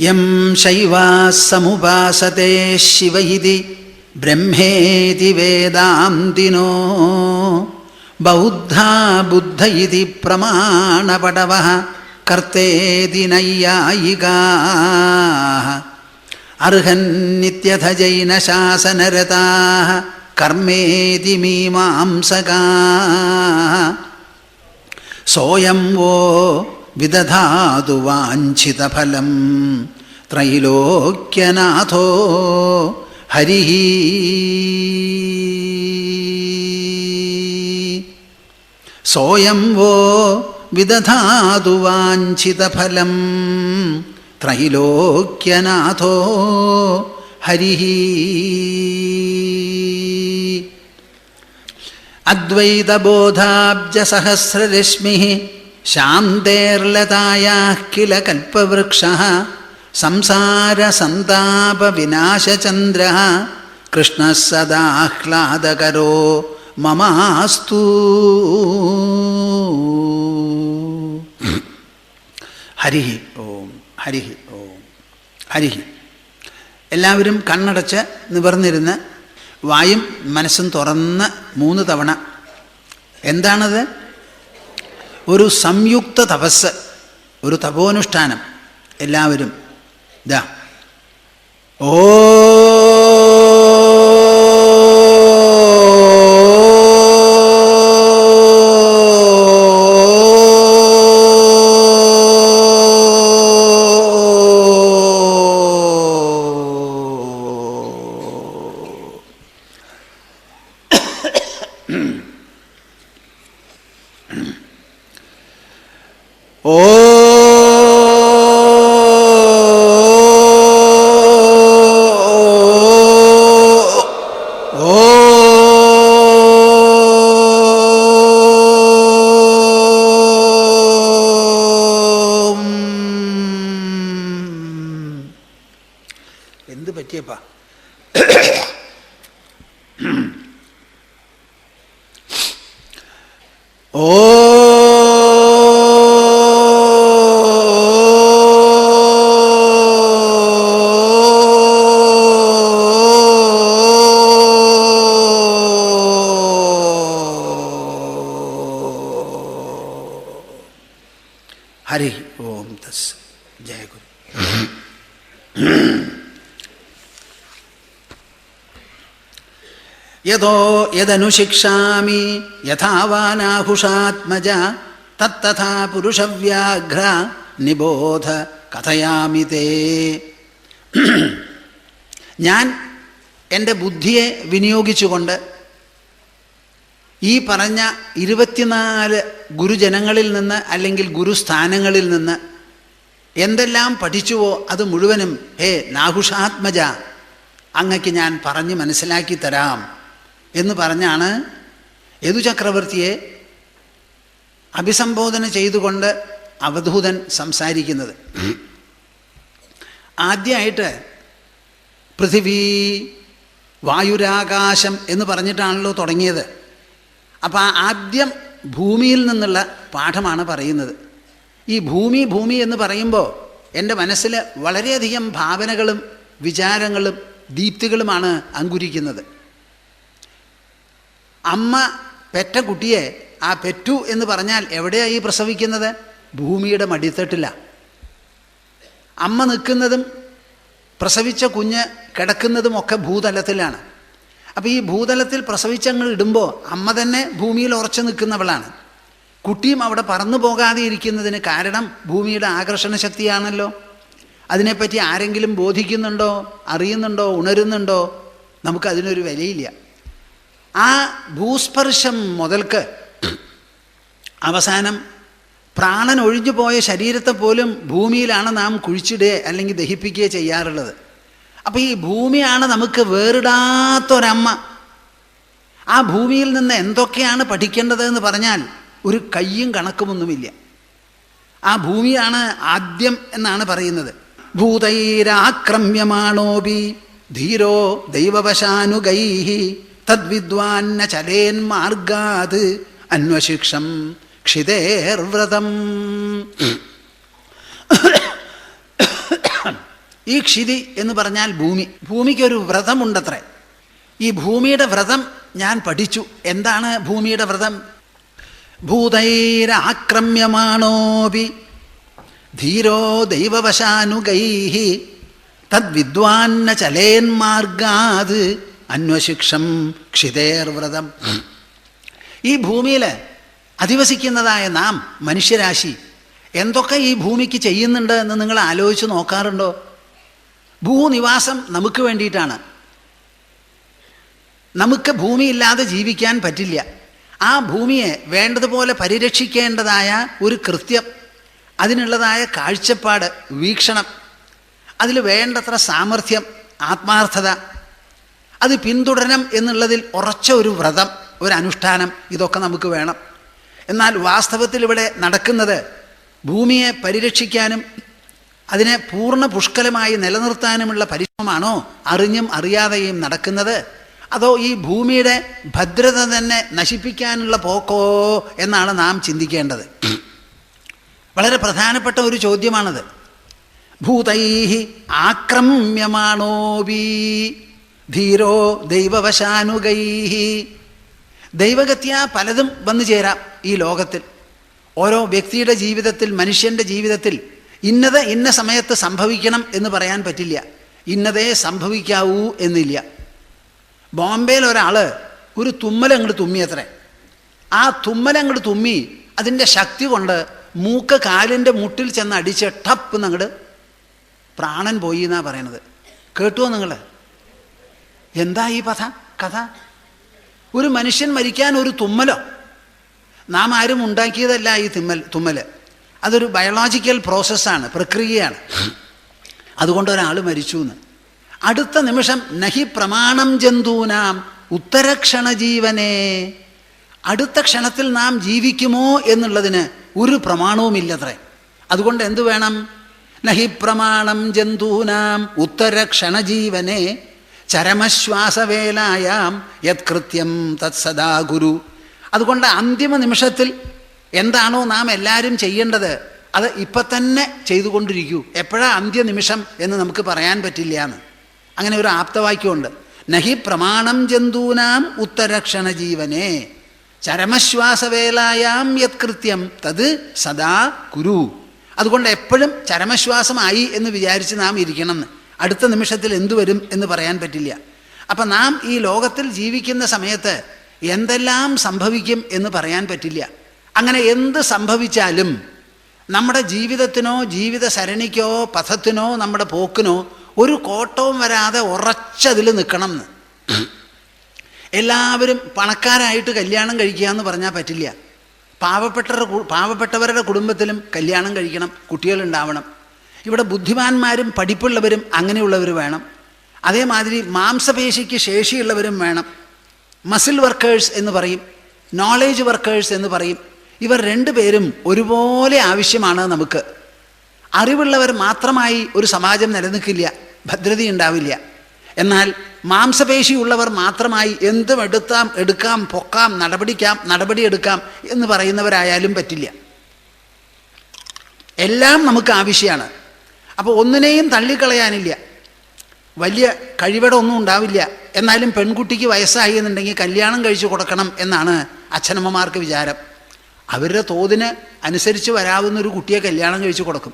യം ശൈവാഃ സമുപാസതേ ശിവ ഇതി ബ്രഹ്മേതി വേദാന്തിനോ ബൗദ്ധാ ബുദ്ധ ഇതി പ്രമാണപടവഃ കർത്തേതി നൈയായികാഃ അർഹന്നിത്യഥ ജൈനശാസനരതാഃ കർമ്മേതി മീമാംസകാഃ സോയം വോ വിദധാതു വാഞ്ചിതഫലം ത്രൈലോക്യനാഥോ ഹരിഃ. സോയം വോ വിദധാതു വാഞ്ചിതഫലം ത്രൈലോക്യനാഥോ ഹരിഃ. അദ്വൈതബോധാബ്ജസഹസ്രരശ്മിഃ ശാന്തേർലതായാഃ കില കൽപവൃക്ഷഃ സംസാരസന്താപവിനാശചന്ദ്രഃ കൃഷ്ണഃ സദാഹ്ലാദകരോ മമാസ്തു. ഹരിഃ ഓം ഹരിഃ ഓം ഹരിഃ. എല്ലാവരും കണ്ണടച്ച് നിവർന്നിരുന്ന് വായും മനസ്സും തുറന്ന് 3 തവണ. എന്താണത്? ഒരു സംയുക്ത തപസ്, ഒരു തപോനുഷ്ഠാനം. എല്ലാവരും ഇതാ ഓ എന്ത് പറ്റിയപ്പാ? ഓ ഹരി ഓം തസ്. ജയ ഗുരു. യതോ യദനുശിക്ഷാമി യഥാവാനാഹുഷാത്മജ തത്തഥാ പുരുഷവ്യാഘ്ര നിബോധ കഥയാമി തേ. ഞാൻ എൻ്റെ ബുദ്ധിയെ വിനിയോഗിച്ചുകൊണ്ട് ഈ പറഞ്ഞ 24 ഗുരുജനങ്ങളിൽ നിന്ന് അല്ലെങ്കിൽ ഗുരുസ്ഥാനങ്ങളിൽ നിന്ന് എന്തെല്ലാം പഠിച്ചുവോ അത് മുഴുവനും ഹേ നാഹുഷാത്മജ അങ്ങക്ക് ഞാൻ പറഞ്ഞ് മനസ്സിലാക്കി തരാം എന്ന് പറഞ്ഞാണ് യദുചക്രവർത്തിയെ അഭിസംബോധന ചെയ്തുകൊണ്ട് അവധൂതൻ സംസാരിക്കുന്നത്. ആദ്യമായിട്ട് പൃഥിവി വായുരാകാശം എന്ന് പറഞ്ഞിട്ടാണല്ലോ തുടങ്ങിയത്. അപ്പോൾ ആദ്യം ഭൂമിയിൽ നിന്നുള്ള പാഠമാണ് പറയുന്നത്. ഈ ഭൂമി എന്ന് പറയുമ്പോൾ എൻ്റെ മനസ്സിൽ വളരെയധികം ഭാവനകളും വിചാരങ്ങളും ദീപ്തികളുമാണ് അങ്കുരിക്കുന്നത്. അമ്മ പെറ്റ കുട്ടിയെ ആ പെറ്റു എന്ന് പറഞ്ഞാൽ എവിടെയാണ് ഈ പ്രസവിക്കുന്നത്? ഭൂമിയുടെ മടിത്തട്ടിലാണ്. അമ്മ നിൽക്കുന്നതും പ്രസവിച്ച കുഞ്ഞ് കിടക്കുന്നതുമൊക്കെ ഭൂതലത്തിലാണ്. അപ്പോൾ ഈ ഭൂതലത്തിൽ പ്രസവിച്ചങ്ങൾ ഇടുമ്പോൾ അമ്മ തന്നെ ഭൂമിയിൽ ഉറച്ചു നിൽക്കുന്നവളാണ്. കുട്ടിയും അവിടെ പറന്നു പോകാതെ ഇരിക്കുന്നതിന് കാരണം ഭൂമിയുടെ ആകർഷണ ശക്തിയാണല്ലോ. അതിനെപ്പറ്റി ആരെങ്കിലും ബോധിക്കുന്നുണ്ടോ, അറിയുന്നുണ്ടോ, ഉണരുന്നുണ്ടോ? നമുക്കതിനൊരു വിലയില്ല. ആ ഭൂസ്പർശം മുതൽക്ക് അവസാനം പ്രാണൻ ഒഴിഞ്ഞു പോയ ശരീരത്തെ പോലും ഭൂമിയിലാണ് നാം കുഴിച്ചിടുക അല്ലെങ്കിൽ ദഹിപ്പിക്കുകയോ ചെയ്യാറുള്ളത്. അപ്പോൾ ഈ ഭൂമിയാണ് നമുക്ക് വേറിടാത്തൊരമ്മ. ആ ഭൂമിയിൽ നിന്ന് എന്തൊക്കെയാണ് പഠിക്കേണ്ടതെന്ന് പറഞ്ഞാൽ ഒരു കയ്യും കണക്കുമൊന്നുമില്ല. ആ ഭൂമിയാണ് ആദ്യം എന്നാണ് പറയുന്നത്. ഭൂതൈരാക്രമ്യമാണോപി ധീരോ ദൈവവശാനുഗൈഃ തദ്വിദ്വാന്ന ചലേന്മാർഗാത് അന്വശിക്ഷം ക്ഷിതേർവ്രതം. ഈ ക്ഷിതി എന്ന് പറഞ്ഞാൽ ഭൂമി. ഭൂമിക്കൊരു വ്രതമുണ്ടത്രേ. ഈ ഭൂമിയുടെ വ്രതം ഞാൻ പഠിച്ചു. എന്താണ് ഭൂമിയുടെ വ്രതം? ഭൂതൈരാക്രമ്യമാണോപി ധീരോ ദൈവവശാനുഗൈഃ തദ്വിദ്വാന്ന ചലേന്മാർഗാത് അന്വശിക്ഷം ക്ഷിതേർവ്രതം. ഈ ഭൂമിയിൽ അധിവസിക്കുന്നതായ നാം മനുഷ്യരാശി എന്തൊക്കെ ഈ ഭൂമിക്ക് ചെയ്യുന്നുണ്ട് എന്ന് നിങ്ങൾ ആലോചിച്ച് നോക്കാറുണ്ടോ? ഭൂനിവാസം നമുക്ക് വേണ്ടിയിട്ടാണ്. നമുക്ക് ഭൂമിയില്ലാതെ ജീവിക്കാൻ പറ്റില്ല. ആ ഭൂമിയെ വേണ്ടതുപോലെ പരിരക്ഷിക്കേണ്ടതായ ഒരു കൃത്യം, അതിനുള്ളതായ കാഴ്ചപ്പാട്, വീക്ഷണം, അതിൽ വേണ്ടത്ര സാമർഥ്യം, ആത്മാർത്ഥത, അത് പിന്തുടരണം എന്നുള്ളതിൽ ഉറച്ച ഒരു വ്രതം, ഒരു അനുഷ്ഠാനം, ഇതൊക്കെ നമുക്ക് വേണം. എന്നാൽ വാസ്തവത്തിൽ ഇവിടെ നടക്കുന്നത് ഭൂമിയെ പരിരക്ഷിക്കാനും അതിനെ പൂർണ്ണ പുഷ്കലമായി നിലനിർത്താനുമുള്ള പരിശ്രമമാണോ അറിഞ്ഞും അറിയാതെയും നടക്കുന്നത്? അതോ ഈ ഭൂമിയുടെ ഭദ്രത തന്നെ നശിപ്പിക്കാനുള്ള പോക്കോ എന്നാണ് നാം ചിന്തിക്കേണ്ടത്. വളരെ പ്രധാനപ്പെട്ട ഒരു ചോദ്യമാണത്. ഭൂതൈഃ ആക്രമ്യമാണോപി ധീരോ ദൈവവശാനുഗൈഃ. ദൈവഗത്യാ പലതും വന്നു ചേരാം ഈ ലോകത്തിൽ. ഓരോ വ്യക്തിയുടെ ജീവിതത്തിൽ, മനുഷ്യൻ്റെ ജീവിതത്തിൽ ഇന്നത് ഇന്ന സമയത്ത് സംഭവിക്കണം എന്ന് പറയാൻ പറ്റില്ല. ഇന്നതേ സംഭവിക്കാവൂ എന്നില്ല. ബോംബെയിൽ ഒരാൾ ഒരു തുമ്മലങ്ങോട്ട് തുമ്മിയത്രേ. ആ തുമ്മലങ്ങോട്ട് തുമ്മി അതിൻ്റെ ശക്തി കൊണ്ട് മൂക്ക് കാലിൻ്റെ മുട്ടിൽ ചെന്ന് അടിച്ച് ടപ്പ് എന്നങ്ങോട്ട് പ്രാണൻ പോയി എന്നാണ് പറയണത്. കേട്ടുവോ നിങ്ങൾ? എന്താ ഈ കഥ? ഒരു മനുഷ്യൻ മരിക്കാൻ ഒരു തുമ്മലോ? നാം ആരും ഉണ്ടാക്കിയതല്ല ഈ തുമ്മൽ. അതൊരു ബയോളജിക്കൽ പ്രോസസ്സാണ്, പ്രക്രിയയാണ്. അതുകൊണ്ട് ഒരാൾ മരിച്ചു എന്ന്. അടുത്ത നിമിഷം നഹി പ്രമാണം ജന്തൂനാം ഉത്തരക്ഷണ ജീവനേ. അടുത്ത ക്ഷണത്തിൽ നാം ജീവിക്കുമോ എന്നുള്ളതിന് ഒരു പ്രമാണവുമില്ലത്രേ. അതുകൊണ്ട് എന്തു വേണം? നഹി പ്രമാണം ജന്തൂനാം ഉത്തരക്ഷണ ജീവനേ ചരമശ്വാസവേലായാം യത്കൃത്യം തത്സദാ ഗുരു. അതുകൊണ്ട് അന്തിമ നിമിഷത്തിൽ എന്താണോ നാം എല്ലാവരും ചെയ്യേണ്ടത് അത് ഇപ്പം തന്നെ ചെയ്തുകൊണ്ടിരിക്കൂ. എപ്പോഴാ അന്ത്യനിമിഷം എന്ന് നമുക്ക് പറയാൻ പറ്റില്ല എന്ന്. അങ്ങനെ ഒരു ആപ്തവാക്യമുണ്ട്. നഹി പ്രമാണം ജന്തൂനാം ഉത്തരക്ഷണ ജീവനേ ചരമശ്വാസവേലായാം യത്കൃത്യം തത് സദാ കുരു. അതുകൊണ്ട് എപ്പോഴും ചരമശ്വാസമായി എന്ന് വിചാരിച്ച് നാം ഇരിക്കണം. അടുത്ത നിമിഷത്തിൽ എന്തു വരും എന്ന് പറയാൻ പറ്റില്ല. അപ്പം നാം ഈ ലോകത്തിൽ ജീവിക്കുന്ന സമയത്ത് എന്തെല്ലാം സംഭവിക്കും എന്ന് പറയാൻ പറ്റില്ല. അങ്ങനെ എന്ത് സംഭവിച്ചാലും നമ്മുടെ ജീവിതത്തിനോ ജീവിത സരണിക്കോ പഥത്തിനോ നമ്മുടെ പോക്കിനോ ഒരു കോട്ടവും വരാതെ ഉറച്ചതിൽ നിൽക്കണം എന്ന്. എല്ലാവരും പണക്കാരായിട്ട് കല്യാണം കഴിക്കുക എന്ന് പറഞ്ഞാൽ പറ്റില്ല. പാവപ്പെട്ടവരുടെ കുടുംബത്തിലും കല്യാണം കഴിക്കണം, കുട്ടികളുണ്ടാവണം. ഇവിടെ ബുദ്ധിമാന്മാരും പഠിപ്പുള്ളവരും അങ്ങനെയുള്ളവർ വേണം. അതേമാതിരി മാംസപേശിക്ക് ശേഷിയുള്ളവരും വേണം. മസിൽ വർക്കേഴ്സ് എന്ന് പറയും, നോളേജ് വർക്കേഴ്സ് എന്ന് പറയും. ഇവർ രണ്ടുപേരും ഒരുപോലെ ആവശ്യമാണ് നമുക്ക്. അറിവുള്ളവർ മാത്രമായി ഒരു സമാജം നിലനിൽക്കില്ല, ഭദ്രതയുണ്ടാവില്ല. എന്നാൽ മാംസപേശിയുള്ളവർ മാത്രമായി എന്തും എടുക്കാം, പൊക്കാം, നടപടിയെടുക്കാം എന്ന് പറയുന്നവരായാലും പറ്റില്ല. എല്ലാം നമുക്ക് ആവശ്യമാണ്. അപ്പോൾ ഒന്നിനെയും തള്ളിക്കളയാനില്ല. വലിയ കഴിവടൊന്നും ഉണ്ടാവില്ല. എന്നാലും പെൺകുട്ടിക്ക് വയസ്സായി എന്നുണ്ടെങ്കിൽ കല്യാണം കഴിച്ചു കൊടുക്കണം എന്നാണ് അച്ഛനമ്മമാർക്ക് വിചാരം. അവരുടെ തോതിന് അനുസരിച്ച് വരാവുന്നൊരു കുട്ടിയെ കല്യാണം കഴിച്ചു കൊടുക്കും.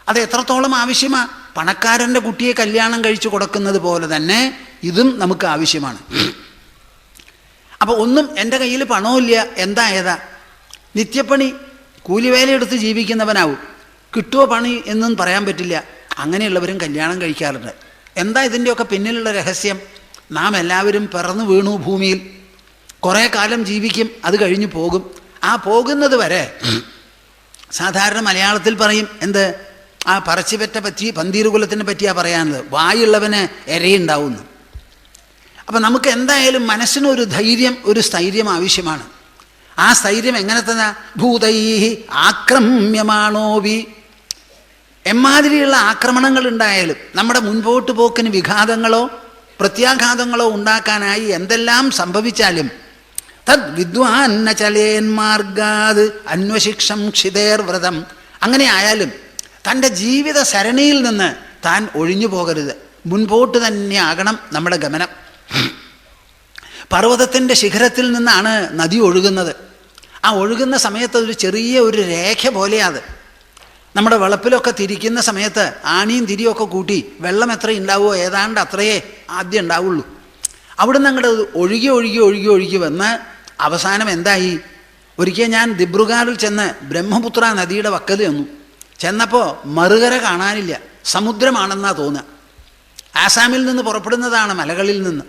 അത് എത്രത്തോളം ആവശ്യമാണ്? പണക്കാരൻ്റെ കുട്ടിയെ കല്യാണം കഴിച്ചു കൊടുക്കുന്നത് പോലെ തന്നെ ഇതും നമുക്ക് ആവശ്യമാണ്. അപ്പോൾ ഒന്നും എൻ്റെ കയ്യിൽ പണമില്ല, എന്താ ഏതാ? നിത്യപ്പണി കൂലിവേലയെടുത്ത് ജീവിക്കുന്നവനാവും. കിട്ടുമോ പണി എന്നും പറയാൻ പറ്റില്ല. അങ്ങനെയുള്ളവരും കല്യാണം കഴിക്കാറുണ്ട്. എന്താ ഇതിൻ്റെയൊക്കെ പിന്നിലുള്ള രഹസ്യം? നാം എല്ലാവരും പിറന്നു വീണു ഭൂമിയിൽ. കുറേ കാലം ജീവിക്കും, അത് കഴിഞ്ഞ് പോകും. ആ പോകുന്നത് വരെ സാധാരണ മലയാളത്തിൽ പറയും എന്ത്? ആ പറച്ചിപ്പറ്റ പറ്റി പന്തീരുകുലത്തിനെ പറ്റിയാണ് പറയാനുള്ളത്. വായുള്ളവന് എരയുണ്ടാവുന്നു. അപ്പം നമുക്ക് എന്തായാലും മനസ്സിനൊരു ധൈര്യം, ഒരു സ്ഥൈര്യം ആവശ്യമാണ്. ആ സ്ഥൈര്യം എങ്ങനെ തന്നെ? ഭൂതൈഃ ആക്രമ്യമാണോപി. എമ്മാതിരിയുള്ള ആക്രമണങ്ങൾ ഉണ്ടായാലും നമ്മുടെ മുൻപോട്ട് പോക്കിന് വിഘാതങ്ങളോ പ്രത്യാഘാതങ്ങളോ ഉണ്ടാക്കാനായി എന്തെല്ലാം സംഭവിച്ചാലും തദ് വിദ്വാന്ന ചലേന്മാർഗാത് അന്വശിക്ഷം ക്ഷിതേർവ്രതം. അങ്ങനെ ആയാലും തൻ്റെ ജീവിത സരണിയിൽ നിന്ന് താൻ ഒഴിഞ്ഞു പോകരുത്. മുൻപോട്ട് തന്നെ ആകണം നമ്മുടെ ഗമനം. പർവ്വതത്തിൻ്റെ ശിഖരത്തിൽ നിന്നാണ് നദി ഒഴുകുന്നത്. ആ ഒഴുകുന്ന സമയത്ത് ഒരു ചെറിയ ഒരു രേഖ പോലെയാണ്. നമ്മുടെ വെളപ്പിലൊക്കെ തിരിക്കുന്ന സമയത്ത് ആണിയും തിരിയൊക്കെ കൂട്ടി വെള്ളം എത്ര ഉണ്ടാവുമോ ഏതാണ്ട് അത്രയേ ആദ്യം ഉണ്ടാവുള്ളൂ. അവിടുന്ന് അങ്ങോട്ട് ഒഴുകി ഒഴുകി ഒഴുകി ഒഴുകി വന്ന് അവസാനം എന്തായി? ഒരിക്കൽ ഞാൻ ദിബ്രുഗാറിൽ ചെന്ന് ബ്രഹ്മപുത്ര നദിയുടെ വക്കൽ ചെന്നു. ചെന്നപ്പോൾ മറുകര കാണാനില്ല, സമുദ്രമാണെന്നാണ് തോന്നുക. ആസാമിൽ നിന്ന് പുറപ്പെടുന്നതാണ്, മലകളിൽ നിന്ന്.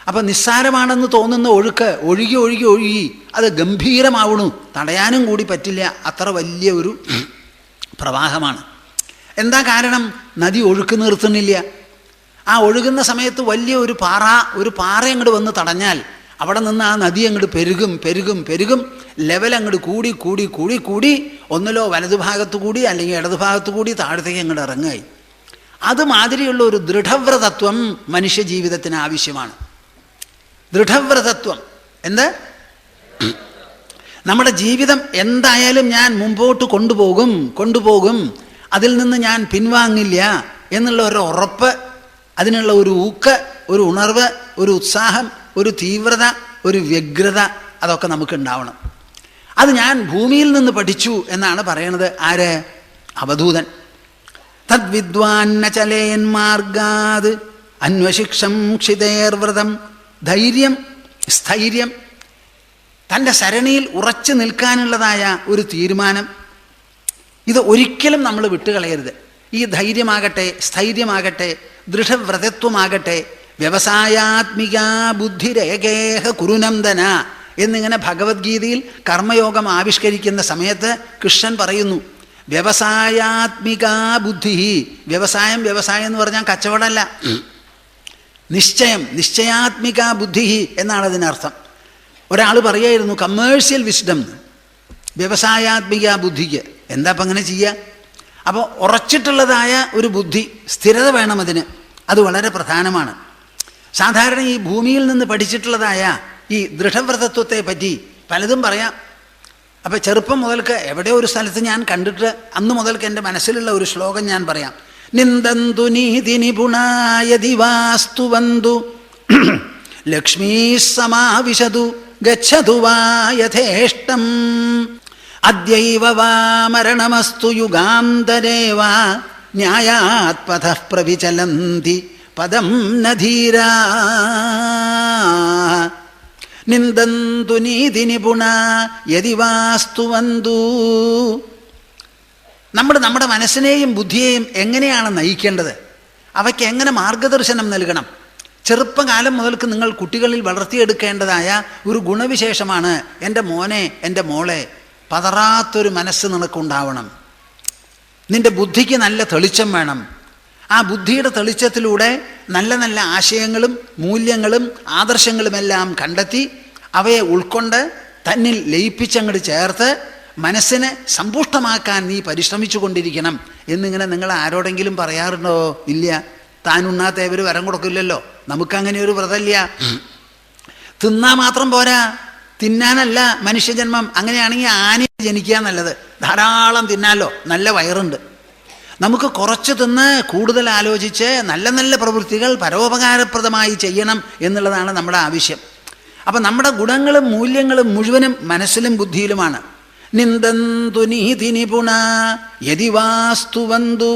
അപ്പം നിസ്സാരമാണെന്ന് തോന്നുന്ന ഒഴുക്ക് ഒഴുകി ഒഴുകി ഒഴുകി അത് ഗംഭീരമാവണു. തടയാനും കൂടി പറ്റില്ല, അത്ര വലിയ ഒരു പ്രവാഹമാണ്. എന്താ കാരണം? നദി ഒഴുക്ക് നിർത്തുന്നില്ല. ആ ഒഴുകുന്ന സമയത്ത് വലിയ ഒരു പാറ അങ്ങോട്ട് വന്ന് തടഞ്ഞാൽ അവിടെ നിന്ന് ആ നദി അങ്ങോട്ട് പെരുകും പെരുകും പെരുകും. ലെവൽ അങ്ങോട്ട് കൂടി കൂടി കൂടി കൂടി ഒന്നിലോ വലതുഭാഗത്തു കൂടി അല്ലെങ്കിൽ ഇടതുഭാഗത്തു കൂടി താഴത്തേക്ക് അങ്ങോട്ട് ഇറങ്ങായി. അതുമാതിരിയുള്ള ഒരു ദൃഢവ്രതത്വം മനുഷ്യ ജീവിതത്തിന് ആവശ്യമാണ്. ദൃഢവ്രതത്വം എന്ത്? നമ്മുടെ ജീവിതം എന്തായാലും ഞാൻ മുമ്പോട്ട് കൊണ്ടുപോകും, അതിൽ നിന്ന് ഞാൻ പിൻവാങ്ങില്ല എന്നുള്ള ഒരു ഉറപ്പ്, അതിനുള്ള ഒരു ഊക്ക്, ഒരു ഉണർവ്, ഒരു ഉത്സാഹം, ഒരു തീവ്രത, ഒരു വ്യഗ്രത, അതൊക്കെ നമുക്ക് ഉണ്ടാവണം. അത് ഞാൻ ഭൂമിയിൽ നിന്ന് പഠിച്ചു എന്നാണ് പറയണത്. ആര്? അവധൂതൻ. തദ്വിദ്വാന്ന ചലേൻ മാർഗാത് അന്വശിക്ഷം ക്ഷിതേർവ്രതം. ധൈര്യം, സ്ഥൈര്യം, തൻ്റെ സരണിയിൽ ഉറച്ചു നിൽക്കാനുള്ളതായ ഒരു തീരുമാനം, ഇത് ഒരിക്കലും നമ്മൾ വിട്ടുകളയരുത്. ഈ ധൈര്യമാകട്ടെ, സ്ഥൈര്യമാകട്ടെ, ദൃഢവ്രതത്വമാകട്ടെ, വ്യവസായാത്മികാ ബുദ്ധിരേകേഹ കുരുനന്ദന എന്നിങ്ങനെ ഭഗവത്ഗീതയിൽ കർമ്മയോഗം ആവിഷ്കരിക്കുന്ന സമയത്ത് കൃഷ്ണൻ പറയുന്നു, വ്യവസായാത്മികാ ബുദ്ധി. വ്യവസായം എന്ന് പറഞ്ഞാൽ കച്ചവടമല്ല, നിശ്ചയം, നിശ്ചയാത്മികാ ബുദ്ധി എന്നാണ് അതിനർത്ഥം. ഒരാൾ പറയായിരുന്നു കമേഴ്ഷ്യൽ വിസ്ഡം, വ്യവസായാത്മിക ബുദ്ധിക്ക്. എന്താ അപ്പം അങ്ങനെ ചെയ്യുക? അപ്പോൾ ഉറച്ചിട്ടുള്ളതായ ഒരു ബുദ്ധി, സ്ഥിരത വേണം അതിന്. അത് വളരെ പ്രധാനമാണ്. സാധാരണ ഈ ഭൂമിയിൽ നിന്ന് പഠിച്ചിട്ടുള്ളതായ ഈ ദൃഢവ്രതത്വത്തെ പറ്റി പലതും പറയാം. അപ്പം ചെറുപ്പം മുതൽക്ക് എവിടെയോ ഒരു സ്ഥലത്ത് ഞാൻ കണ്ടിട്ട് അന്ന് മുതൽക്ക് എൻ്റെ മനസ്സിലുള്ള ഒരു ശ്ലോകം ഞാൻ പറയാം. നിന്ദന്തു നീതി നിപുണായതി വാസ്തുവന്തു ലക്ഷ്മീ സമാവിശതു ഗച്ഛതു വാ യഥേഷ്ടം അദ്യൈവ വാ മരണമസ്തു യുഗാന്തരേ വാ ന്യായാത് പഥഃ പ്രവിചലന്തി പദം നധീരാ. നിന്ദന്തു നീതി നിപുണ യതി വാസ്തുവന്തു. നമ്മുടെ മനസ്സിനെയും ബുദ്ധിയെയും എങ്ങനെയാണ് നയിക്കേണ്ടത്, അവയ്ക്ക് എങ്ങനെ മാർഗദർശനം നൽകണം? ചെറുപ്പകാലം മുതൽക്ക് നിങ്ങൾ കുട്ടികളിൽ വളർത്തിയെടുക്കേണ്ടതായ ഒരു ഗുണവിശേഷമാണ് എൻ്റെ മോനെ, എൻ്റെ മോളെ, പതറാത്തൊരു മനസ്സ് നിനക്കുണ്ടാവണം. നിൻ്റെ ബുദ്ധിക്ക് നല്ല തെളിച്ചം വേണം. ആ ബുദ്ധിയുടെ തെളിച്ചത്തിലൂടെ നല്ല നല്ല ആശയങ്ങളും മൂല്യങ്ങളും ആദർശങ്ങളുമെല്ലാം കണ്ടെത്തി അവയെ ഉൾക്കൊണ്ട് തന്നിൽ ലയിപ്പിച്ചങ്ങോട്ട് ചേർത്ത് മനസ്സിനെ സമ്പുഷ്ടമാക്കാൻ നീ പരിശ്രമിച്ചു കൊണ്ടിരിക്കണം എന്നിങ്ങനെ നിങ്ങൾ ആരോടെങ്കിലും പറയാറുണ്ടോ? ഇല്ല. താനുണ്ണാത്തവർ വരം കൊടുക്കില്ലല്ലോ. നമുക്കങ്ങനെ ഒരു വ്രതമില്ല. തിന്നാ മാത്രം പോരാ, തിന്നാനല്ല മനുഷ്യജന്മം. അങ്ങനെയാണെങ്കിൽ ആനയെ ജനിക്കുക നല്ലത്. ധാരാളം തിന്നാലോ, നല്ല വയറുണ്ട്. നമുക്ക് കുറച്ച് തിന്ന് കൂടുതൽ ആലോചിച്ച് നല്ല നല്ല പ്രവൃത്തികൾ പരോപകാരപ്രദമായി ചെയ്യണം എന്നുള്ളതാണ് നമ്മുടെ ആവശ്യം. അപ്പം നമ്മുടെ ഗുണങ്ങളും മൂല്യങ്ങളും മുഴുവനും മനസ്സിലും ബുദ്ധിയിലുമാണ്. നിന്ദന്തു നീതി നിപുണ യതി വാസ്തുവന്തു.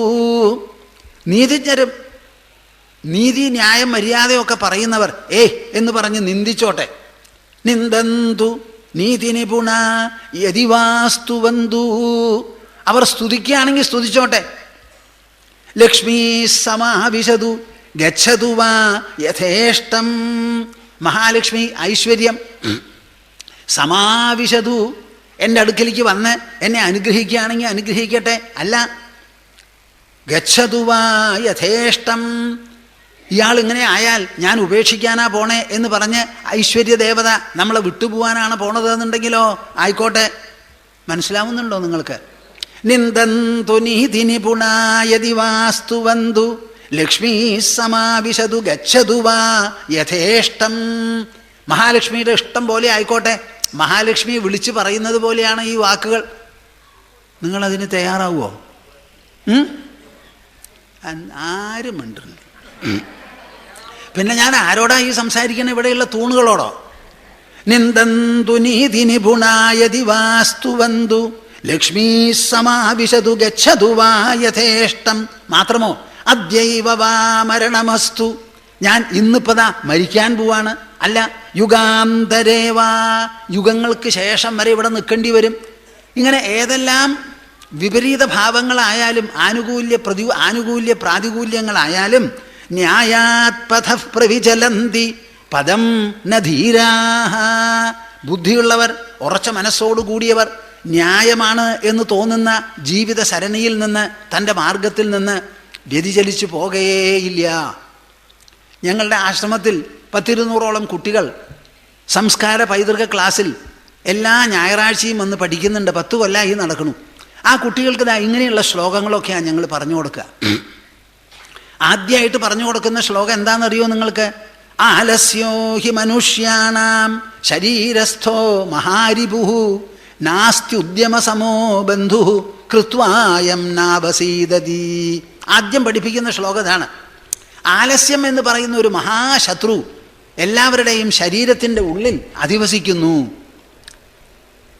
നീതിജ്ഞരും നീതി ന്യായം മര്യാദയൊക്കെ പറയുന്നവർ എന്ന് പറഞ്ഞ് നിന്ദിച്ചോട്ടെ. നിന്ദന്തു നീതി നിപുണ യതി വാസ്തുവന്തു. അവർ സ്തുതിക്കുകയാണെങ്കിൽ സ്തുതിച്ചോട്ടെ. ലക്ഷ്മീ സമാവിശതു ഗച്ഛതു വാ യഥേഷ്ടം. മഹാലക്ഷ്മി ഐശ്വര്യം സമാവിശതു, എൻ്റെ അടുക്കലേക്ക് വന്ന് എന്നെ അനുഗ്രഹിക്കുകയാണെങ്കിൽ അനുഗ്രഹിക്കട്ടെ. അല്ല, ഗച്ഛതു വാ യഥേഷ്ടം. ഇയാൾ ഇങ്ങനെ ആയാൽ ഞാൻ ഉപേക്ഷിക്കാനാ പോണേ എന്ന് പറഞ്ഞ് ഐശ്വര്യദേവത നമ്മളെ വിട്ടുപോകാനാണ് പോണത് എന്നുണ്ടെങ്കിലോ ആയിക്കോട്ടെ. മനസ്സിലാവുന്നുണ്ടോ നിങ്ങൾക്ക്? നിന്ദന്തു നീതി നിപുണ യതി വാസ്തുവന്തു ലക്ഷ്മീ സമാവിശതു ഗച്ഛതു വാ യഥേഷ്ടം. മഹാലക്ഷ്മിയുടെ ഇഷ്ടം പോലെ ആയിക്കോട്ടെ. മഹാലക്ഷ്മി വിളിച്ചു പറയുന്നത് പോലെയാണ് ഈ വാക്കുകൾ. നിങ്ങളതിന് തയ്യാറാവുമോ? ആരും മിണ്ടുന്നു. പിന്നെ ഞാൻ ആരോടാ ഈ സംസാരിക്കണം? ഇവിടെയുള്ള തൂണുകളോടോ? നിന്ദന്തു നീതി നിപുണായതി വാസ്തുവന്തു ലക്ഷ്മീ സമാവിശതു ഗച്ഛതു വാ യഥേഷ്ടം. മാത്രമോ അദ്യൈവ വാ മരണമസ്തു, ഞാൻ ഇന്നിപ്പതാ മരിക്കാൻ പോവാണ്. അല്ല, യുഗാന്തരേവാ, യുഗങ്ങൾക്ക് ശേഷം വരെ ഇവിടെ നിൽക്കേണ്ടി വരും. ഇങ്ങനെ ഏതെല്ലാം വിപരീത ഭാവങ്ങളായാലും ആനുകൂല്യ പ്രാതികൂല്യങ്ങളായാലും ന്യായാത് പഥ പ്രവിചലന്തി പദം നധീരാഹ. ബുദ്ധിയുള്ളവർ, ഉറച്ച മനസ്സോടുകൂടിയവർ ന്യായമാണ് എന്ന് തോന്നുന്ന ജീവിത സരണിയിൽ നിന്ന്, തൻ്റെ മാർഗത്തിൽ നിന്ന് വ്യതിചലിച്ചു പോകുകയേയില്ല. ഞങ്ങളുടെ ആശ്രമത്തിൽ 100-200ഓളം കുട്ടികൾ സംസ്കാര പൈതൃക ക്ലാസ്സിൽ എല്ലാ ഞായറാഴ്ചയും വന്ന് പഠിക്കുന്നുണ്ട്. 10 കൊല്ലമായി നടക്കണു. ആ കുട്ടികൾക്ക് ഇങ്ങനെയുള്ള ശ്ലോകങ്ങളൊക്കെയാണ് ഞങ്ങൾ പറഞ്ഞു കൊടുക്കുക. ആദ്യമായിട്ട് പറഞ്ഞു കൊടുക്കുന്ന ശ്ലോകം എന്താണെന്നറിയോ നിങ്ങൾക്ക്? ആലസ്യോ ഹി മനുഷ്യാണാം ശരീരസ്ഥോ മഹാരിപുഹു നാസ്ത്യുദ്യമസമോ ബന്ധു കൃത്വായം നാവസീദതി. ആദ്യം പഠിപ്പിക്കുന്ന ശ്ലോകം ഇതാണ്. ആലസ്യം എന്ന് പറയുന്ന ഒരു മഹാശത്രു എല്ലാവരുടെയും ശരീരത്തിൻ്റെ ഉള്ളിൽ അധിവസിക്കുന്നു.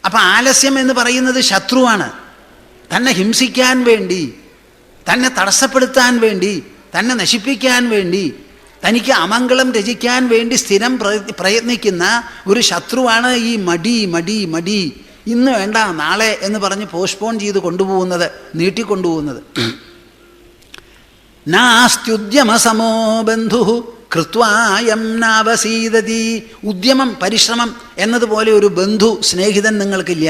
അപ്പം ആലസ്യം എന്ന് പറയുന്നത് ശത്രുവാണ്. തന്നെ ഹിംസിക്കാൻ വേണ്ടി, തന്നെ തടസ്സപ്പെടുത്താൻ വേണ്ടി, തന്നെ നശിപ്പിക്കാൻ വേണ്ടി, തനിക്ക് അമംഗളം രചിക്കാൻ വേണ്ടി സ്ഥിരം പ്രയത്നിക്കുന്ന ഒരു ശത്രുവാണ് ഈ മടി മടി മടി. ഇന്ന് വേണ്ട നാളെ എന്ന് പറഞ്ഞ് പോസ്റ്റ്പോൺ ചെയ്ത് കൊണ്ടുപോകുന്നത്, നീട്ടിക്കൊണ്ടുപോകുന്നത്. നാസ്ത്യുദ്യമസമോ ബന്ധു കൃത്വായം നാവസീദതി. ഉദ്യമം, പരിശ്രമം എന്നതുപോലെ ഒരു ബന്ധു, സ്നേഹിതൻ നിങ്ങൾക്കില്ല.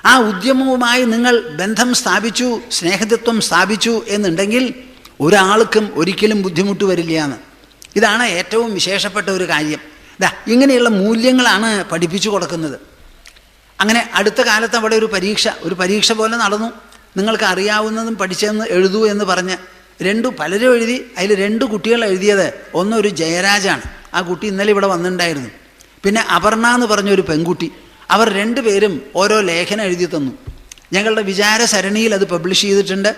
ആ ഉദ്യമവുമായി നിങ്ങൾ ബന്ധം സ്ഥാപിച്ചു, സ്നേഹതത്വം സ്ഥാപിച്ചു എന്നുണ്ടെങ്കിൽ ഒരാൾക്കും ഒരിക്കലും ബുദ്ധിമുട്ട് വരില്ല എന്ന്. ഇതാണ് ഏറ്റവും വിശേഷപ്പെട്ട ഒരു കാര്യം. ഇങ്ങനെയുള്ള മൂല്യങ്ങളാണ് പഠിപ്പിച്ചു കൊടുക്കുന്നത്. അങ്ങനെ അടുത്ത കാലത്ത് അവിടെ ഒരു പരീക്ഷ പോലെ നടന്നു. നിങ്ങൾക്ക് അറിയാവുന്നതും പഠിച്ചതെന്ന് എഴുതൂ എന്ന് പറഞ്ഞ് പലരും എഴുതി. അതിൽ 2 കുട്ടികൾ എഴുതിയത്, ഒന്നൊരു ജയരാജാണ്. ആ കുട്ടി ഇന്നലെ ഇവിടെ വന്നിട്ടുണ്ടായിരുന്നു. പിന്നെ അപർണ എന്ന് പറഞ്ഞൊരു പെൺകുട്ടി. അവർ 2 പേരും ഓരോ ലേഖനം എഴുതി തന്നു. ഞങ്ങളുടെ വിചാരസരണിയിൽ അത് പബ്ലിഷ് ചെയ്തിട്ടുണ്ട്.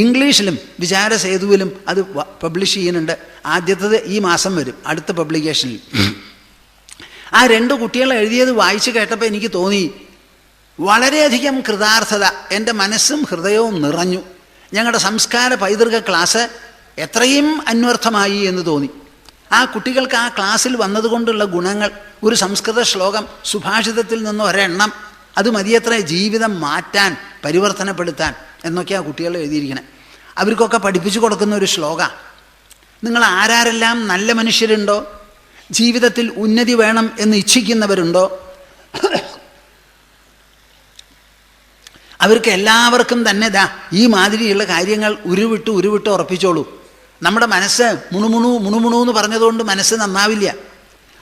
ഇംഗ്ലീഷിലും വിചാരസേതുവിലും അത് പബ്ലിഷ് ചെയ്യുന്നുണ്ട്. ആദ്യത്തേത് ഈ മാസം വരും, അടുത്ത പബ്ലിക്കേഷനിൽ. ആ 2 കുട്ടികൾ എഴുതിയത് വായിച്ച് കേട്ടപ്പോൾ എനിക്ക് തോന്നി വളരെയധികം കൃതാർത്ഥത. എൻ്റെ മനസ്സും ഹൃദയവും നിറഞ്ഞു. ഞങ്ങളുടെ സംസ്കാര പൈതൃക ക്ലാസ് എത്രയും അന്വർത്ഥമായി എന്ന് തോന്നി. ആ കുട്ടികൾക്ക് ആ ക്ലാസ്സിൽ വന്നതുകൊണ്ടുള്ള ഗുണങ്ങൾ, ഒരു സംസ്കൃത ശ്ലോകം, സുഭാഷിതത്തിൽ നിന്ന് ഒരെണ്ണം, അത് മതിയത്ര ജീവിതം മാറ്റാൻ, പരിവർത്തനപ്പെടുത്താൻ എന്നൊക്കെ ആ കുട്ടികൾ എഴുതിയിരിക്കണേ. അവർക്കൊക്കെ പഠിപ്പിച്ചു കൊടുക്കുന്ന ഒരു ശ്ലോക. നിങ്ങൾ ആരെല്ലാം നല്ല മനുഷ്യരുണ്ടോ, ജീവിതത്തിൽ ഉന്നതി വേണം എന്ന് ഇച്ഛിക്കുന്നവരുണ്ടോ, അവർക്ക് എല്ലാവർക്കും തന്നെ ഈ മാതിരിയുള്ള കാര്യങ്ങൾ ഉരുവിട്ട് ഉറപ്പിച്ചോളൂ. നമ്മുടെ മനസ്സ് മുണുമുണു എന്ന് പറഞ്ഞതുകൊണ്ട് മനസ്സ് നന്നാവില്ല.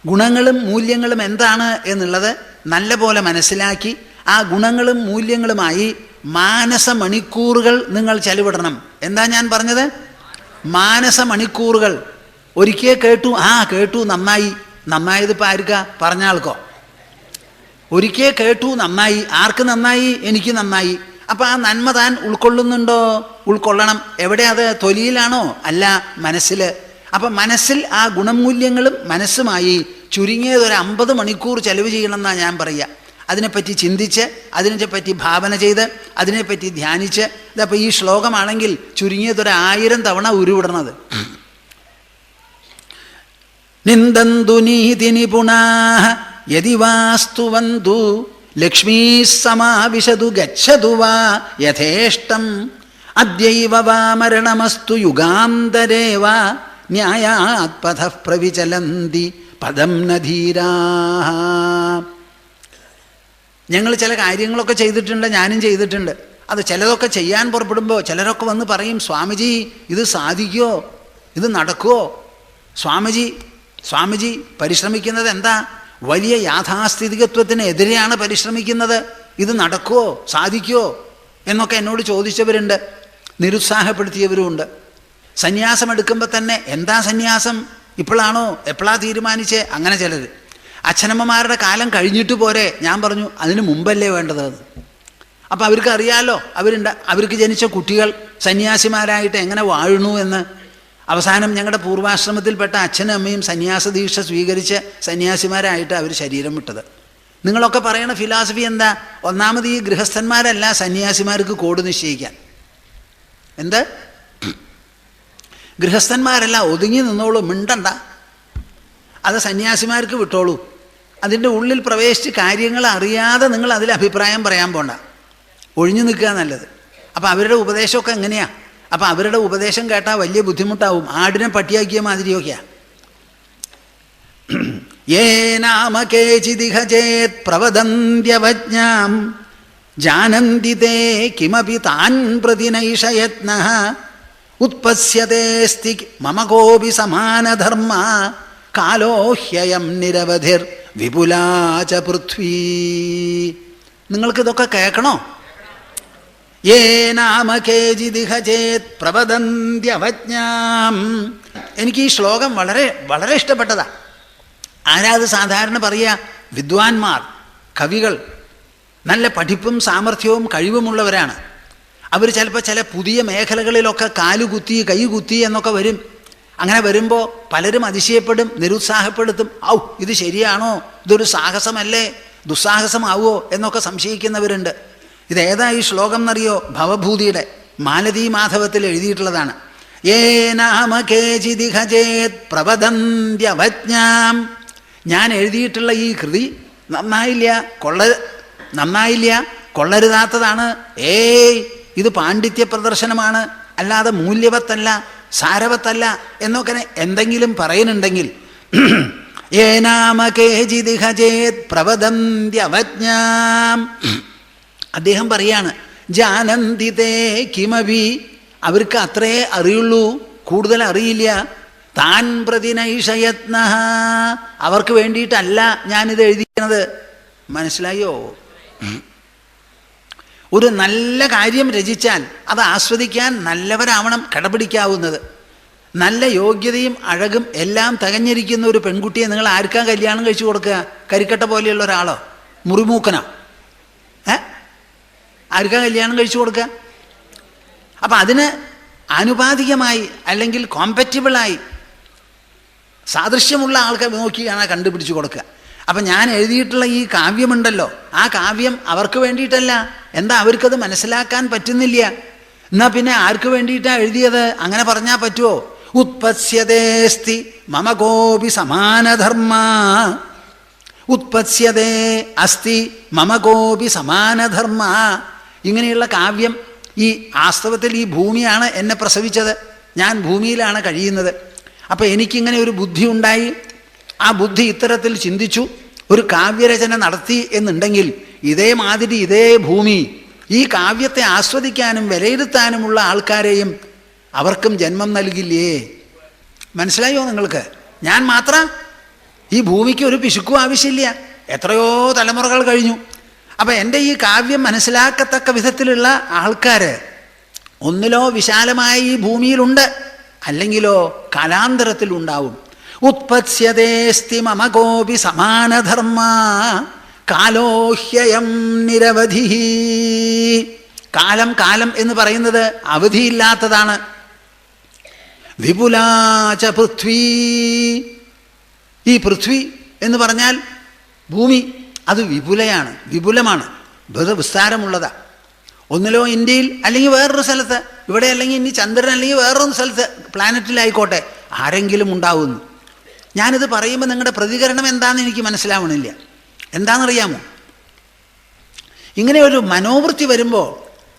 ഗുണങ്ങളും മൂല്യങ്ങളും എന്താണ് എന്നുള്ളത് നല്ല പോലെ മനസ്സിലാക്കി ആ ഗുണങ്ങളും മൂല്യങ്ങളുമായി മാനസമണിക്കൂറുകൾ നിങ്ങൾ ചെലവിടണം. എന്താ ഞാൻ പറഞ്ഞത്? മാനസമണിക്കൂറുകൾ. ഒരിക്കൽ കേട്ടു നന്നായത് ഇപ്പം ആർക്കാ? പറഞ്ഞ ആൾക്കോ? ഒരിക്കൽ കേട്ടു നന്നായി. ആർക്ക് നന്നായി? എനിക്ക് നന്നായി. അപ്പം ആ നന്മ താൻ ഉൾക്കൊള്ളുന്നുണ്ടോ? ഉൾക്കൊള്ളണം. എവിടെ? അത് തൊലിയിലാണോ? അല്ല, മനസ്സിൽ. അപ്പം മനസ്സിൽ ആ ഗുണമൂല്യങ്ങളും മനസ്സുമായി ചുരുങ്ങിയത് ഒരു 50 മണിക്കൂർ ചെലവ് ചെയ്യണമെന്നാണ് ഞാൻ പറയുക. അതിനെപ്പറ്റി ചിന്തിച്ച്, അതിനെപ്പറ്റി ഭാവന ചെയ്ത്, അതിനെപ്പറ്റി ധ്യാനിച്ച്. ഇതപ്പോൾ ഈ ശ്ലോകമാണെങ്കിൽ ചുരുങ്ങിയത് ഒരു 1000 തവണ ഉരുവിടണത്. നിന്ദന്തു നീതി നിപുണാഃ യദി വാസ്തുവന്തു ലക്ഷ്മീ സമാവിശതു ഗച്ഛതു വാ യഥേഷ്ടം അദ്യൈവ വാ മരണമസ്തു യുഗാന്തരേ വാ ന്യായാത് പഥഃ പ്രവിചലന്തി പദം നധീരാഃ. ഞങ്ങൾ ചില കാര്യങ്ങളൊക്കെ ചെയ്തിട്ടുണ്ട്, ഞാനും ചെയ്തിട്ടുണ്ട്. അത് ചിലതൊക്കെ ചെയ്യാൻ പുറപ്പെടുമ്പോൾ ചിലരൊക്കെ വന്ന് പറയും, സ്വാമിജി ഇത് സാധിക്കുമോ, ഇത് നടക്കുമോ? സ്വാമിജി പരിശ്രമിക്കുന്നത് എന്താ? വലിയ യാഥാസ്ഥിതികത്വത്തിന് എതിരെയാണ് പരിശ്രമിക്കുന്നത്. ഇത് നടക്കുമോ, സാധിക്കുമോ എന്നൊക്കെ എന്നോട് ചോദിച്ചവരുണ്ട്, നിരുത്സാഹപ്പെടുത്തിയവരുമുണ്ട്. സന്യാസമെടുക്കുമ്പോൾ തന്നെ എന്താ സന്യാസം, ഇപ്പോഴാണോ, എപ്പോഴാ തീരുമാനിച്ചേ? അങ്ങനെ ചിലർ. അച്ഛനമ്മമാരുടെ കാലം കഴിഞ്ഞിട്ട് പോരെ? ഞാൻ പറഞ്ഞു അതിന് മുമ്പല്ലേ വേണ്ടത്. അപ്പം അവർക്ക് അറിയാമല്ലോ, അവർക്ക് ജനിച്ച കുട്ടികൾ സന്യാസിമാരായിട്ട് എങ്ങനെ വാഴുന്നു എന്ന്. അവസാനം ഞങ്ങളുടെ പൂർവാശ്രമത്തിൽപ്പെട്ട അച്ഛനും അമ്മയും സന്യാസ ദീക്ഷ സ്വീകരിച്ച് സന്യാസിമാരായിട്ട് അവർ ശരീരം വിട്ടത്. നിങ്ങളൊക്കെ പറയണ ഫിലോസഫി എന്താ? ഒന്നാമത് ഈ ഗൃഹസ്ഥന്മാരല്ല സന്യാസിമാർക്ക് കോഡ് നിശ്ചയിക്കാൻ. എന്ത്? ഗൃഹസ്ഥന്മാരല്ല, ഒതുങ്ങി നിന്നോളൂ, മിണ്ടണ്ട, അത് സന്യാസിമാർക്ക് വിട്ടോളൂ. അതിൻ്റെ ഉള്ളിൽ പ്രവേശിച്ച് കാര്യങ്ങൾ അറിയാതെ നിങ്ങൾ അതിൽ അഭിപ്രായം പറയാൻ പോണ്ട, ഒഴിഞ്ഞു നിൽക്കുക നല്ലത്. അപ്പം അവരുടെ ഉപദേശമൊക്കെ എങ്ങനെയാണ്? അപ്പം അവരുടെ ഉപദേശം കേട്ടാൽ വലിയ ബുദ്ധിമുട്ടാവും. ആടിനെ പട്ടിയാക്കിയ മാതിരിയൊക്കെയാണ്. യേ നാമ കേചിദിഹ ചേത് പ്രവദന്ത്യവജ്ഞാം ജാനന്തി തേ കിമപി താൻ പ്രതി നൈഷയത്നഃ ഉത്പസ്യതേസ്തി മമ കോപി സമാനധർമ്മ കാലോ ഹ്യയം നിരവധിർ വിപുലാച പൃഥ്വീ. നിങ്ങൾക്കിതൊക്കെ കേൾക്കണോ? യേ നാമ കേചിദിഹ ചേത് പ്രവദന്ത്യവജ്ഞാം. എനിക്ക് ഈ ശ്ലോകം വളരെ വളരെ ഇഷ്ടപ്പെട്ടതാ. ആരാത് സാധാരണ പറയുക? വിദ്വാൻമാർ, കവികൾ, നല്ല പഠിപ്പും സാമർഥ്യവും കഴിവുമുള്ളവരാണ്. അവർ ചിലപ്പോൾ ചില പുതിയ മേഖലകളിലൊക്കെ കാലുകുത്തി കൈകുത്തി എന്നൊക്കെ വരും. അങ്ങനെ വരുമ്പോൾ പലരും അതിശയപ്പെടും, നിരുത്സാഹപ്പെടുത്തും. ഔ, ഇത് ശരിയാണോ? ഇതൊരു സാഹസമല്ലേ? ദുസ്സാഹസമാവോ എന്നൊക്കെ സംശയിക്കുന്നവരുണ്ട്. ഇതേതാ ഈ ശ്ലോകം എന്നറിയോ? ഭവഭൂതിയുടെ മാലതീ മാധവത്തിൽ എഴുതിയിട്ടുള്ളതാണ്. യേ നാമ കേചിദിഹ ചേത് പ്രവദന്ത്യവജ്ഞാം. ഞാൻ എഴുതിയിട്ടുള്ള ഈ കൃതി നന്നായില്ല, കൊള്ളരുതാത്തതാണ്. ഇത് പാണ്ഡിത്യ പ്രദർശനമാണ്, അല്ലാതെ മൂല്യവത്തല്ല, സാരവത്തല്ല എന്നൊക്കെ എന്തെങ്കിലും പറയുന്നുണ്ടെങ്കിൽ യേ നാമ കേചിദിഹ ചേത് പ്രവദന്ത്യവജ്ഞാം. അദ്ദേഹം പറയാണ്, ജാനന്തി തേ കിമപി. അവർക്ക് അത്രേ അറിയുള്ളൂ, കൂടുതൽ അറിയില്ല. താൻ പ്രതി നൈഷയത്നഃ. അവർക്ക് വേണ്ടിയിട്ടല്ല ഞാനിത് എഴുതിക്കുന്നത്. മനസ്സിലായോ? ഒരു നല്ല കാര്യം രചിച്ചാൽ അത് ആസ്വദിക്കാൻ നല്ലവരാവണം കടപിടിക്കാവുന്നത്. നല്ല യോഗ്യതയും അഴകും എല്ലാം തികഞ്ഞിരിക്കുന്ന ഒരു പെൺകുട്ടിയെ നിങ്ങൾ ആർക്കാ കല്യാണം കഴിച്ചു കൊടുക്കുക? കരിക്കട്ട പോലെയുള്ള ഒരാളോ? മുറിമൂക്കനോ? ആർക്കാ കല്യാണം കഴിച്ചു കൊടുക്കുക? അപ്പം അതിന് ആനുപാതികമായി അല്ലെങ്കിൽ കോമ്പറ്റബിളായി സാദൃശ്യമുള്ള ആൾക്കാർ നോക്കിയാണ് കണ്ടുപിടിച്ച് കൊടുക്കുക. അപ്പം ഞാൻ എഴുതിയിട്ടുള്ള ഈ കാവ്യമുണ്ടല്ലോ, ആ കാവ്യം അവർക്ക് വേണ്ടിയിട്ടല്ല. എന്താ അവർക്കത് മനസ്സിലാക്കാൻ പറ്റുന്നില്ല? എന്നാൽ പിന്നെ ആർക്ക് വേണ്ടിയിട്ടാണ് എഴുതിയത്? അങ്ങനെ പറഞ്ഞാൽ പറ്റുമോ? ഉത്പത്സ്യതേസ്തി മമ കോപി സമാനധർമ്മ. ഉത്പത്സ്യതേ അസ്തി മമ കോപി സമാനധർമ്മ. ഇങ്ങനെയുള്ള കാവ്യം, ഈ വാസ്തവത്തിൽ ഈ ഭൂമിയാണ് എന്നെ പ്രസവിച്ചത്, ഞാൻ ഭൂമിയിലാണ് കഴിയുന്നത്. അപ്പോൾ എനിക്കിങ്ങനെ ഒരു ബുദ്ധി ഉണ്ടായി, ആ ബുദ്ധി ഇത്തരത്തിൽ ചിന്തിച്ചു, ഒരു കാവ്യരചന നടത്തി എന്നുണ്ടെങ്കിൽ ഇതേമാതിരി ഇതേ ഭൂമി ഈ കാവ്യത്തെ ആസ്വദിക്കാനും വിലയിരുത്താനുമുള്ള ആൾക്കാരെയും അവർക്കും ജന്മം നൽകില്ലേ? മനസ്സിലായോ നിങ്ങൾക്ക്? ഞാൻ മാത്രം ഈ ഭൂമിക്ക് ഒരു പിശുക്കും ആവശ്യമില്ല, എത്രയോ തലമുറകൾ കഴിഞ്ഞു. അപ്പം എൻ്റെ ഈ കാവ്യം മനസ്സിലാക്കത്തക്ക വിധത്തിലുള്ള ആൾക്കാർ ഒന്നിലോ വിശാലമായ ഈ ഭൂമിയിലുണ്ട്, അല്ലെങ്കിലോ കാലാന്തരത്തിൽ ഉണ്ടാവും. ഉത്പത്സ്യതേസ്തി മമ കോപി സമാനധർമ്മ കാലോഹ്യയം നിരവധി. കാലം എന്ന് പറയുന്നത് അവധിയില്ലാത്തതാണ്. വിപുലാച പൃഥ്വീ. ഈ പൃഥ്വി എന്ന് പറഞ്ഞാൽ ഭൂമി, അത് വിപുലമാണ്, വിസ്താരമുള്ളതാണ്. ഒന്നിലോ ഇന്ത്യയിൽ അല്ലെങ്കിൽ വേറൊരു സ്ഥലത്ത്, ഇവിടെ അല്ലെങ്കിൽ ഇനി ചന്ദ്രൻ അല്ലെങ്കിൽ വേറൊരു സ്ഥലത്ത്, പ്ലാനറ്റിലായിക്കോട്ടെ, ആരെങ്കിലും ഉണ്ടാവുന്നു. ഞാനിത് പറയുമ്പോൾ നിങ്ങളുടെ പ്രതികരണം എന്താണെന്ന് എനിക്ക് മനസ്സിലാവണില്ല. എന്താണെന്നറിയാമോ? ഇങ്ങനെ ഒരു മനോവൃത്തി വരുമ്പോൾ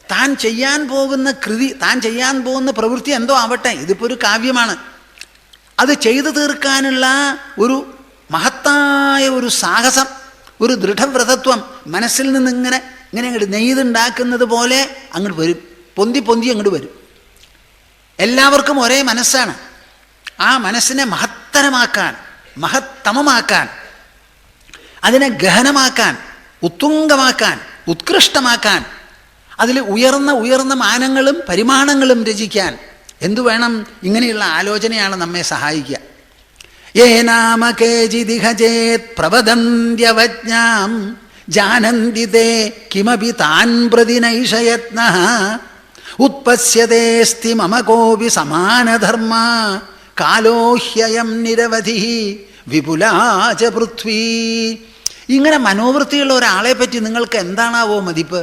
താൻ ചെയ്യാൻ പോകുന്ന കൃതി, താൻ ചെയ്യാൻ പോകുന്ന പ്രവൃത്തി എന്തോ ആവട്ടെ, ഇതിപ്പോൾ ഒരു കാവ്യമാണ്, അത് ചെയ്തു തീർക്കാനുള്ള ഒരു മഹത്തായ ഒരു സാഹസം, ഒരു ദൃഢവ്രതത്വം മനസ്സിൽ നിന്ന് ഇങ്ങനെ അങ്ങോട്ട് നെയ്തുണ്ടാക്കുന്നത് പോലെ അങ്ങോട്ട് വരും, പൊന്തി അങ്ങോട്ട് വരും. എല്ലാവർക്കും ഒരേ മനസ്സാണ്. ആ മനസ്സിനെ മഹത്തരമാക്കാൻ, മഹത്തമമാക്കാൻ, അതിനെ ഗഹനമാക്കാൻ, ഉത്തുംഗമാക്കാൻ, ഉത്കൃഷ്ടമാക്കാൻ, അതിൽ ഉയർന്ന മാനങ്ങളും പരിമാണങ്ങളും രചിക്കാൻ എന്തു വേണം? ഇങ്ങനെയുള്ള ആലോചനയാണ് നമ്മെ സഹായിക്കുക. യേ നാമ കേചിദിഹ ചേത് പ്രവദന്ത്യവജ്ഞാം ജാനന്തി തേ കിമപി താൻ പ്രതി നൈഷയത്നഃ ഉത്പശ്യതേസ്തി മമ കോപി സമാനധർമ്മ കാലോ ഹ്യയം നിരവധി വിപുലാച പൃഥ്വീ. ഇങ്ങനെ മനോവൃത്തിയുള്ള ഒരാളെ പറ്റി നിങ്ങൾക്ക് എന്താണാവോ മതിപ്പ്?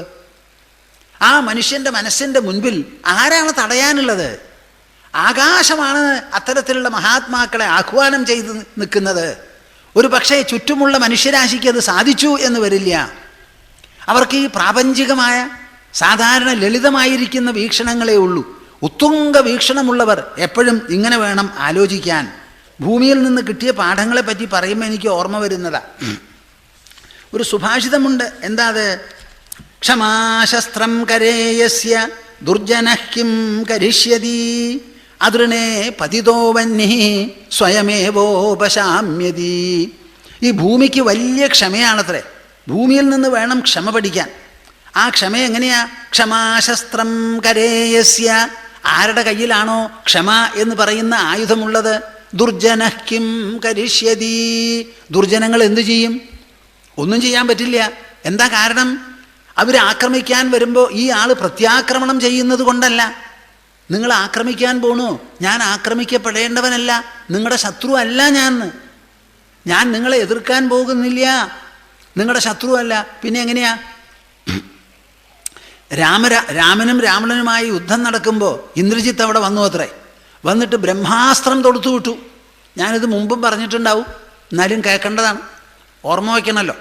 ആ മനുഷ്യൻ്റെ മനസ്സിൻ്റെ മുൻപിൽ ആരാണ് തടയാനുള്ളത്? ആകാശമാണ് അത്തരത്തിലുള്ള മഹാത്മാക്കളെ ആഹ്വാനം ചെയ്ത് നിൽക്കുന്നത്. ഒരു പക്ഷേ ചുറ്റുമുള്ള മനുഷ്യരാശിക്ക് അത് സാധിച്ചു എന്ന് വരില്ല. അവർക്ക് ഈ പ്രാപഞ്ചികമായ സാധാരണ ലളിതമായിരിക്കുന്ന വീക്ഷണങ്ങളേ ഉള്ളൂ. ഉത്തുംഗ വീക്ഷണമുള്ളവർ എപ്പോഴും ഇങ്ങനെ വേണം ആലോചിക്കാൻ. ഭൂമിയിൽ നിന്ന് കിട്ടിയ പാഠങ്ങളെപ്പറ്റി പറയുമ്പോൾ എനിക്ക് ഓർമ്മ വരുന്നതാ ഒരു സുഭാഷിതമുണ്ട്. എന്താ അത്? ക്ഷമാശസ്ത്രം കരേയസ്യ ദുർജനഃ കിം കരിഷ്യതി അദൃണേ പതിതോ വന്യഃ സ്വയമേവോപശാമ്യതി. ഈ ഭൂമിക്ക് വലിയ ക്ഷമയാണത്രേ. ഭൂമിയിൽ നിന്ന് വേണം ക്ഷമ പഠിക്കാൻ. ആ ക്ഷമ എങ്ങനെയാ? ക്ഷമാശസ്ത്രം കരേയസ്യ. ആരുടെ കയ്യിലാണോ ക്ഷമ എന്ന് പറയുന്ന ആയുധമുള്ളത്? ദുർജനഃ കിം കരിഷ്യതി. ദുർജനങ്ങൾ എന്തു ചെയ്യും? ഒന്നും ചെയ്യാൻ പറ്റില്ല. എന്താ കാരണം? അവർ ആക്രമിക്കാൻ വരുമ്പോൾ ഈ ആൾ പ്രത്യാക്രമണം ചെയ്യുന്നത് കൊണ്ടല്ല. നിങ്ങൾ ആക്രമിക്കാൻ പോണു, ഞാൻ ആക്രമിക്കപ്പെടേണ്ടവനല്ല, നിങ്ങളുടെ ശത്രു അല്ല ഞാൻ നിങ്ങളെ എതിർക്കാൻ പോകുന്നില്ല, നിങ്ങളുടെ ശത്രുവല്ല. പിന്നെ എങ്ങനെയാ? രാമനും രാവണനുമായി യുദ്ധം നടക്കുമ്പോൾ ഇന്ദ്രജിത്ത് അവിടെ വന്നു അത്രേ. വന്നിട്ട് ബ്രഹ്മാസ്ത്രം തൊടുത്തു വിട്ടു. ഞാനിത് മുമ്പും പറഞ്ഞിട്ടുണ്ടാവും, എന്നാലും കേൾക്കേണ്ടതാണ്, ഓർമ്മ വയ്ക്കണമല്ലോ.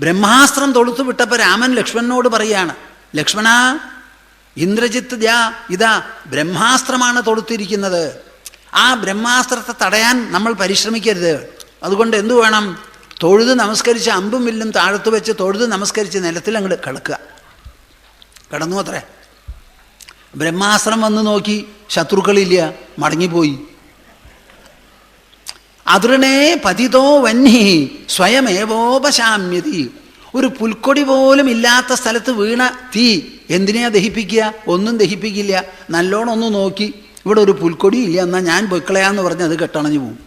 ബ്രഹ്മാസ്ത്രം തൊടുത്തു വിട്ടപ്പോൾ രാമൻ ലക്ഷ്മണനോട് പറയാണ്, ലക്ഷ്മണ, ഇന്ദ്രജിത്ത് ഇതാ ബ്രഹ്മാസ്ത്രമാണ് തൊടുത്തിരിക്കുന്നത്. ആ ബ്രഹ്മാസ്ത്രത്തെ തടയാൻ നമ്മൾ പരിശ്രമിക്കരുത്. അതുകൊണ്ട് എന്തു വേണം? തൊഴുത് നമസ്കരിച്ച് അമ്പും വില്ലും താഴത്ത് വെച്ച് തൊഴുത് നമസ്കരിച്ച് നിലത്തിൽ അങ്ങോട്ട് കിടന്നു അത്രേ. ബ്രഹ്മാസ്ത്രം വന്ന് നോക്കി, ശത്രുക്കളില്ല, മടങ്ങിപ്പോയി. അദൃണേ പതിതോ വന്യഃ സ്വയമേവോപശാമ്യതി. ഒരു പുൽക്കൊടി പോലും ഇല്ലാത്ത സ്ഥലത്ത് വീണ തീ എന്തിനെയാ ദഹിപ്പിക്കുക? ഒന്നും ദഹിപ്പിക്കില്ല. നല്ലോണം ഒന്ന് നോക്കി, ഇവിടെ ഒരു പുൽക്കൊടി ഇല്ല, എന്നാൽ ഞാൻ പൊയ്ക്കളയാന്ന് പറഞ്ഞ് അത് കെട്ടണഞ്ഞു പോവും.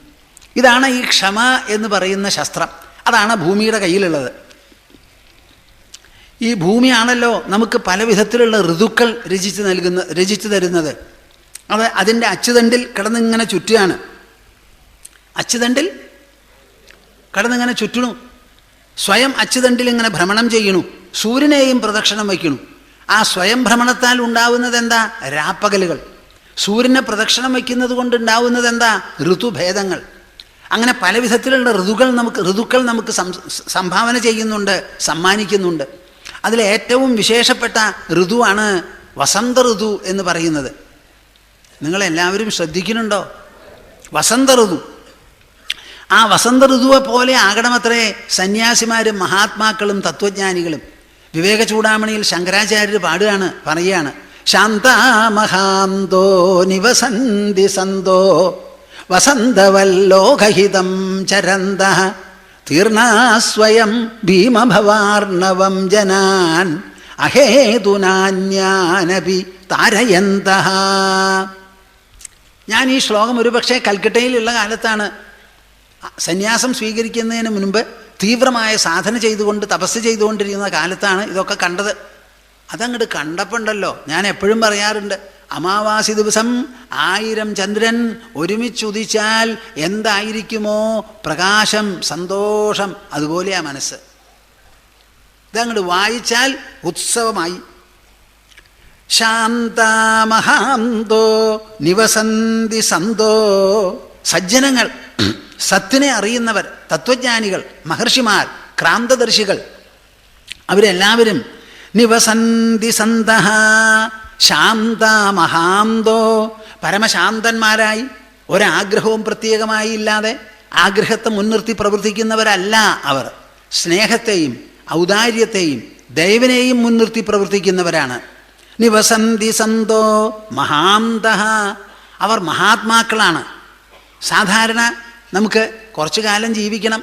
ഇതാണ് ഈ ക്ഷമ എന്ന് പറയുന്ന ശസ്ത്രം. അതാണ് ഭൂമിയുടെ കയ്യിലുള്ളത്. ഈ ഭൂമിയാണല്ലോ നമുക്ക് പല വിധത്തിലുള്ള ഋതുക്കൾ രചിച്ചു തരുന്നത്. അതിൻ്റെ അച്ചുതണ്ടിൽ കിടന്നിങ്ങനെ ചുറ്റുകയാണ്. അച്ചുതണ്ടിൽ കിടന്നിങ്ങനെ ചുറ്റണു. സ്വയം അച്ചുതണ്ടിൽ ഇങ്ങനെ ഭ്രമണം ചെയ്യണു. സൂര്യനെയും പ്രദക്ഷിണം വയ്ക്കണു. ആ സ്വയം ഭ്രമണത്താൽ ഉണ്ടാവുന്നത് എന്താ? രാപ്പകലുകൾ. സൂര്യനെ പ്രദക്ഷിണം വയ്ക്കുന്നത് കൊണ്ടുണ്ടാവുന്നത് എന്താ? ഋതുഭേദങ്ങൾ. അങ്ങനെ പല വിധത്തിലുള്ള ഋതുക്കൾ നമുക്ക് സംഭാവന ചെയ്യുന്നുണ്ട്, സമ്മാനിക്കുന്നുണ്ട്. അതിലേറ്റവും വിശേഷപ്പെട്ട ഋതുവാണ് വസന്ത ഋതു എന്ന് പറയുന്നത്. നിങ്ങളെല്ലാവരും ശ്രദ്ധിക്കുന്നുണ്ടോ? വസന്ത ഋതു. ആ വസന്ത ഋതുവെ പോലെ ആകണമത്രേ സന്യാസിമാരും മഹാത്മാക്കളും തത്വജ്ഞാനികളും. വിവേക ചൂടാമണിയിൽ ശങ്കരാചാര്യർ പറയുകയാണ്, ശാന്താമഹാന്തോ നിവസന്തി സന്തോ വസന്തവല്ലോകഹിതം ചരന്തഃ തീർണാസ്വയം ഭീമഭവാർണവം ജനാൻ അഹേതുനാന്യാനപി താരയന്തഃ. ഞാൻ ഈ ശ്ലോകം ഒരുപക്ഷെ കൽക്കട്ടയിലുള്ള കാലത്താണ്, സന്യാസം സ്വീകരിക്കുന്നതിന് മുൻപ് തീവ്രമായ സാധന ചെയ്തുകൊണ്ട് തപസ് ചെയ്തുകൊണ്ടിരിക്കുന്ന കാലത്താണ് ഇതൊക്കെ കണ്ടത്. അതങ്ങോട്ട് കണ്ടപ്പോണ്ടല്ലോ, ഞാൻ എപ്പോഴും പറയാറുണ്ട്, അമാവാസി ദിവസം 1000 ചന്ദ്രൻ ഒരുമിച്ചുദിച്ചാൽ എന്തായിരിക്കുമോ പ്രകാശം, സന്തോഷം, അതുപോലെയാ മനസ്സ്. ഇതങ്ങോട്ട് വായിച്ചാൽ ഉത്സവമായി. ശാന്താമഹാന്തോ നിവസന്തി സന്തോ. സജ്ജനങ്ങൾ, സത്തിനെ അറിയുന്നവർ, തത്വജ്ഞാനികൾ, മഹർഷിമാർ, ക്രാന്തദർശികൾ, അവരെല്ലാവരും നിവസന്തി സന്തഃ ശാന്തമഹാന്തോ, പരമശാന്തന്മാരായി, ഒരാഗ്രഹവും പ്രത്യേകമായി ഇല്ലാതെ ആഗ്രഹത്തെ മുൻനിർത്തി പ്രവർത്തിക്കുന്നവരല്ല അവർ. സ്നേഹത്തെയും ഔദാര്യത്തെയും ദൈവനെയും മുൻനിർത്തി പ്രവർത്തിക്കുന്നവരാണ്. നിവസന്തി സന്തോ മഹാന്തഃ, അവർ മഹാത്മാക്കളാണ്. സാധാരണ നമുക്ക് കുറച്ചു കാലം ജീവിക്കണം,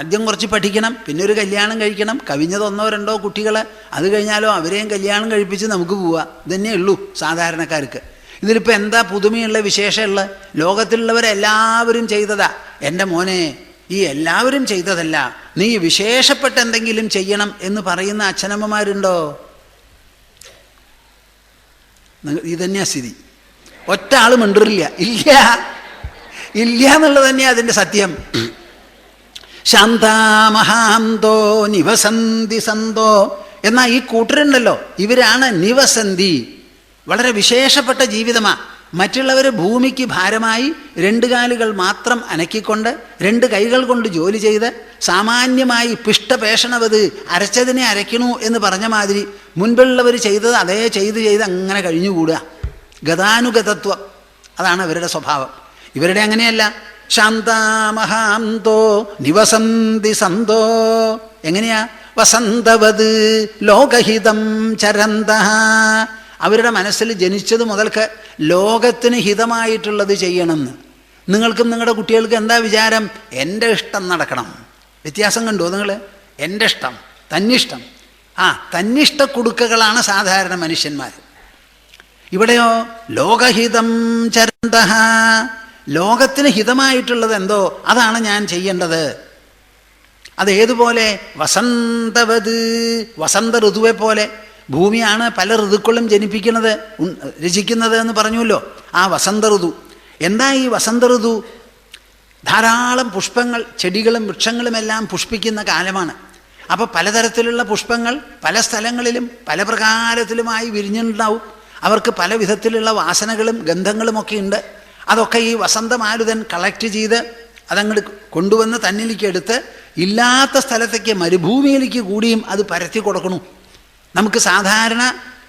ആദ്യം കുറച്ച് പഠിക്കണം, പിന്നെ ഒരു കല്യാണം കഴിക്കണം, കവിഞ്ഞത് 1-2 കുട്ടികൾ, അത് കഴിഞ്ഞാലോ അവരെയും കല്യാണം കഴിപ്പിച്ച് നമുക്ക് പോവാം. ഇതന്നെ ഉള്ളൂ സാധാരണക്കാർക്ക്. ഇതിലിപ്പോൾ എന്താ പുതുമയുള്ള വിശേഷമുള്ള? ലോകത്തിലുള്ളവരെല്ലാവരും ചെയ്തതാ. എൻ്റെ മോനെ, ഈ എല്ലാവരും ചെയ്തതല്ല, നീ വിശേഷപ്പെട്ട എന്തെങ്കിലും ചെയ്യണം എന്ന് പറയുന്ന അച്ഛനമ്മമാരുണ്ടോ? ഇതന്നെയാ സ്ഥിതി. ഒറ്റ ആൾ മിണ്ടറില്ല. ഇല്ല എന്നുള്ളത് തന്നെയാണ് അതിൻ്റെ സത്യം. ശാന്താമഹാന്തോ നിവസന്തി സന്തോ എന്നാൽ ഈ കൂട്ടരുണ്ടല്ലോ, ഇവരാണ് നിവസന്തി. വളരെ വിശേഷപ്പെട്ട ജീവിതമാണ്. മറ്റുള്ളവർ ഭൂമിക്ക് ഭാരമായി 2 കാലുകൾ മാത്രം അനക്കിക്കൊണ്ട് 2 കൈകൾ കൊണ്ട് ജോലി ചെയ്ത് സാമാന്യമായി പിഷ്ടപേഷണവത് അരച്ചതിനെ അരയ്ക്കണു എന്ന് പറഞ്ഞ മാതിരി മുൻപുള്ളവർ ചെയ്തത് അതേ ചെയ്ത് അങ്ങനെ കഴിഞ്ഞുകൂടുക. ഗതാനുഗതത്വം അതാണ് അവരുടെ സ്വഭാവം. ഇവരുടെ അങ്ങനെയല്ല. ശാന്താമഹാന്തോ നിവസന്തി സന്തോ. എങ്ങനെയാ? വസന്തവത് ലോകഹിതം ചരന്ത. അവരുടെ മനസ്സിൽ ജനിച്ചത് മുതൽക്ക് ലോകത്തിന് ഹിതമായിട്ടുള്ളത് ചെയ്യണമെന്ന്. നിങ്ങൾക്കും നിങ്ങളുടെ കുട്ടികൾക്ക് എന്താ വിചാരം? എൻ്റെ ഇഷ്ടം നടക്കണം. വ്യത്യാസം കണ്ടോ നിങ്ങൾ? എൻ്റെ ഇഷ്ടം, തന്നിഷ്ടം. തന്നിഷ്ട കുടുക്കകളാണ് സാധാരണ മനുഷ്യന്മാർ. ഇവിടെയോ ലോകഹിതം ചരന്ത. ലോകത്തിന് ഹിതമായിട്ടുള്ളത് എന്തോ അതാണ് ഞാൻ ചെയ്യേണ്ടത്. അതേതുപോലെ? വസന്തവത്, വസന്ത ഋതുവെ പോലെ. ഭൂമിയാണ് പല ഋതുക്കളും രചിക്കുന്നത് എന്ന് പറഞ്ഞുവല്ലോ. ആ വസന്ത ഋതു. എന്താ ഈ വസന്ത ഋതു? ധാരാളം പുഷ്പങ്ങൾ, ചെടികളും വൃക്ഷങ്ങളുമെല്ലാം പുഷ്പിക്കുന്ന കാലമാണ്. അപ്പോൾ പലതരത്തിലുള്ള പുഷ്പങ്ങൾ പല സ്ഥലങ്ങളിലും പല പ്രകാരത്തിലുമായി വിരിഞ്ഞിട്ടുണ്ടാവും. അവർക്ക് പല വിധത്തിലുള്ള വാസനകളും ഗന്ധങ്ങളുമൊക്കെ ഉണ്ട്. അതൊക്കെ ഈ വസന്തമാരുതൻ കളക്ട് ചെയ്ത് അതങ്ങോട്ട് കൊണ്ടുവന്ന് തന്നിലേക്ക് എടുത്ത് ഇല്ലാത്ത സ്ഥലത്തേക്ക്, മരുഭൂമിയിലേക്ക് കൂടിയും അത് പരത്തി കൊടുക്കണു. നമുക്ക് സാധാരണ